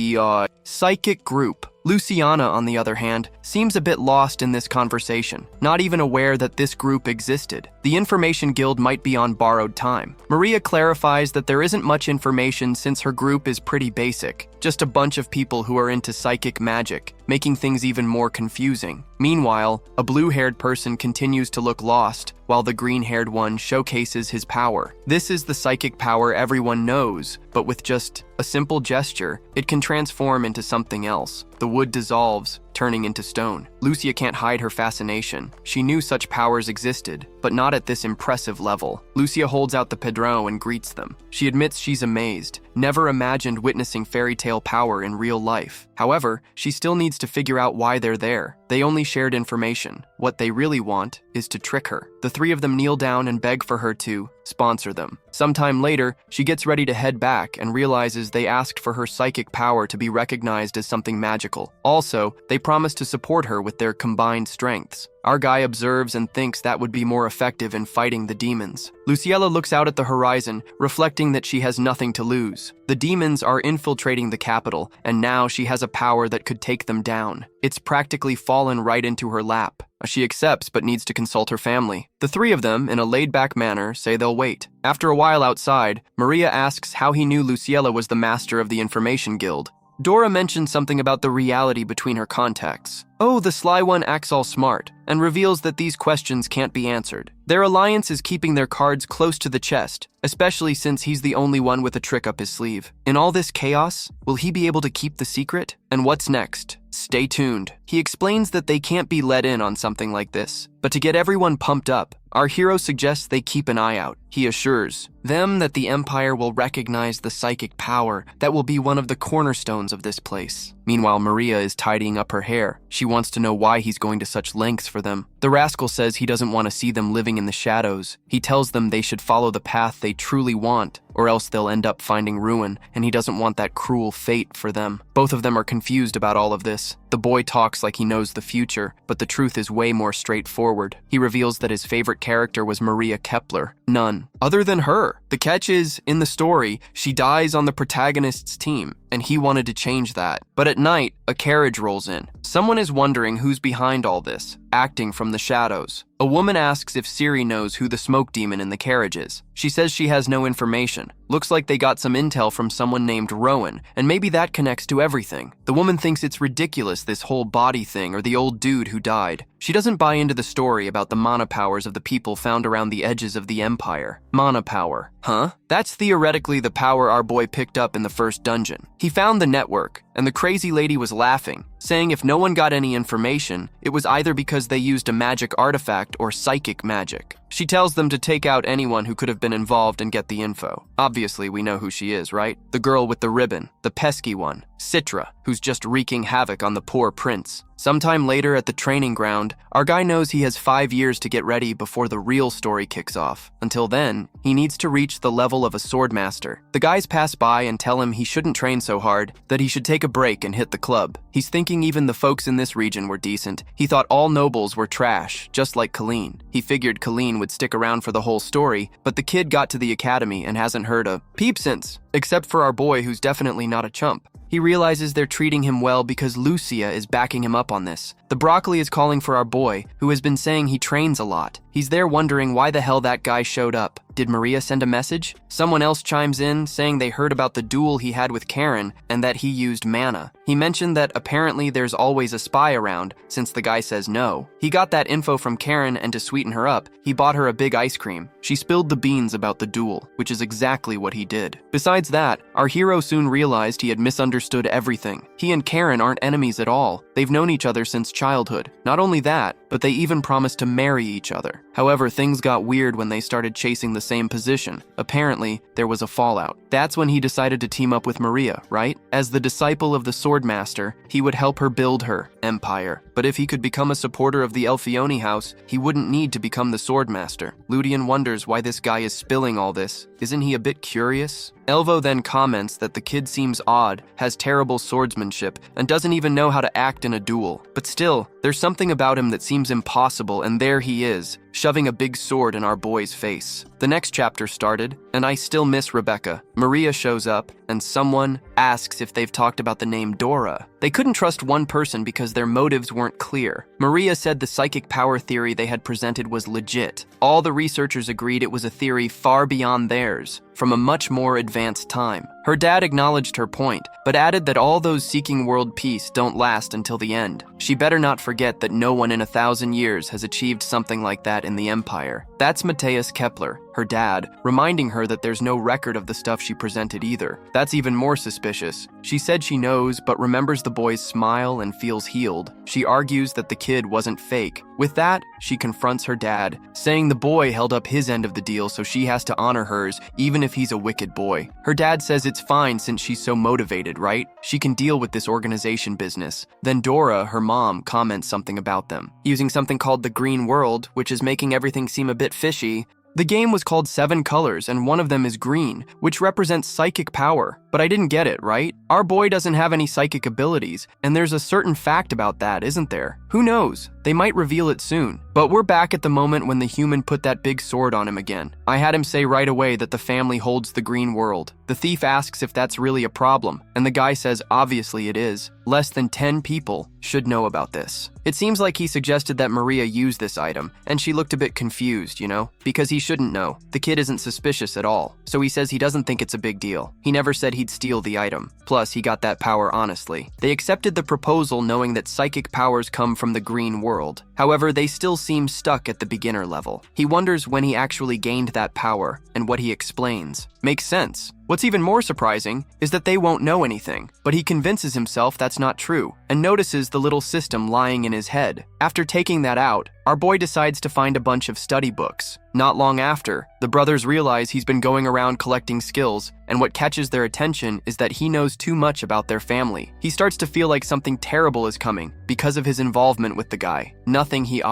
psychic group. Luciana, on the other hand, seems a bit lost in this conversation, not even aware that this group existed. The Information Guild might be on borrowed time. Maria clarifies that there isn't much information since her group is pretty basic, just a bunch of people who are into psychic magic, making things even more confusing. Meanwhile, a blue-haired person continues to look lost, while the green-haired one showcases his power. This is the psychic power everyone knows, but with just a simple gesture, it can transform into something else. The wood dissolves, turning into stone. Lucia can't hide her fascination. She knew such powers existed, but not at this impressive level. Lucia holds out the Pedro and greets them. She admits she's amazed, never imagined witnessing fairy tale power in real life. However, she still needs to figure out why they're there. They only shared information. What they really want is to trick her. The three of them kneel down and beg for her to sponsor them. Sometime later, she gets ready to head back and realizes they asked for her psychic power to be recognized as something magical. Also, they promise to support her with their combined strengths. Our guy observes and thinks that would be more effective in fighting the demons. Luciella looks out at the horizon, reflecting that she has nothing to lose. The demons are infiltrating the capital, and now she has a power that could take them down. It's practically fallen right into her lap. She accepts but needs to consult her family. The three of them, in a laid-back manner, say they'll wait. After a while outside, Maria asks how he knew Luciella was the master of the Information Guild. Dora mentions something about the reality between her contacts. Oh, the sly one acts all smart, and reveals that these questions can't be answered. Their alliance is keeping their cards close to the chest, especially since he's the only one with a trick up his sleeve. In all this chaos, will he be able to keep the secret? And what's next? Stay tuned. He explains that they can't be let in on something like this, but to get everyone pumped up, our hero suggests they keep an eye out. He assures them that the Empire will recognize the psychic power that will be one of the cornerstones of this place. Meanwhile, Maria is tidying up her hair. She wants to know why he's going to such lengths for them. The rascal says he doesn't want to see them living in the shadows. He tells them they should follow the path they truly want, or else they'll end up finding ruin, and he doesn't want that cruel fate for them. Both of them are confused about all of this. The The boy talks like he knows the future, but the truth is way more straightforward. He reveals that his favorite character was Maria Kepler. None other than her. The catch is, in the story, she dies on the protagonist's team, and he wanted to change that. But at night, a carriage rolls in. Someone is wondering who's behind all this, acting from the shadows. A woman asks if Siri knows who the smoke demon in the carriage is. She says she has no information. Looks like they got some intel from someone named Rowan, and maybe that connects to everything. The woman thinks it's ridiculous, this whole body thing or the old dude who died. She doesn't buy into the story about the mana powers of the people found around the edges of the Empire. Mana power. Huh? That's theoretically the power our boy picked up in the first dungeon. He found the network, and the crazy lady was laughing, saying if no one got any information, it was either because they used a magic artifact or psychic magic. She tells them to take out anyone who could have been involved and get the info. Obviously, we know who she is, right? The girl with the ribbon, the pesky one, Citra, who's just wreaking havoc on the poor prince. Sometime later at the training ground, our guy knows he has 5 years to get ready before the real story kicks off. Until then, he needs to reach the level of a swordmaster. The guys pass by and tell him he shouldn't train so hard, that he should take a break and hit the club. He's thinking even the folks in this region were decent. He thought all nobles were trash, just like Colleen. He figured Colleen would stick around for the whole story, but the kid got to the academy and hasn't heard a peep since, except for our boy who's definitely not a chump. He realizes they're treating him well because Lucia is backing him up on this. The broccoli is calling for our boy, who has been saying he trains a lot. He's there wondering why the hell that guy showed up. Did Maria send a message? Someone else chimes in, saying they heard about the duel he had with Karen and that he used mana. He mentioned that apparently there's always a spy around, since the guy says no. He got that info from Karen, and to sweeten her up, he bought her a big ice cream. She spilled the beans about the duel, which is exactly what he did. Besides that, our hero soon realized he had misunderstood everything. He and Karen aren't enemies at all. They've known each other since childhood. Not only that, but they even promised to marry each other. However, things got weird when they started chasing the same position. Apparently, there was a fallout. That's when he decided to team up with Maria, right? As the disciple of the Swordmaster, he would help her build her empire. But if he could become a supporter of the Elfioni house, he wouldn't need to become the Swordmaster. Ludian wonders why this guy is spilling all this. Isn't he a bit curious? Elvo then comments that the kid seems odd, has terrible swordsmanship, and doesn't even know how to act in a duel. But still, there's something about him that seems impossible, and there he is, shoving a big sword in our boy's face. The next chapter started, and I still miss Rebecca. Maria shows up, and someone asks if they've talked about the name Dora. They couldn't trust one person because their motives weren't clear. Maria said the psychic power theory they had presented was legit. All the researchers agreed it was a theory far beyond theirs, from a much more advanced time. Her dad acknowledged her point, but added that all those seeking world peace don't last until the end. She better not forget that no one in 1,000 years has achieved something like that in the Empire. That's Matthias Kepler, her dad, reminding her that there's no record of the stuff she presented either. That's even more suspicious. She said she knows, but remembers the boy's smile and feels healed. She argues that the kid wasn't fake. With that, she confronts her dad, saying the boy held up his end of the deal, so she has to honor hers, even if he's a wicked boy. Her dad says it's fine since she's so motivated, right? She can deal with this organization business. Then Dora, her mom, comments something about them, using something called the green world, which is making everything seem a bit fishy. The game was called 7 Colors, and one of them is green, which represents psychic power. But I didn't get it, right? Our boy doesn't have any psychic abilities, and there's a certain fact about that, isn't there? Who knows? They might reveal it soon. But we're back at the moment when the human put that big sword on him again. I had him say right away that the family holds the green world. The thief asks if that's really a problem, and the guy says obviously it is. Less than 10 people should know about this. It seems like he suggested that Maria use this item, and she looked a bit confused, you know? Because he shouldn't know. The kid isn't suspicious at all, so he says he doesn't think it's a big deal. He never said he'd steal the item. Plus, he got that power honestly. They accepted the proposal knowing that psychic powers come from the green world. However, they still seem stuck at the beginner level. He wonders when he actually gained that power, and what he explains. Makes sense. What's even more surprising is that they won't know anything, but he convinces himself that's not true, and notices the little system lying in his head. After taking that out, our boy decides to find a bunch of study books. Not long after, the brothers realize he's been going around collecting skills, and what catches their attention is that he knows too much about their family. He starts to feel like something terrible is coming because of his involvement with the guy. Nothing he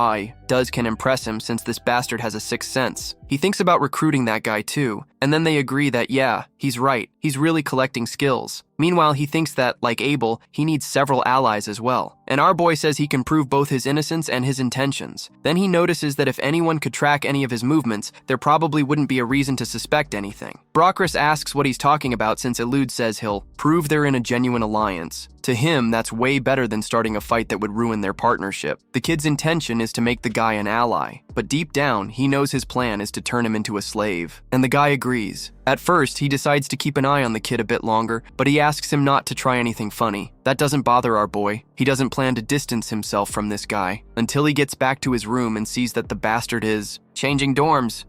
does can impress him since this bastard has a sixth sense. He thinks about recruiting that guy too, and then they agree that yeah, he's right, he's really collecting skills. Meanwhile, he thinks that, like Abel, he needs several allies as well. And our boy says he can prove both his innocence and his intentions. Then he notices that if anyone could track any of his movements, there probably wouldn't be a reason to suspect anything. Brockrus asks what he's talking about since Elude says he'll prove they're in a genuine alliance. To him, that's way better than starting a fight that would ruin their partnership. The kid's intention is to make the guy an ally, but deep down, he knows his plan is to turn him into a slave. And the guy agrees. At first, he decides to keep an eye on the kid a bit longer, but he asks him not to try anything funny. That doesn't bother our boy. He doesn't plan to distance himself from this guy until he gets back to his room and sees that the bastard is changing dorms.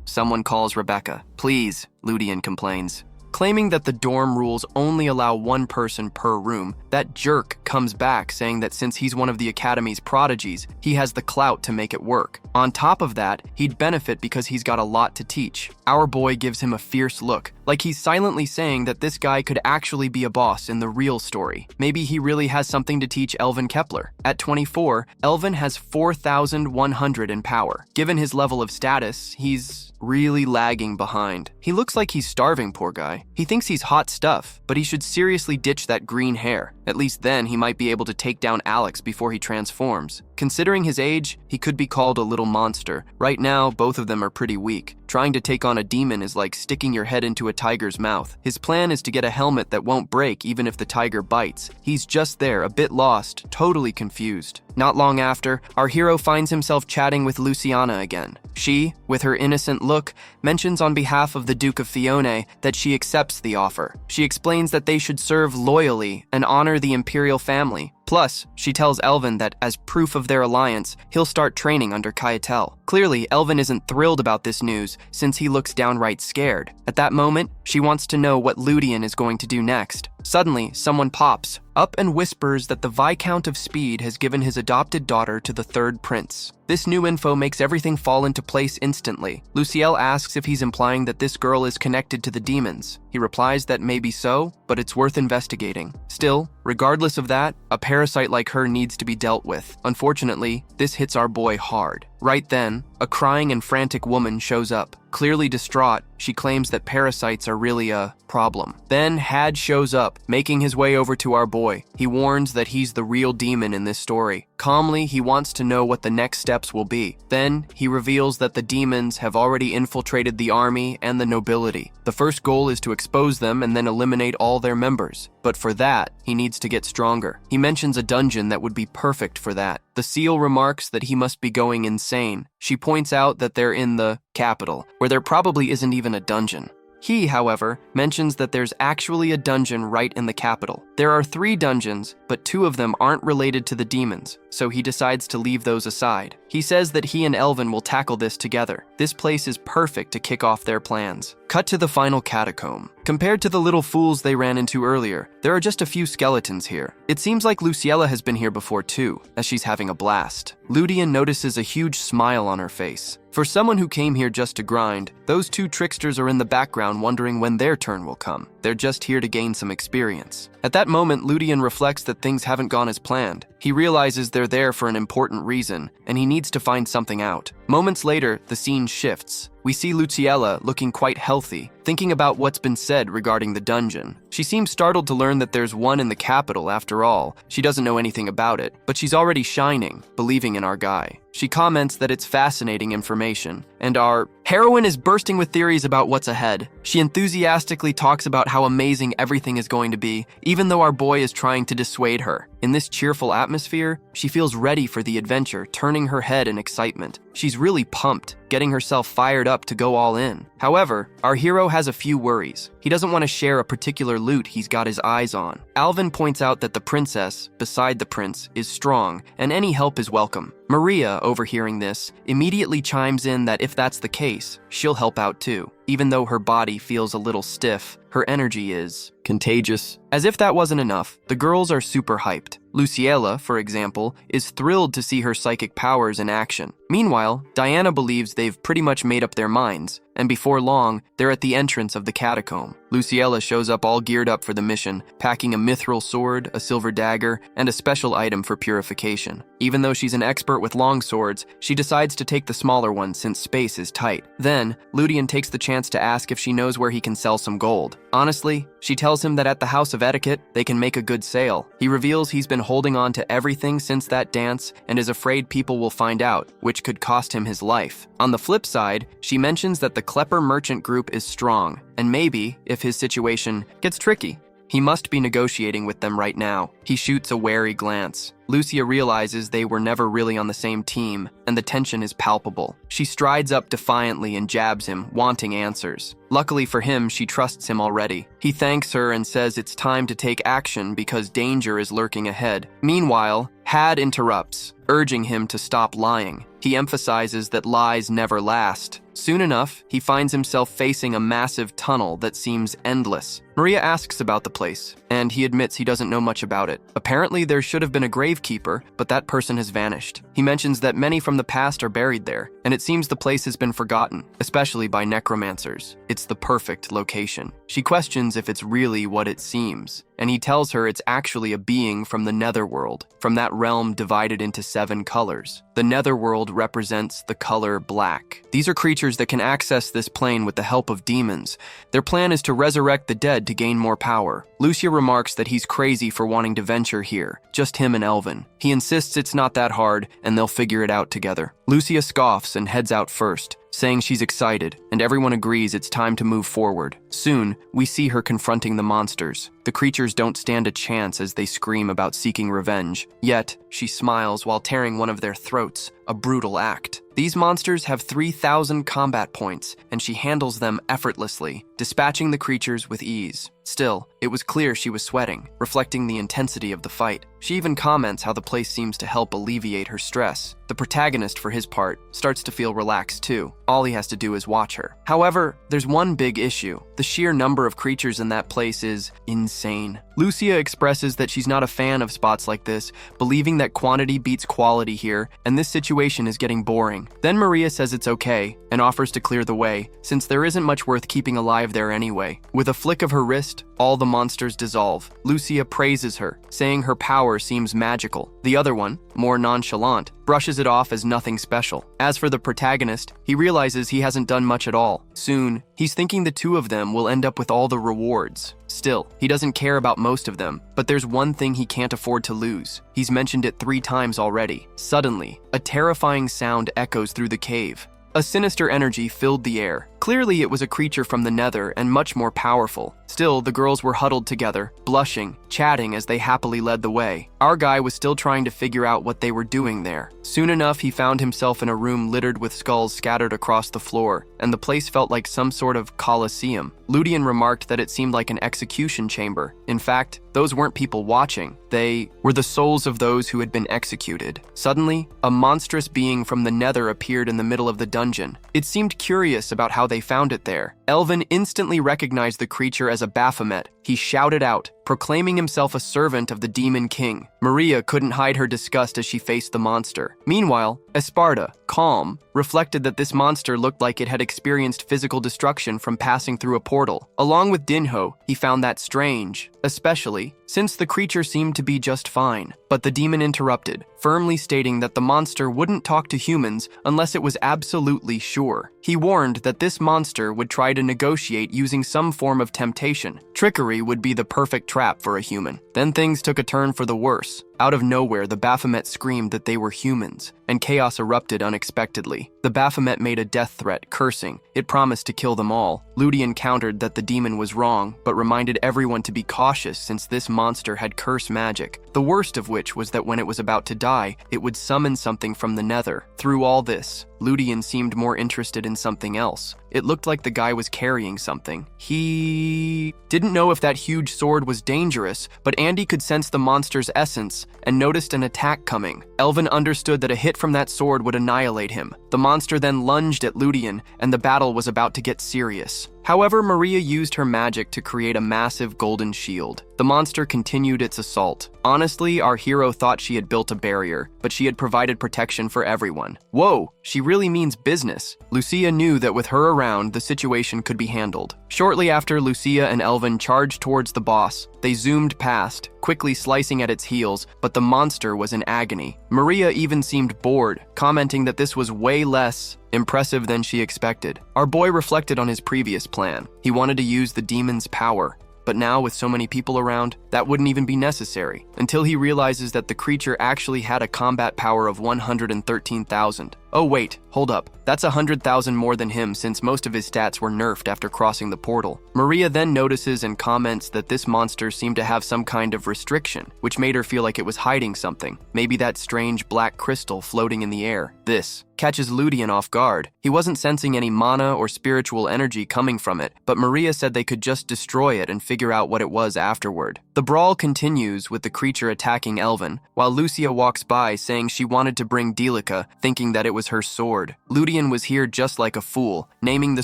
Someone calls Rebecca. Please, Ludian complains. Claiming that the dorm rules only allow one person per room, that jerk comes back saying that since he's one of the Academy's prodigies, he has the clout to make it work. On top of that, he'd benefit because he's got a lot to teach. Our boy gives him a fierce look, like he's silently saying that this guy could actually be a boss in the real story. Maybe he really has something to teach Elvin Kepler. At 24, Elvin has 4,100 in power. Given his level of status, he's really lagging behind. He looks like he's starving, poor guy. He thinks he's hot stuff, but he should seriously ditch that green hair. At least then he might be able to take down Alex before he transforms. Considering his age, he could be called a little monster. Right now, both of them are pretty weak. Trying to take on a demon is like sticking your head into a tiger's mouth. His plan is to get a helmet that won't break even if the tiger bites. He's just there, a bit lost, totally confused. Not long after, our hero finds himself chatting with Luciana again. She, with her innocent look, mentions on behalf of the Duke of Fione that she accepts the offer. She explains that they should serve loyally and honor the Imperial family. Plus, she tells Elvin that as proof of their alliance, he'll start training under Kyatel. Clearly, Elvin isn't thrilled about this news since he looks downright scared. At that moment, she wants to know what Ludian is going to do next. Suddenly, someone pops up and whispers that the Viscount of Speed has given his adopted daughter to the third prince. This new info makes everything fall into place instantly. Luciel asks if he's implying that this girl is connected to the demons. He replies that maybe so, but it's worth investigating. Still, regardless of that, a parasite like her needs to be dealt with. Unfortunately, this hits our boy hard. Right then, a crying and frantic woman shows up. Clearly distraught, she claims that parasites are really a problem. Then Had shows up, making his way over to our boy. He warns that he's the real demon in this story. Calmly, he wants to know what the next steps will be. Then, he reveals that the demons have already infiltrated the army and the nobility. The first goal is to expose them and then eliminate all their members. But for that, he needs to get stronger. He mentions a dungeon that would be perfect for that. The seal remarks that he must be going insane. She points out that they're in the capital, where there probably isn't even a dungeon. He, however, mentions that there's actually a dungeon right in the capital. There are 3 dungeons, but 2 of them aren't related to the demons, so he decides to leave those aside. He says that he and Elvin will tackle this together. This place is perfect to kick off their plans. Cut to the final catacomb. Compared to the little fools they ran into earlier, there are just a few skeletons here. It seems like Luciella has been here before too, as she's having a blast. Ludian notices a huge smile on her face. For someone who came here just to grind, those 2 tricksters are in the background wondering when their turn will come. They're just here to gain some experience. At that moment, Ludian reflects that things haven't gone as planned. He realizes they're there for an important reason, and he needs to find something out. Moments later, the scene shifts. We see Luciella looking quite healthy, thinking about what's been said regarding the dungeon. She seems startled to learn that there's one in the capital after all. She doesn't know anything about it, but she's already shining, believing in our guy. She comments that it's fascinating information, and our heroine is bursting with theories about what's ahead. She enthusiastically talks about how amazing everything is going to be, even though our boy is trying to dissuade her. In this cheerful atmosphere, she feels ready for the adventure, turning her head in excitement. She's really pumped, getting herself fired up to go all in. However, our hero has a few worries. He doesn't want to share a particular loot he's got his eyes on. Alvin points out that the princess, beside the prince, is strong, and any help is welcome. Maria, overhearing this, immediately chimes in that if that's the case, she'll help out too. Even though her body feels a little stiff, her energy is contagious. As if that wasn't enough, the girls are super hyped. Luciella, for example, is thrilled to see her psychic powers in action. Meanwhile, Diana believes they've pretty much made up their minds, and before long, they're at the entrance of the catacomb. Luciella shows up all geared up for the mission, packing a mithril sword, a silver dagger, and a special item for purification. Even though she's an expert with long swords, she decides to take the smaller one since space is tight. Then, Ludian takes the chance to ask if she knows where he can sell some gold. Honestly, she tells him that at the House of Etiquette, they can make a good sale. He reveals he's been holding on to everything since that dance and is afraid people will find out, which could cost him his life. On the flip side, she mentions that the Klepper merchant group is strong, and maybe, if his situation gets tricky, he must be negotiating with them right now. He shoots a wary glance. Lucia realizes they were never really on the same team, and the tension is palpable. She strides up defiantly and jabs him, wanting answers. Luckily for him, she trusts him already. He thanks her and says it's time to take action because danger is lurking ahead. Meanwhile, Had interrupts, urging him to stop lying. He emphasizes that lies never last. Soon enough, he finds himself facing a massive tunnel that seems endless. Maria asks about the place, and he admits he doesn't know much about it. Apparently, there should have been a gravekeeper, but that person has vanished. He mentions that many from the past are buried there, and it seems the place has been forgotten, especially by necromancers. It's the perfect location. She questions if it's really what it seems, and he tells her it's actually a being from the netherworld, from that realm divided into 7 colors. The netherworld represents the color black. These are creatures that can access this plane with the help of demons. Their plan is to resurrect the dead to gain more power. Lucia remarks that he's crazy for wanting to venture here, just him and Elvin. He insists it's not that hard, and they'll figure it out together. Lucia scoffs and heads out first, saying she's excited, and everyone agrees it's time to move forward. Soon, we see her confronting the monsters. The creatures don't stand a chance as they scream about seeking revenge. Yet, she smiles while tearing one of their throats, a brutal act. These monsters have 3,000 combat points, and she handles them effortlessly, dispatching the creatures with ease. Still, it was clear she was sweating, reflecting the intensity of the fight. She even comments how the place seems to help alleviate her stress. The protagonist, for his part, starts to feel relaxed too. All he has to do is watch her. However, there's one big issue. The sheer number of creatures in that place is insane. Lucia expresses that she's not a fan of spots like this, believing that quantity beats quality here, and this situation is getting boring. Then Maria says it's okay, and offers to clear the way, since there isn't much worth keeping alive there anyway. With a flick of her wrist, all the monsters dissolve. Lucia praises her, saying her power seems magical. The other one, more nonchalant, brushes it off as nothing special. As for the protagonist, he realizes he hasn't done much at all. Soon, he's thinking the two of them will end up with all the rewards. Still, he doesn't care about most of them, but there's one thing he can't afford to lose. He's mentioned it 3 times already. Suddenly, a terrifying sound echoes through the cave. A sinister energy filled the air. Clearly, it was a creature from the nether and much more powerful. Still, the girls were huddled together, blushing, chatting as they happily led the way. Our guy was still trying to figure out what they were doing there. Soon enough, he found himself in a room littered with skulls scattered across the floor, and the place felt like some sort of coliseum. Ludian remarked that it seemed like an execution chamber. In fact, those weren't people watching. They were the souls of those who had been executed. Suddenly, a monstrous being from the nether appeared in the middle of the dungeon. It seemed curious about how they found it there. Elvin instantly recognized the creature as a Baphomet. He shouted out, proclaiming himself a servant of the Demon King. Maria couldn't hide her disgust as she faced the monster. Meanwhile, Esparta, calm, reflected that this monster looked like it had experienced physical destruction from passing through a portal. Along with Dinho, he found that strange, especially since the creature seemed to be just fine. But the demon interrupted, firmly stating that the monster wouldn't talk to humans unless it was absolutely sure. He warned that this monster would try to negotiate using some form of temptation. Trickery would be the perfect trap for a human. Then things took a turn for the worse. Out of nowhere, the Baphomet screamed that they were humans, and chaos erupted unexpectedly. The Baphomet made a death threat, cursing. It promised to kill them all. Ludian countered that the demon was wrong, but reminded everyone to be cautious since this monster had curse magic. The worst of which was that when it was about to die, it would summon something from the nether. Through all this, Ludian seemed more interested in something else. It looked like the guy was carrying something. He didn't know if that huge sword was dangerous, but Andy could sense the monster's essence and noticed an attack coming. Elvin understood that a hit from that sword would annihilate him. The monster then lunged at Ludian, and the battle was about to get serious. However, Maria used her magic to create a massive golden shield. The monster continued its assault. Honestly, our hero thought she had built a barrier, but she had provided protection for everyone. Whoa, she really means business. Lucia knew that with her around, the situation could be handled. Shortly after, Lucia and Elvin charged towards the boss. They zoomed past, quickly slicing at its heels, but the monster was in agony. Maria even seemed bored, commenting that this was way less impressive than she expected. Our boy reflected on his previous plan. He wanted to use the demon's power. But now, with so many people around, that wouldn't even be necessary, until he realizes that the creature actually had a combat power of 113,000. Oh wait, hold up. That's 100,000 more than him since most of his stats were nerfed after crossing the portal. Maria then notices and comments that this monster seemed to have some kind of restriction, which made her feel like it was hiding something. Maybe that strange black crystal floating in the air. This catches Ludian off guard. He wasn't sensing any mana or spiritual energy coming from it, but Maria said they could just destroy it and figure out what it was afterward. The brawl continues with the creature attacking Elvin, while Lucia walks by saying she wanted to bring Delica, thinking that it was her sword. Ludian was here just like a fool, naming the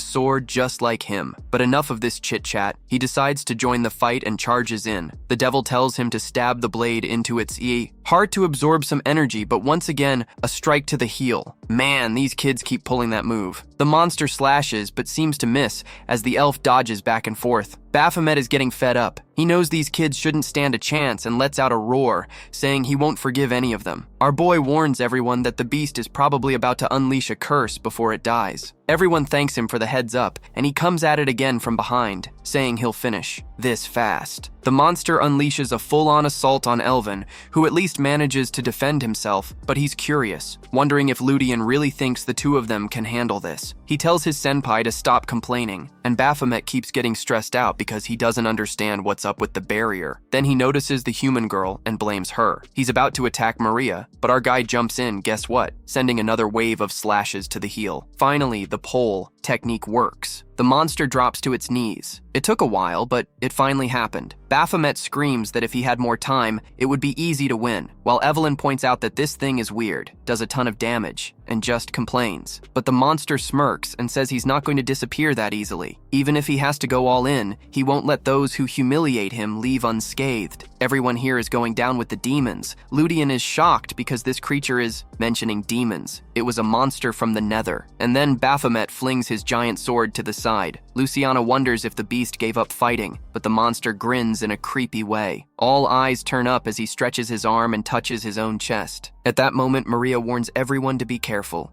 sword just like him. But enough of this chit-chat. He decides to join the fight and charges in. The devil tells him to stab the blade into its eye. Hard to absorb some energy, but once again, a strike to the heel. Man, these kids keep pulling that move. The monster slashes, but seems to miss as the elf dodges back and forth. Baphomet is getting fed up. He knows these kids shouldn't stand a chance and lets out a roar, saying he won't forgive any of them. Our boy warns everyone that the beast is probably about to unleash a curse before it dies. Everyone thanks him for the heads up, and he comes at it again from behind, saying he'll finish this fast. The monster unleashes a full-on assault on Elvin, who at least manages to defend himself, but he's curious, wondering if Ludian really thinks the two of them can handle this. He tells his senpai to stop complaining, and Baphomet keeps getting stressed out because he doesn't understand what's up with the barrier. Then he notices the human girl and blames her. He's about to attack Maria, but our guy jumps in, guess what? Sending another wave of slashes to the heel. Finally, the pole technique works. The monster drops to its knees. It took a while, but it finally happened. Baphomet screams that if he had more time, it would be easy to win, while Evelyn points out that this thing is weird, does a ton of damage, and just complains. But the monster smirks and says he's not going to disappear that easily. Even if he has to go all in, he won't let those who humiliate him leave unscathed. Everyone here is going down with the demons. Ludian is shocked because this creature is mentioning demons. It was a monster from the nether. And then Baphomet flings his giant sword to the side. Luciana wonders if the beast gave up fighting, but the monster grins in a creepy way. All eyes turn up as he stretches his arm and touches his own chest. At that moment, Maria warns everyone to be careful.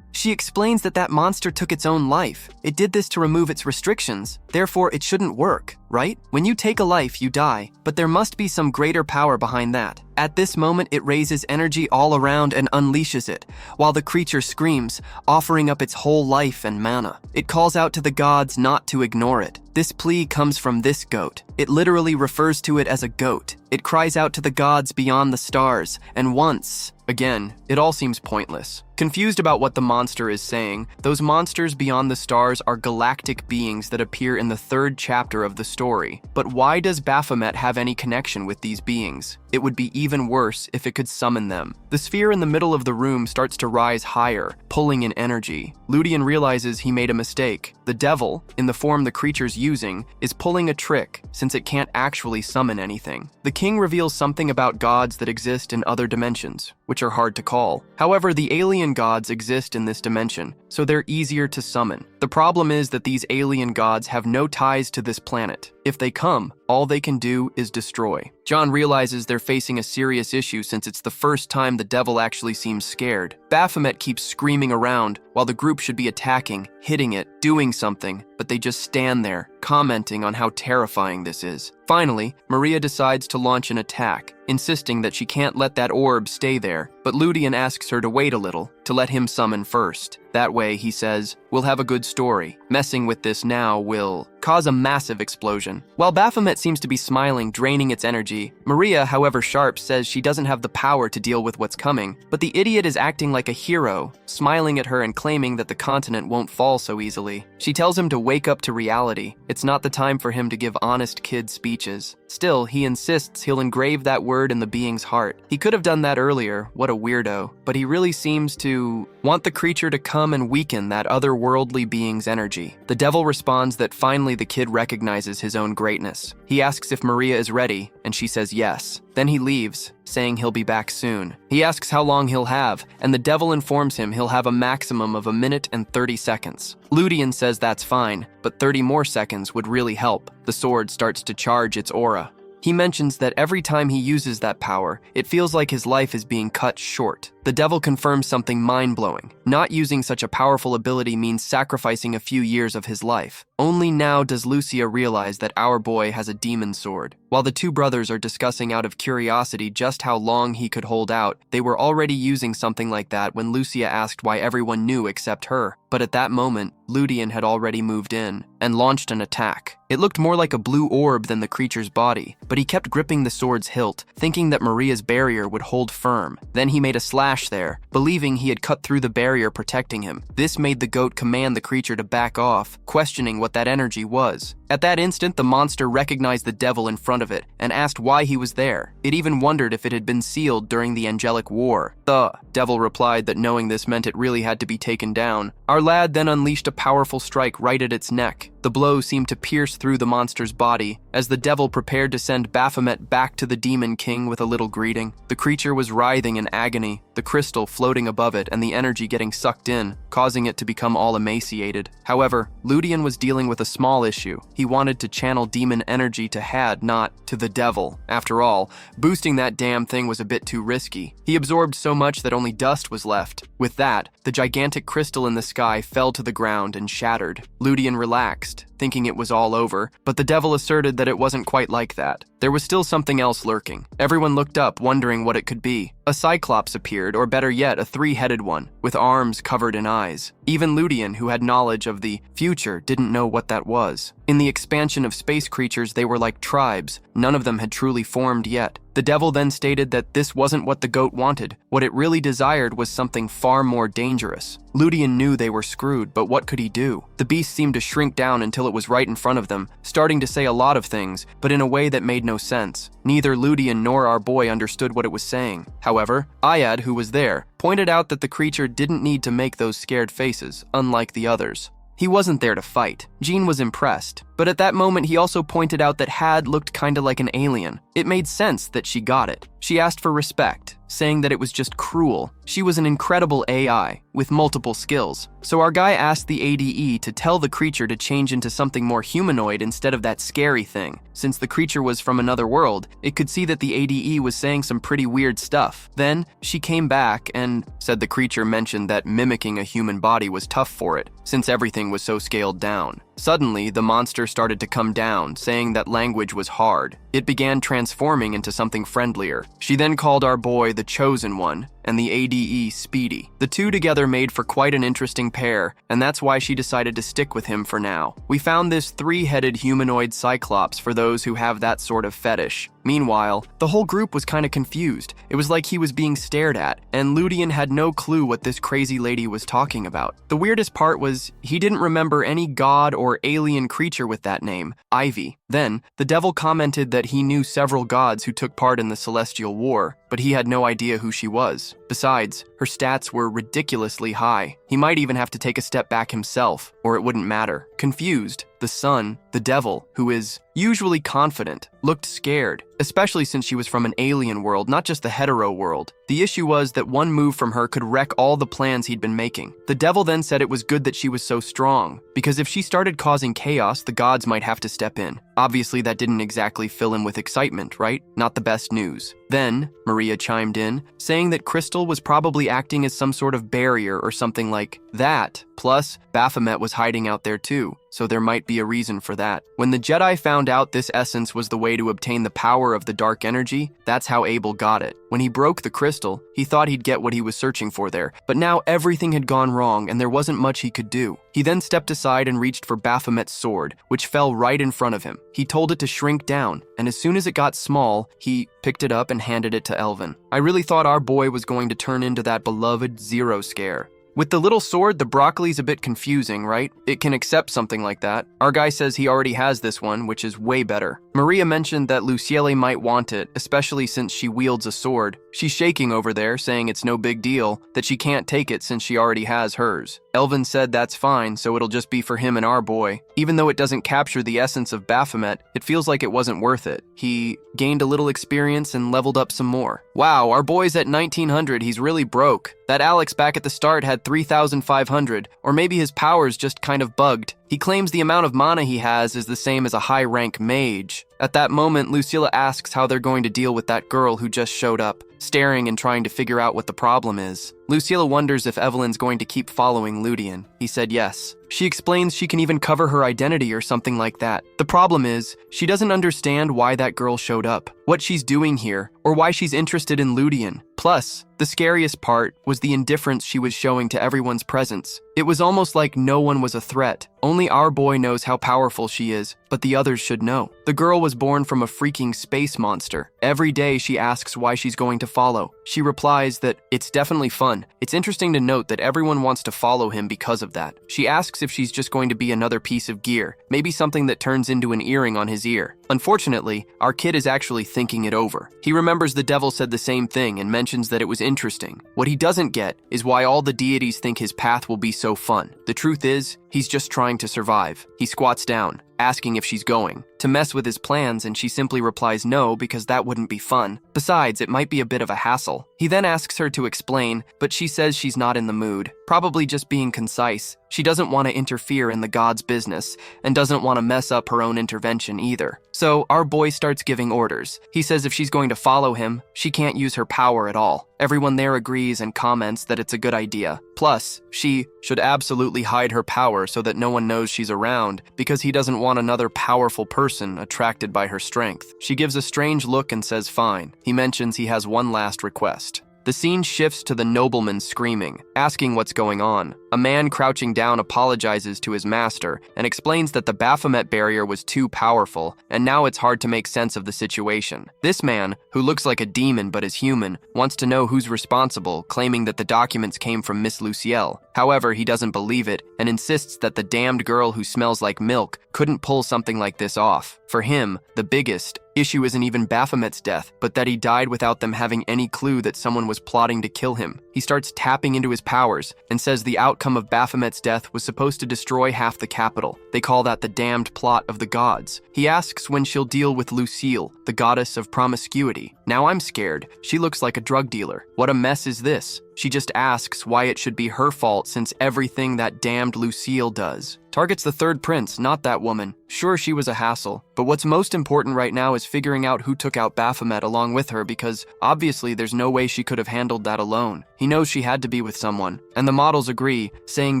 She explains that that monster took its own life. It did this to remove its restrictions. Therefore, it shouldn't work, right? When you take a life, you die. But there must be some greater power behind that. At this moment, it raises energy all around and unleashes it, while the creature screams, offering up its whole life and mana. It calls out to the gods not to ignore it. This plea comes from this goat. It literally refers to it as a goat. It cries out to the gods beyond the stars, and once again, it all seems pointless. Confused about what the monster is saying, those monsters beyond the stars are galactic beings that appear in the 3rd chapter of the story. But why does Baphomet have any connection with these beings? It would be even worse if it could summon them. The sphere in the middle of the room starts to rise higher, pulling in energy. Ludian realizes he made a mistake. The devil, in the form the creature's using, is pulling a trick since it can't actually summon anything. The king reveals something about gods that exist in other dimensions, which are hard to call. However, the alien gods exist in this dimension, so they're easier to summon. The problem is that these alien gods have no ties to this planet. If they come, all they can do is destroy. John realizes they're facing a serious issue since it's the first time the devil actually seems scared. Baphomet keeps screaming around while the group should be attacking, hitting it, doing something, but they just stand there, commenting on how terrifying this is. Finally, Maria decides to launch an attack, insisting that she can't let that orb stay there, but Ludian asks her to wait a little, to let him summon first. That way, he says, we'll have a good story. Messing with this now will cause a massive explosion. While Baphomet seems to be smiling, draining its energy, Maria, however sharp, says she doesn't have the power to deal with what's coming, but the idiot is acting like a hero, smiling at her and claiming that the continent won't fall so easily. She tells him to wake up to reality. It's not the time for him to give honest kid speeches. Still, he insists he'll engrave that word in the being's heart. He could have done that earlier, what a weirdo, but he really seems to want the creature to come and weaken that otherworldly being's energy. The devil responds that finally the kid recognizes his own greatness. He asks if Maria is ready, and she says yes. Then he leaves, saying he'll be back soon. He asks how long he'll have, and the devil informs him he'll have a maximum of 1 minute and 30 seconds. Ludian says that's fine, but 30 more seconds would really help. The sword starts to charge its aura. He mentions that every time he uses that power, it feels like his life is being cut short. The devil confirms something mind-blowing. Not using such a powerful ability means sacrificing a few years of his life. Only now does Lucia realize that our boy has a demon sword. While the two brothers are discussing out of curiosity just how long he could hold out, they were already using something like that when Lucia asked why everyone knew except her. But at that moment, Ludian had already moved in and launched an attack. It looked more like a blue orb than the creature's body, but he kept gripping the sword's hilt, thinking that Maria's barrier would hold firm. Then he made a slash there, believing he had cut through the barrier protecting him. This made the goat command the creature to back off, questioning what that energy was. At that instant, the monster recognized the devil in front of it and asked why he was there. It even wondered if it had been sealed during the angelic war. The devil replied that knowing this meant it really had to be taken down. Our lad then unleashed a powerful strike right at its neck. The blow seemed to pierce through the monster's body, as the devil prepared to send Baphomet back to the Demon King with a little greeting. The creature was writhing in agony, the crystal floating above it and the energy getting sucked in, causing it to become all emaciated. However, Ludian was dealing with a small issue. He wanted to channel demon energy to Had, not to the devil. After all, boosting that damn thing was a bit too risky. He absorbed so much that only dust was left. With that, the gigantic crystal in the sky fell to the ground and shattered. Ludian relaxed, thinking it was all over, but the devil asserted that it wasn't quite like that. There was still something else lurking. Everyone looked up, wondering what it could be. A cyclops appeared, or better yet, a three-headed one, with arms covered in eyes. Even Ludian, who had knowledge of the future, didn't know what that was. In the expansion of space creatures, they were like tribes. None of them had truly formed yet. The devil then stated that this wasn't what the goat wanted. What it really desired was something far more dangerous. Ludian knew they were screwed, but what could he do? The beast seemed to shrink down until it was right in front of them, starting to say a lot of things, but in a way that made no sense. Neither Ludian nor our boy understood what it was saying. However, Ayad, who was there, pointed out that the creature didn't need to make those scared faces, unlike the others. He wasn't there to fight. Jean was impressed, but at that moment he also pointed out that Had looked kinda like an alien. It made sense that she got it. She asked for respect, saying that it was just cruel. She was an incredible AI, with multiple skills. So our guy asked the ADE to tell the creature to change into something more humanoid instead of that scary thing. Since the creature was from another world, it could see that the ADE was saying some pretty weird stuff. Then, she came back and said the creature mentioned that mimicking a human body was tough for it, since everything was so scaled down. Suddenly, the monster started to come down, saying that language was hard. It began transforming into something friendlier. She then called our boy the Chosen One, and the ADE Speedy. The two together made for quite an interesting pair, and that's why she decided to stick with him for now. We found this three-headed humanoid cyclops for those who have that sort of fetish. Meanwhile, the whole group was kind of confused. It was like he was being stared at, and Ludian had no clue what this crazy lady was talking about. The weirdest part was he didn't remember any god or alien creature with that name, Ivy. Then, the devil commented that he knew several gods who took part in the Celestial War, but he had no idea who she was. Besides, her stats were ridiculously high. He might even have to take a step back himself, or it wouldn't matter. Confused, the son, the devil, who is usually confident, looked scared, especially since she was from an alien world, not just the hetero world. The issue was that one move from her could wreck all the plans he'd been making. The devil then said it was good that she was so strong, because if she started causing chaos, the gods might have to step in. Obviously, that didn't exactly fill him with excitement, right? Not the best news. Then, Maria chimed in, saying that Crystal was probably acting as some sort of barrier or something like that. Plus, Baphomet was hiding out there too, so there might be a reason for that. When the Jedi found out this essence was the way to obtain the power of the dark energy, that's how Abel got it. When he broke the crystal, he thought he'd get what he was searching for there, but now everything had gone wrong and there wasn't much he could do. He then stepped aside and reached for Baphomet's sword, which fell right in front of him. He told it to shrink down, and as soon as it got small, he picked it up and handed it to Elvin. I really thought our boy was going to turn into that beloved Zero Scare. With the little sword, the broccoli's a bit confusing, right? It can accept something like that. Our guy says he already has this one, which is way better. Maria mentioned that Luciele might want it, especially since she wields a sword. She's shaking over there, saying it's no big deal, that she can't take it since she already has hers. Elvin said that's fine, so it'll just be for him and our boy. Even though it doesn't capture the essence of Baphomet, it feels like it wasn't worth it. He gained a little experience and leveled up some more. Wow, our boy's at 1900, he's really broke. That Alex back at the start had 3,500, or maybe his powers just kind of bugged. He claims the amount of mana he has is the same as a high-rank mage. At that moment, Lucilla asks how they're going to deal with that girl who just showed up, staring and trying to figure out what the problem is. Lucilla wonders if Evelyn's going to keep following Ludian. He said yes. She explains she can even cover her identity or something like that. The problem is, she doesn't understand why that girl showed up, what she's doing here, or why she's interested in Ludian. Plus, the scariest part was the indifference she was showing to everyone's presence. It was almost like no one was a threat. Only our boy knows how powerful she is, but the others should know. The girl was born from a freaking space monster. Every day she asks why she's going to follow. She replies that it's definitely fun. It's interesting to note that everyone wants to follow him because of that. She asks if she's just going to be another piece of gear, maybe something that turns into an earring on his ear. Unfortunately, our kid is actually thinking it over. He remembers the devil said the same thing and mentions that it was interesting. What he doesn't get is why all the deities think his path will be so fun. The truth is, he's just trying to survive. He squats down, asking if she's going to mess with his plans, and she simply replies no because that wouldn't be fun. Besides, it might be a bit of a hassle. He then asks her to explain, but she says she's not in the mood, probably just being concise. She doesn't want to interfere in the god's business and doesn't want to mess up her own intervention either. So our boy starts giving orders. He says if she's going to follow him, she can't use her power at all. Everyone there agrees and comments that it's a good idea. Plus, she should absolutely hide her power so that no one knows she's around because he doesn't want another powerful person attracted by her strength. She gives a strange look and says fine. He mentions he has one last request. The scene shifts to the nobleman screaming, asking what's going on. A man crouching down apologizes to his master and explains that the Baphomet barrier was too powerful, and now it's hard to make sense of the situation. This man, who looks like a demon but is human, wants to know who's responsible, claiming that the documents came from Miss Luciele. However, he doesn't believe it and insists that the damned girl who smells like milk couldn't pull something like this off. For him, the biggest issue isn't even Baphomet's death, but that he died without them having any clue that someone was plotting to kill him. He starts tapping into his powers and says the outcome of Baphomet's death was supposed to destroy half the capital. They call that the damned plot of the gods. He asks when she'll deal with Lucile, the goddess of promiscuity. Now I'm scared. She looks like a drug dealer. What a mess is this? She just asks why it should be her fault since everything that damned Lucile does. Targets the third prince, not that woman. Sure, she was a hassle, but what's most important right now is figuring out who took out Baphomet along with her because obviously there's no way she could have handled that alone. He knows she had to be with someone, and the models agree, saying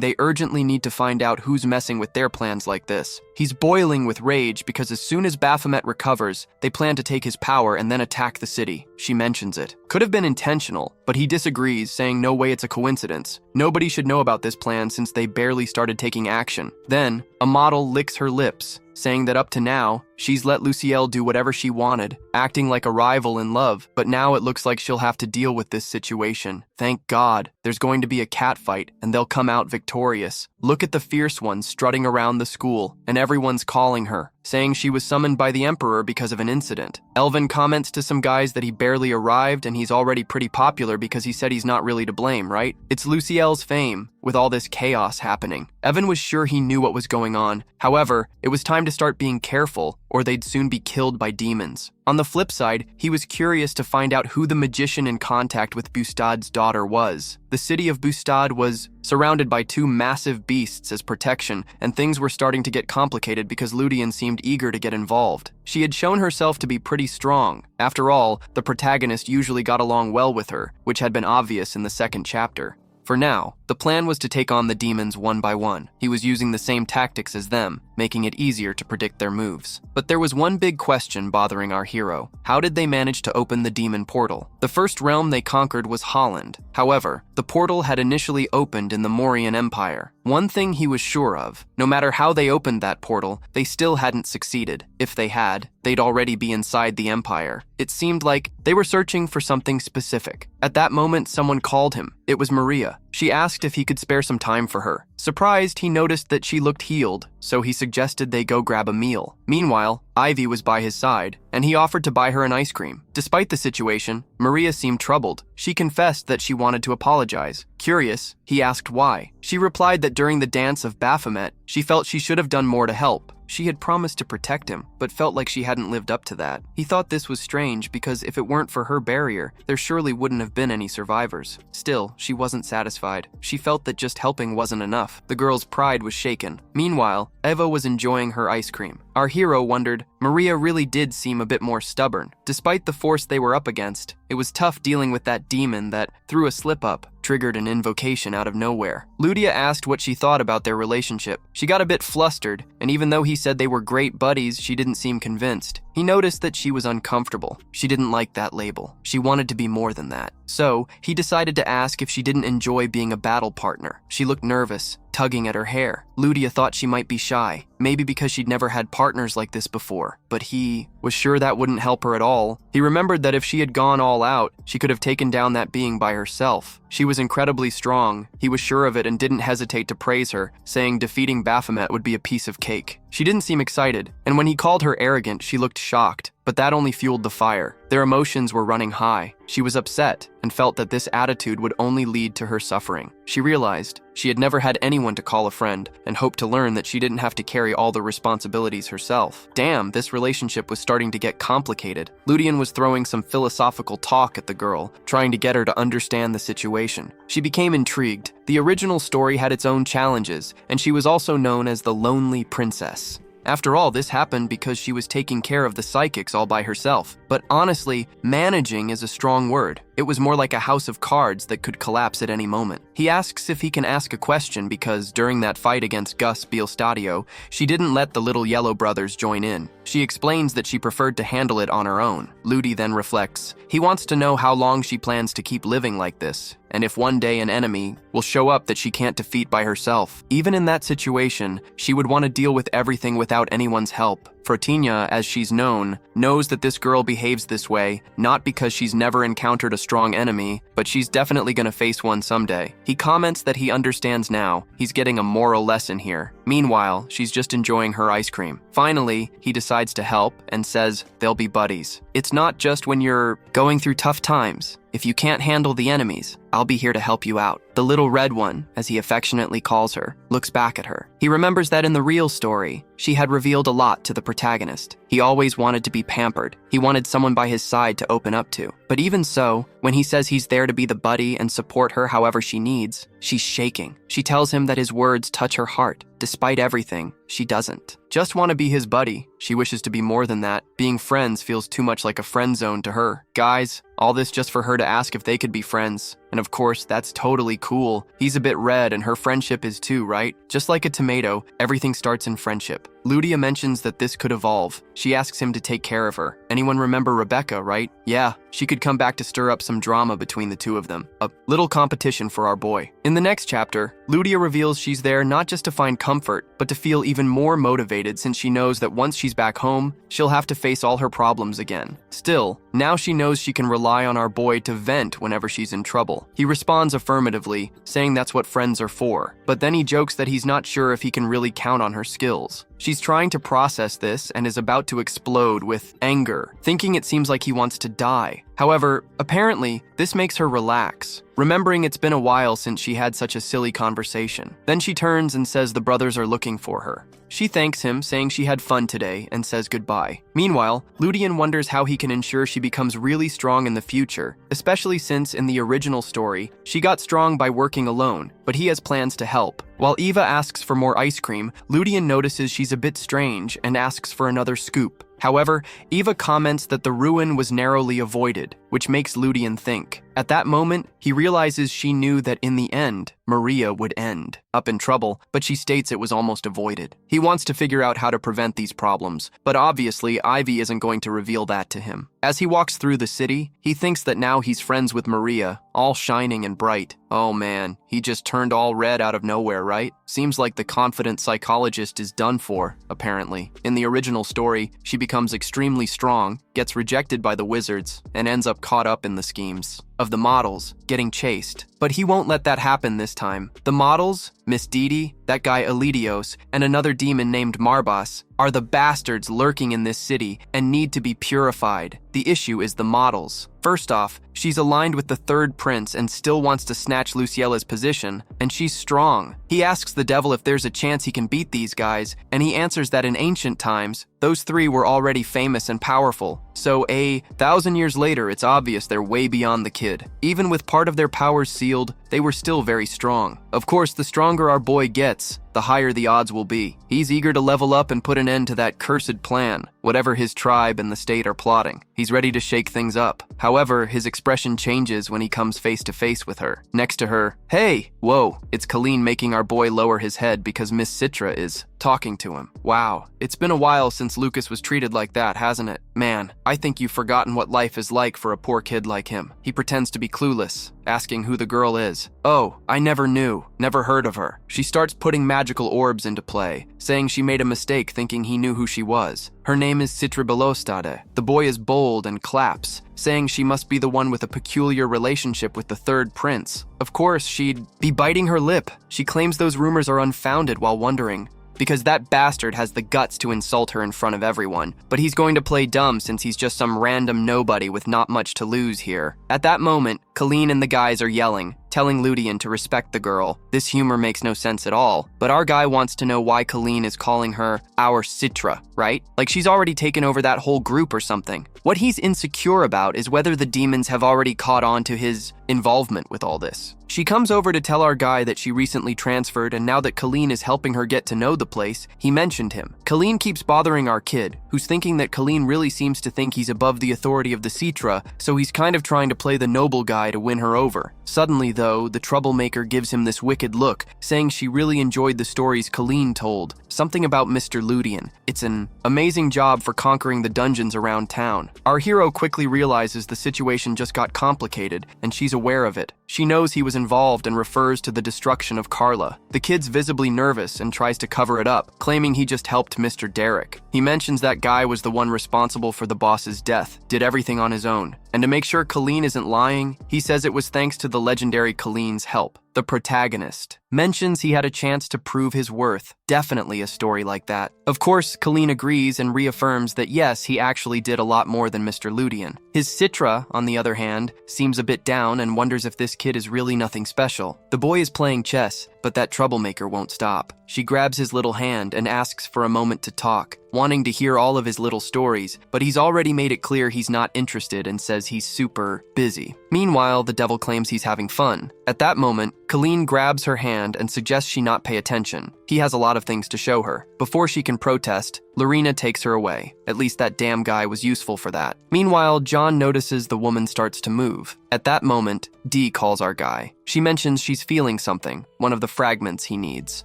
they urgently need to find out who's messing with their plans like this. He's boiling with rage because as soon as Baphomet recovers, they plan to take his power and then attack the city. She mentions it. Could have been intentional, but he disagrees, saying no way it's a coincidence. Nobody should know about this plan since they barely started taking action. Then, a model licks her lips, saying that up to now, she's let Luciele do whatever she wanted, acting like a rival in love, but now it looks like she'll have to deal with this situation. Thank God, there's going to be a cat fight, and they'll come out victorious. Look at the fierce one strutting around the school, and everyone's calling her, saying she was summoned by the Emperor because of an incident. Elvin comments to some guys that he barely arrived and he's already pretty popular because he said he's not really to blame, right? It's Luciele's fame, with all this chaos happening. Evan was sure he knew what was going on. However, it was time to start being careful, or they'd soon be killed by demons. On the flip side, he was curious to find out who the magician in contact with Bustad's daughter was. The city of Bustad was surrounded by two massive beasts as protection, and things were starting to get complicated because Ludian seemed eager to get involved. She had shown herself to be pretty strong. After all, the protagonist usually got along well with her, which had been obvious in the second chapter. For now, the plan was to take on the demons one by one. He was using the same tactics as them, making it easier to predict their moves. But there was one big question bothering our hero. How did they manage to open the demon portal? The first realm they conquered was Holland. However, the portal had initially opened in the Mauryan Empire. One thing he was sure of, no matter how they opened that portal, they still hadn't succeeded. If they had, they'd already be inside the Empire. It seemed like they were searching for something specific. At that moment, someone called him. It was Maria. She asked if he could spare some time for her. Surprised, he noticed that she looked healed, so he suggested they go grab a meal. Meanwhile, Ivy was by his side, and he offered to buy her an ice cream. Despite the situation, Maria seemed troubled. She confessed that she wanted to apologize. Curious, he asked why. She replied that during the dance of Baphomet, she felt she should have done more to help. She had promised to protect him, but felt like she hadn't lived up to that. He thought this was strange because if it weren't for her barrier, there surely wouldn't have been any survivors. Still, she wasn't satisfied. She felt that just helping wasn't enough. The girl's pride was shaken. Meanwhile, Eva was enjoying her ice cream. Our hero wondered, Maria really did seem a bit more stubborn. Despite the force they were up against, it was tough dealing with that demon that, through a slip-up, triggered an invocation out of nowhere. Ludia asked what she thought about their relationship. She got a bit flustered, and even though he said they were great buddies, she didn't seem convinced. He noticed that she was uncomfortable. She didn't like that label. She wanted to be more than that. So, he decided to ask if she didn't enjoy being a battle partner. She looked nervous, tugging at her hair. Ludia thought she might be shy, maybe because she'd never had partners like this before, but he was sure that wouldn't help her at all. He remembered that if she had gone all out, she could have taken down that being by herself. She was incredibly strong. He was sure of it and didn't hesitate to praise her, saying defeating Baphomet would be a piece of cake. She didn't seem excited, and when he called her arrogant, she looked shocked, but that only fueled the fire. Their emotions were running high. She was upset and felt that this attitude would only lead to her suffering. She realized she had never had anyone to call a friend and hoped to learn that she didn't have to carry all the responsibilities herself. Damn, this relationship was starting to get complicated. Ludian was throwing some philosophical talk at the girl, trying to get her to understand the situation. She became intrigued. The original story had its own challenges, and she was also known as the Lonely Princess. After all, this happened because she was taking care of the psychics all by herself. But honestly, managing is a strong word. It was more like a house of cards that could collapse at any moment. He asks if he can ask a question because during that fight against Gus Bielstadio, she didn't let the little yellow brothers join in. She explains that she preferred to handle it on her own. Ludi then reflects. He wants to know how long she plans to keep living like this, and if one day an enemy will show up that she can't defeat by herself. Even in that situation, she would want to deal with everything without anyone's help. Frotinia, as she's known, knows that this girl behaves this way, not because she's never encountered a strong enemy, but she's definitely gonna face one someday. He comments that he understands now. He's getting a moral lesson here. Meanwhile, she's just enjoying her ice cream. Finally, he decides to help and says they'll be buddies. It's not just when you're going through tough times. If you can't handle the enemies, I'll be here to help you out. The little red one, as he affectionately calls her, looks back at her. He remembers that in the real story, she had revealed a lot to the protagonist. He always wanted to be pampered. He wanted someone by his side to open up to. But even so, when he says he's there to be the buddy and support her however she needs, she's shaking. She tells him that his words touch her heart. Despite everything, she doesn't just want to be his buddy. She wishes to be more than that. Being friends feels too much like a friend zone to her. Guys, all this just for her to ask if they could be friends. And of course, that's totally cool. He's a bit red and her friendship is too, right? Just like a tomato, everything starts in friendship. Ludia mentions that this could evolve. She asks him to take care of her. Anyone remember Rebecca, right? Yeah, she could come back to stir up some drama between the two of them. A little competition for our boy. In the next chapter, Ludia reveals she's there not just to find comfort, but to feel even more motivated since she knows that once she's back home, she'll have to face all her problems again. Still, now she knows she can rely on our boy to vent whenever she's in trouble. He responds affirmatively, saying that's what friends are for. But then he jokes that he's not sure if he can really count on her skills. She's trying to process this and is about to explode with anger, thinking it seems like he wants to die. However, apparently, this makes her relax, remembering it's been a while since she had such a silly conversation. Then she turns and says the brothers are looking for her. She thanks him, saying she had fun today, and says goodbye. Meanwhile, Ludian wonders how he can ensure she becomes really strong in the future, especially since in the original story, she got strong by working alone, but he has plans to help. While Eva asks for more ice cream, Ludian notices she's a bit strange and asks for another scoop. However, Eva comments that the ruin was narrowly avoided, which makes Ludian think. At that moment, he realizes she knew that in the end, Maria would end up in trouble, but she states it was almost avoided. He wants to figure out how to prevent these problems, but obviously Ivy isn't going to reveal that to him. As he walks through the city, he thinks that now he's friends with Maria, all shining and bright. Oh man, he just turned all red out of nowhere, right? Seems like the confident psychologist is done for, apparently. In the original story, she becomes extremely strong, gets rejected by the wizards, and ends up caught up in the schemes. of the models, getting chased. But he won't let that happen this time. The models, Miss Didi, that guy Elidios, and another demon named Marbas, are the bastards lurking in this city and need to be purified. The issue is the models. First off, she's aligned with the third prince and still wants to snatch Luciella's position, and she's strong. He asks the devil if there's a chance he can beat these guys, and he answers that in ancient times, those three were already famous and powerful. So 1,000 years later, it's obvious they're way beyond the kid. Even with part of their powers sealed, they were still very strong. Of course, the stronger our boy gets, the higher the odds will be. He's eager to level up and put an end to that cursed plan, whatever his tribe and the state are plotting. He's ready to shake things up. However, his expression changes when he comes face to face with her. Next to her, hey, whoa, it's Colleen making our boy lower his head because Miss Citra is talking to him. Wow, it's been a while since Lucas was treated like that, hasn't it? Man, I think you've forgotten what life is like for a poor kid like him. He pretends to be clueless, asking who the girl is. Oh, I never knew, never heard of her. She starts putting magical orbs into play, saying she made a mistake thinking he knew who she was. Her name is Citribalostade. The boy is bold and claps, saying she must be the one with a peculiar relationship with the third prince. Of course, she'd be biting her lip. She claims those rumors are unfounded while wondering, because that bastard has the guts to insult her in front of everyone, but he's going to play dumb since he's just some random nobody with not much to lose here. At that moment, Colleen and the guys are yelling, telling Ludian to respect the girl. This humor makes no sense at all, but our guy wants to know why Colleen is calling her our Citra, right? Like she's already taken over that whole group or something. What he's insecure about is whether the demons have already caught on to his involvement with all this. She comes over to tell our guy that she recently transferred, and now that Colleen is helping her get to know the place, he mentioned him. Colleen keeps bothering our kid, who's thinking that Colleen really seems to think he's above the authority of the Citra, so he's kind of trying to play the noble guy to win her over. Suddenly, though, the troublemaker gives him this wicked look, saying she really enjoyed the stories Colleen told, something about Mr. Ludian. It's an amazing job for conquering the dungeons around town. Our hero quickly realizes the situation just got complicated, and she's aware of it. She knows he was involved and refers to the destruction of Carla. The kid's visibly nervous and tries to cover it up, claiming he just helped Mr. Derek. He mentions that guy was the one responsible for the boss's death, did everything on his own. And to make sure Colleen isn't lying, he says it was thanks to the legendary Colleen's help. The protagonist mentions he had a chance to prove his worth. Definitely a story like that. Of course, Colleen agrees and reaffirms that yes, he actually did a lot more than Mr. Ludian. His Citra, on the other hand, seems a bit down and wonders if this kid is really nothing special. The boy is playing chess, but that troublemaker won't stop. She grabs his little hand and asks for a moment to talk, wanting to hear all of his little stories, but he's already made it clear he's not interested and says he's super busy. Meanwhile, the devil claims he's having fun. At that moment, Colleen grabs her hand and suggests she not pay attention. He has a lot of things to show her. Before she can protest, Lorena takes her away. At least that damn guy was useful for that. Meanwhile, John notices the woman starts to move. At that moment, Dee calls our guy. She mentions she's feeling something, one of the fragments he needs.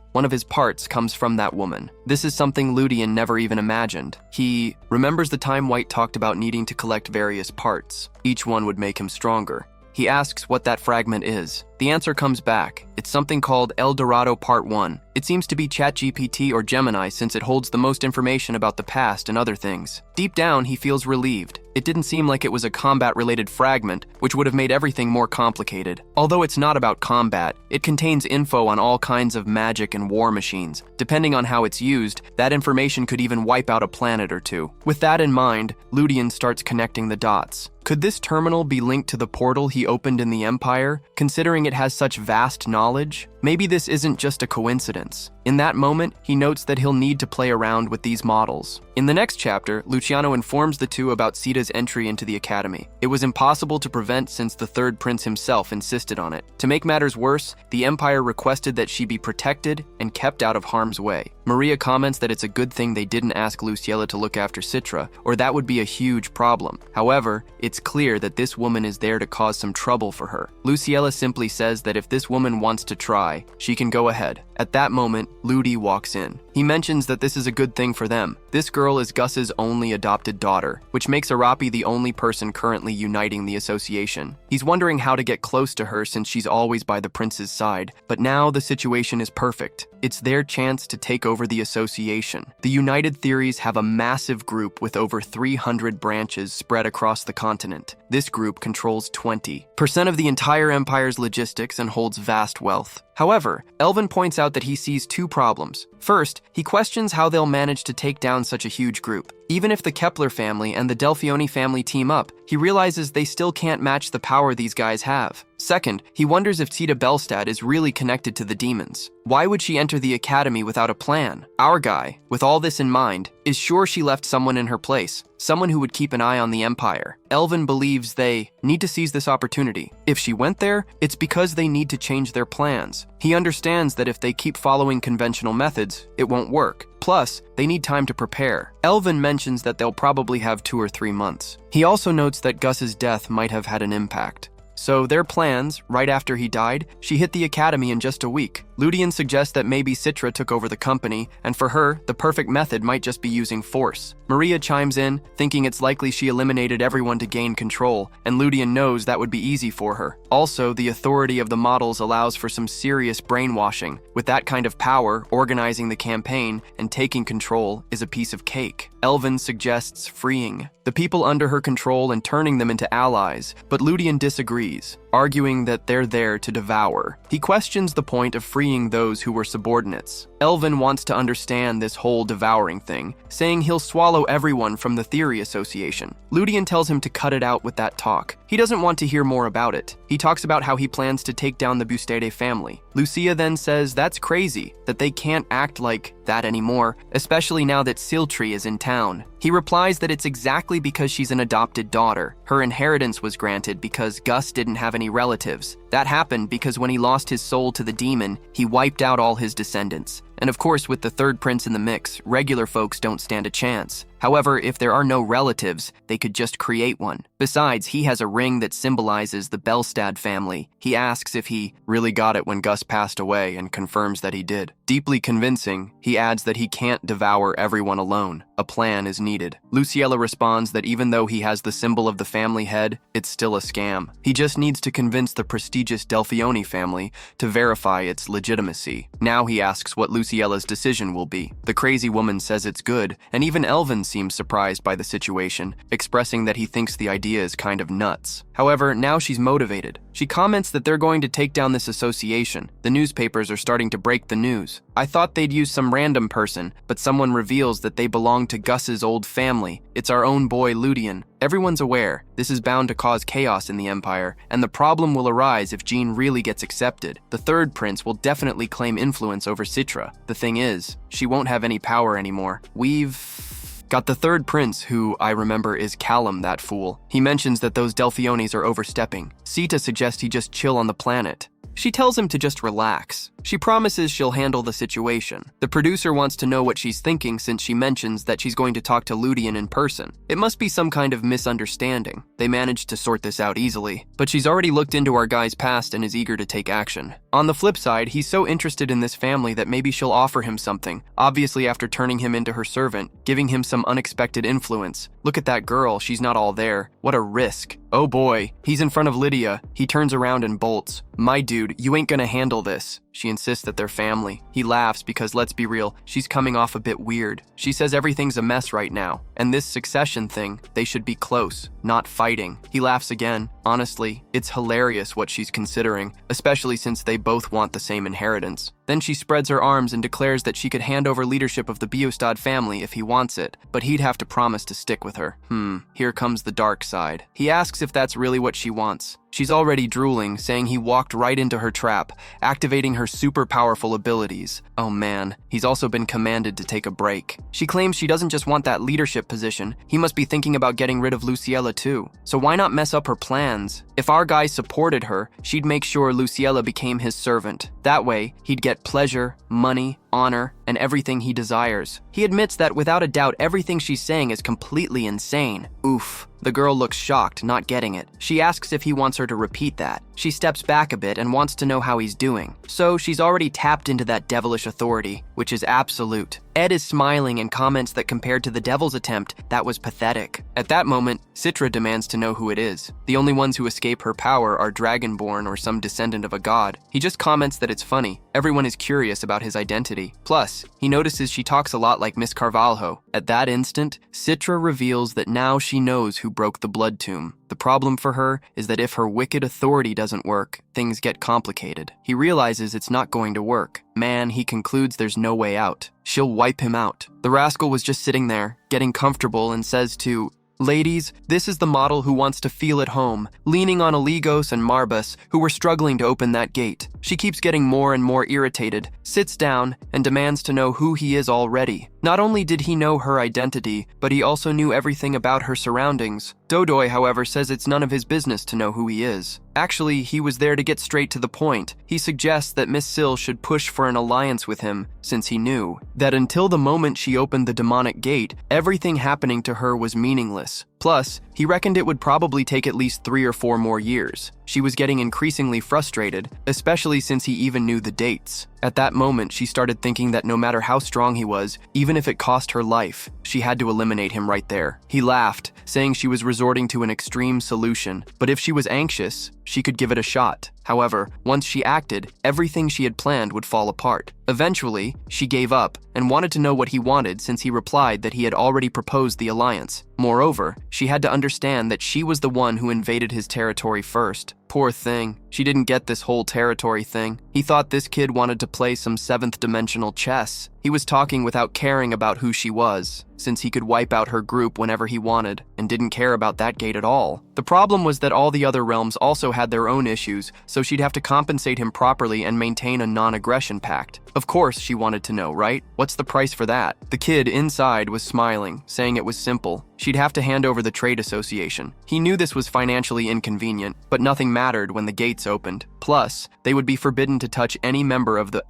One of his parts comes from that woman. This is something Ludian never even imagined. He remembers the time White talked about needing to collect various parts. Each one would make him stronger. He asks what that fragment is. The answer comes back. It's something called El Dorado Part 1. It seems to be ChatGPT or Gemini since it holds the most information about the past and other things. Deep down, he feels relieved. It didn't seem like it was a combat-related fragment, which would have made everything more complicated. Although it's not about combat, it contains info on all kinds of magic and war machines. Depending on how it's used, that information could even wipe out a planet or two. With that in mind, Ludian starts connecting the dots. Could this terminal be linked to the portal he opened in the Empire, considering it has such vast knowledge? Maybe this isn't just a coincidence. In that moment, he notes that he'll need to play around with these models. In the next chapter, Luciano informs the two about Sita's entry into the academy. It was impossible to prevent since the third prince himself insisted on it. To make matters worse, the Empire requested that she be protected and kept out of harm's way. Maria comments that it's a good thing they didn't ask Luciella to look after Citra, or that would be a huge problem. However, it's clear that this woman is there to cause some trouble for her. Luciella simply says that if this woman wants to try, she can go ahead. At that moment, Ludi walks in. He mentions that this is a good thing for them. This girl is Gus's only adopted daughter, which makes Arapi the only person currently uniting the association. He's wondering how to get close to her since she's always by the prince's side, but now the situation is perfect. It's their chance to take over over the association. The United Theories have a massive group with over 300 branches spread across the continent. This group controls 20% of the entire empire's logistics and holds vast wealth. However, Elvin points out that he sees two problems. First, he questions how they'll manage to take down such a huge group. Even if the Kepler family and the Delphioni family team up, he realizes they still can't match the power these guys have. Second, he wonders if Tita Belstad is really connected to the demons. Why would she enter the academy without a plan? Our guy, with all this in mind, is sure she left someone in her place, someone who would keep an eye on the Empire. Elvin believes they need to seize this opportunity. If she went there, it's because they need to change their plans. He understands that if they keep following conventional methods, it won't work. Plus, they need time to prepare. Elvin mentions that they'll probably have 2 or 3 months. He also notes that Gus's death might have had an impact. So their plans, right after he died, she hit the academy in just a week. Ludian suggests that maybe Citra took over the company, and for her, the perfect method might just be using force. Maria chimes in, thinking it's likely she eliminated everyone to gain control, and Ludian knows that would be easy for her. Also, the authority of the models allows for some serious brainwashing. With that kind of power, organizing the campaign and taking control is a piece of cake. Elvin suggests freeing the people under her control and turning them into allies, but Ludian disagrees, arguing that they're there to devour. He questions the point of freeing those who were subordinates. Elvin wants to understand this whole devouring thing, saying he'll swallow everyone from the Theory Association. Ludian tells him to cut it out with that talk. He doesn't want to hear more about it. He talks about how he plans to take down the Bustede family. Lucia then says that's crazy, that they can't act like that anymore, especially now that Siltree is in town. He replies that it's exactly because she's an adopted daughter. Her inheritance was granted because Gus didn't have any relatives. That happened because when he lost his soul to the demon, he wiped out all his descendants. And of course, with the third prince in the mix, regular folks don't stand a chance. However, if there are no relatives, they could just create one. Besides, he has a ring that symbolizes the Belstad family. He asks if he really got it when Gus passed away and confirms that he did. Deeply convincing, he adds that he can't devour everyone alone. A plan is needed. Luciella responds that even though he has the symbol of the family head, it's still a scam. He just needs to convince the prestigious Delphioni family to verify its legitimacy. Now he asks what Luciella's decision will be. The crazy woman says it's good, and even Elvin seems surprised by the situation, expressing that he thinks the idea is kind of nuts. However, now she's motivated. She comments that they're going to take down this association. The newspapers are starting to break the news. I thought they'd use some random person, but someone reveals that they belong to Gus's old family. It's our own boy Ludian. Everyone's aware this is bound to cause chaos in the Empire, and the problem will arise if Jean really gets accepted. The third prince will definitely claim influence over Citra. The thing is, she won't have any power anymore. We've got the third prince, who I remember is Callum, that fool. He mentions that those Delphiones are overstepping. Sita suggests he just chill on the planet. She tells him to just relax. She promises she'll handle the situation. The producer wants to know what she's thinking since she mentions that she's going to talk to Ludian in person. It must be some kind of misunderstanding. They managed to sort this out easily, but she's already looked into our guy's past and is eager to take action. On the flip side, he's so interested in this family that maybe she'll offer him something, obviously after turning him into her servant, giving him some unexpected influence. Look at that girl, she's not all there. What a risk. Oh boy, he's in front of Lydia. He turns around and bolts. My dude, you ain't gonna handle this. She insists that they're family. He laughs because, let's be real, she's coming off a bit weird. She says everything's a mess right now, and this succession thing, they should be close, not fighting. He laughs again. Honestly, it's hilarious what she's considering, especially since they both want the same inheritance. Then she spreads her arms and declares that she could hand over leadership of the Biostad family if he wants it, but he'd have to promise to stick with her. Here comes the dark side. He asks if that's really what she wants. She's already drooling, saying he walked right into her trap, activating her super powerful abilities. Oh man, he's also been commanded to take a break. She claims she doesn't just want that leadership position, he must be thinking about getting rid of Luciella too. So why not mess up her plans? If our guy supported her, she'd make sure Luciella became his servant. That way, he'd get pleasure, money, honor, and everything he desires. He admits that without a doubt everything she's saying is completely insane. Oof. The girl looks shocked, not getting it. She asks if he wants her to repeat that. She steps back a bit and wants to know how he's doing. So she's already tapped into that devilish authority, which is absolute. Ed is smiling and comments that compared to the devil's attempt, that was pathetic. At that moment, Citra demands to know who it is. The only ones who escape her power are Dragonborn or some descendant of a god. He just comments that it's funny. Everyone is curious about his identity. Plus, he notices she talks a lot like Miss Carvalho. At that instant, Citra reveals that now she knows who broke the blood tomb. The problem for her is that if her wicked authority doesn't work, things get complicated. He realizes it's not going to work. He concludes there's no way out. She'll wipe him out. The rascal was just sitting there, getting comfortable, and says to, "Ladies, this is the model who wants to feel at home," leaning on Aligos and Marbus, who were struggling to open that gate. She keeps getting more and more irritated, sits down, and demands to know who he is already. Not only did he know her identity, but he also knew everything about her surroundings. Dodoy, however, says it's none of his business to know who he is. Actually, he was there to get straight to the point. He suggests that Miss Sill should push for an alliance with him, since he knew that until the moment she opened the demonic gate, everything happening to her was meaningless. Plus, he reckoned it would probably take at least 3 or 4 more years. She was getting increasingly frustrated, especially since he even knew the dates. At that moment, she started thinking that no matter how strong he was, even if it cost her life, she had to eliminate him right there. He laughed, saying she was resorting to an extreme solution, but if she was anxious, she could give it a shot. However, once she acted, everything she had planned would fall apart. Eventually, she gave up and wanted to know what he wanted since he replied that he had already proposed the alliance. Moreover, she had to understand that she was the one who invaded his territory first. Poor thing, she didn't get this whole territory thing. He thought this kid wanted to play some 7th dimensional chess. He was talking without caring about who she was, since he could wipe out her group whenever he wanted, and didn't care about that gate at all. The problem was that all the other realms also had their own issues, so she'd have to compensate him properly and maintain a non-aggression pact. Of course she wanted to know, right? What's the price for that? The kid inside was smiling, saying it was simple. She'd have to hand over the trade association. He knew this was financially inconvenient, but nothing mattered when the gates opened. Plus, they would be forbidden to touch any member of the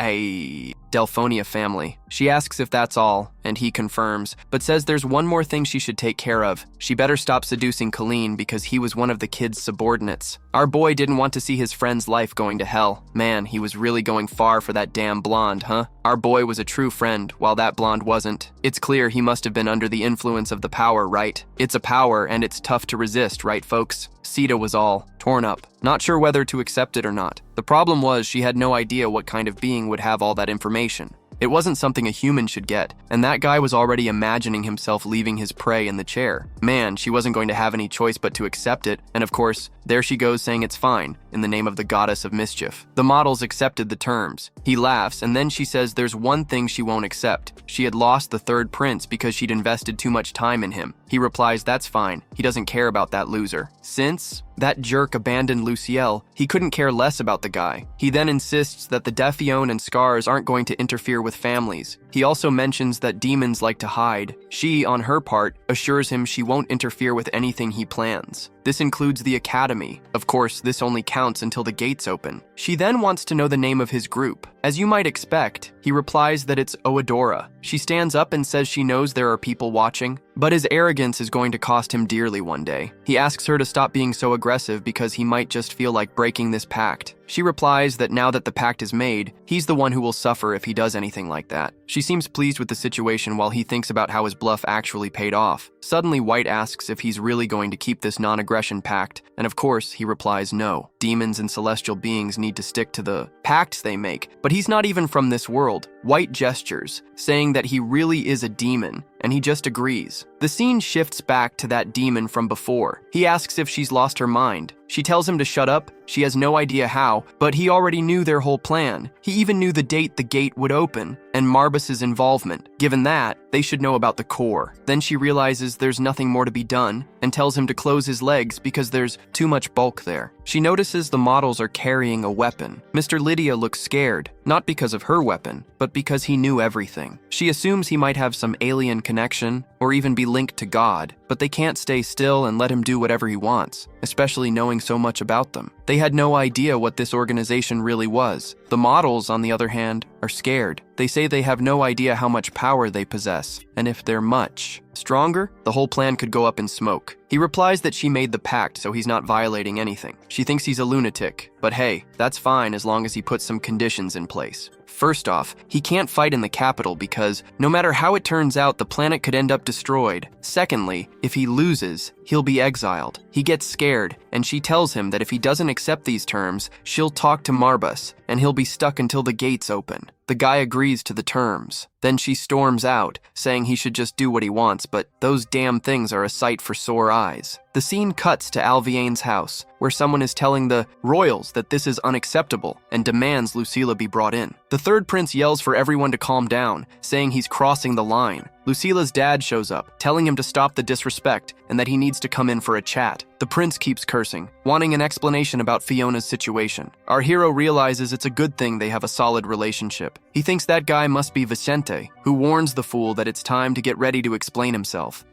Delphonia family. She asks if that's all, and he confirms, but says there's one more thing she should take care of. She better stop seducing Colleen because he was one of the kid's subordinates. Our boy didn't want to see his friend's life going to hell. Man, he was really going far for that damn blonde, huh? Our boy was a true friend, while that blonde wasn't. It's clear he must have been under the influence of the power, right? It's a power, and it's tough to resist, right, folks? Sita was all torn up, not sure whether to accept it or not. The problem was she had no idea what kind of being would have all that information. It wasn't something a human should get, and that guy was already imagining himself leaving his prey in the chair. Man, she wasn't going to have any choice but to accept it, and of course, there she goes saying it's fine, in the name of the goddess of mischief. The models accepted the terms. He laughs, and then she says there's one thing she won't accept. She had lost the third prince because she'd invested too much time in him. He replies that's fine, he doesn't care about that loser. Since that jerk abandoned Luciel, he couldn't care less about the guy. He then insists that the Defione and Scars aren't going to interfere with families. He also mentions that demons like to hide. She, on her part, assures him she won't interfere with anything he plans. This includes the academy. Of course, this only counts until the gates open. She then wants to know the name of his group. As you might expect, he replies that it's Oadora. She stands up and says she knows there are people watching, but his arrogance is going to cost him dearly one day. He asks her to stop being so aggressive because he might just feel like breaking this pact. She replies that now that the pact is made, he's the one who will suffer if he does anything like that. She seems pleased with the situation while he thinks about how his bluff actually paid off. Suddenly, White asks if he's really going to keep this non-aggression pact, and of course, he replies no. Demons and celestial beings need to stick to the pacts they make, but he's not even from this world. White gestures, saying that he really is a demon, and he just agrees. The scene shifts back to that demon from before. He asks if she's lost her mind. She tells him to shut up. She has no idea how, but he already knew their whole plan. He even knew the date the gate would open, and Marbus's involvement. Given that, they should know about the core. Then she realizes there's nothing more to be done, and tells him to close his legs because there's too much bulk there. She notices the models are carrying a weapon. Mr. Lydia looks scared, not because of her weapon, but because he knew everything. She assumes he might have some alien connection, or even be linked to God, but they can't stay still and let him do whatever he wants, especially knowing so much about them. They had no idea what this organization really was. The models, on the other hand, are scared. They say they have no idea how much power they possess, and if they're much stronger, the whole plan could go up in smoke. He replies that she made the pact, so he's not violating anything. She thinks he's a lunatic, but hey, that's fine as long as he puts some conditions in place. First off, he can't fight in the capital because, no matter how it turns out, the planet could end up destroyed. Secondly, if he loses, he'll be exiled. He gets scared, and she tells him that if he doesn't accept these terms, she'll talk to Marbus, and he'll be stuck until the gates open. The guy agrees to the terms. Then she storms out, saying he should just do what he wants, but those damn things are a sight for sore eyes. The scene cuts to Alviane's house, where someone is telling the royals that this is unacceptable and demands Lucilla be brought in. The third prince yells for everyone to calm down, saying he's crossing the line. Lucilla's dad shows up, telling him to stop the disrespect and that he needs to come in for a chat. The prince keeps cursing, wanting an explanation about Fiona's situation. Our hero realizes it's a good thing they have a solid relationship. He thinks that guy must be Vicente, who warns the fool that it's time to get ready to explain himself.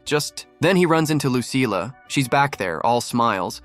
Then he runs into Lucilla. She's back there, all smiles,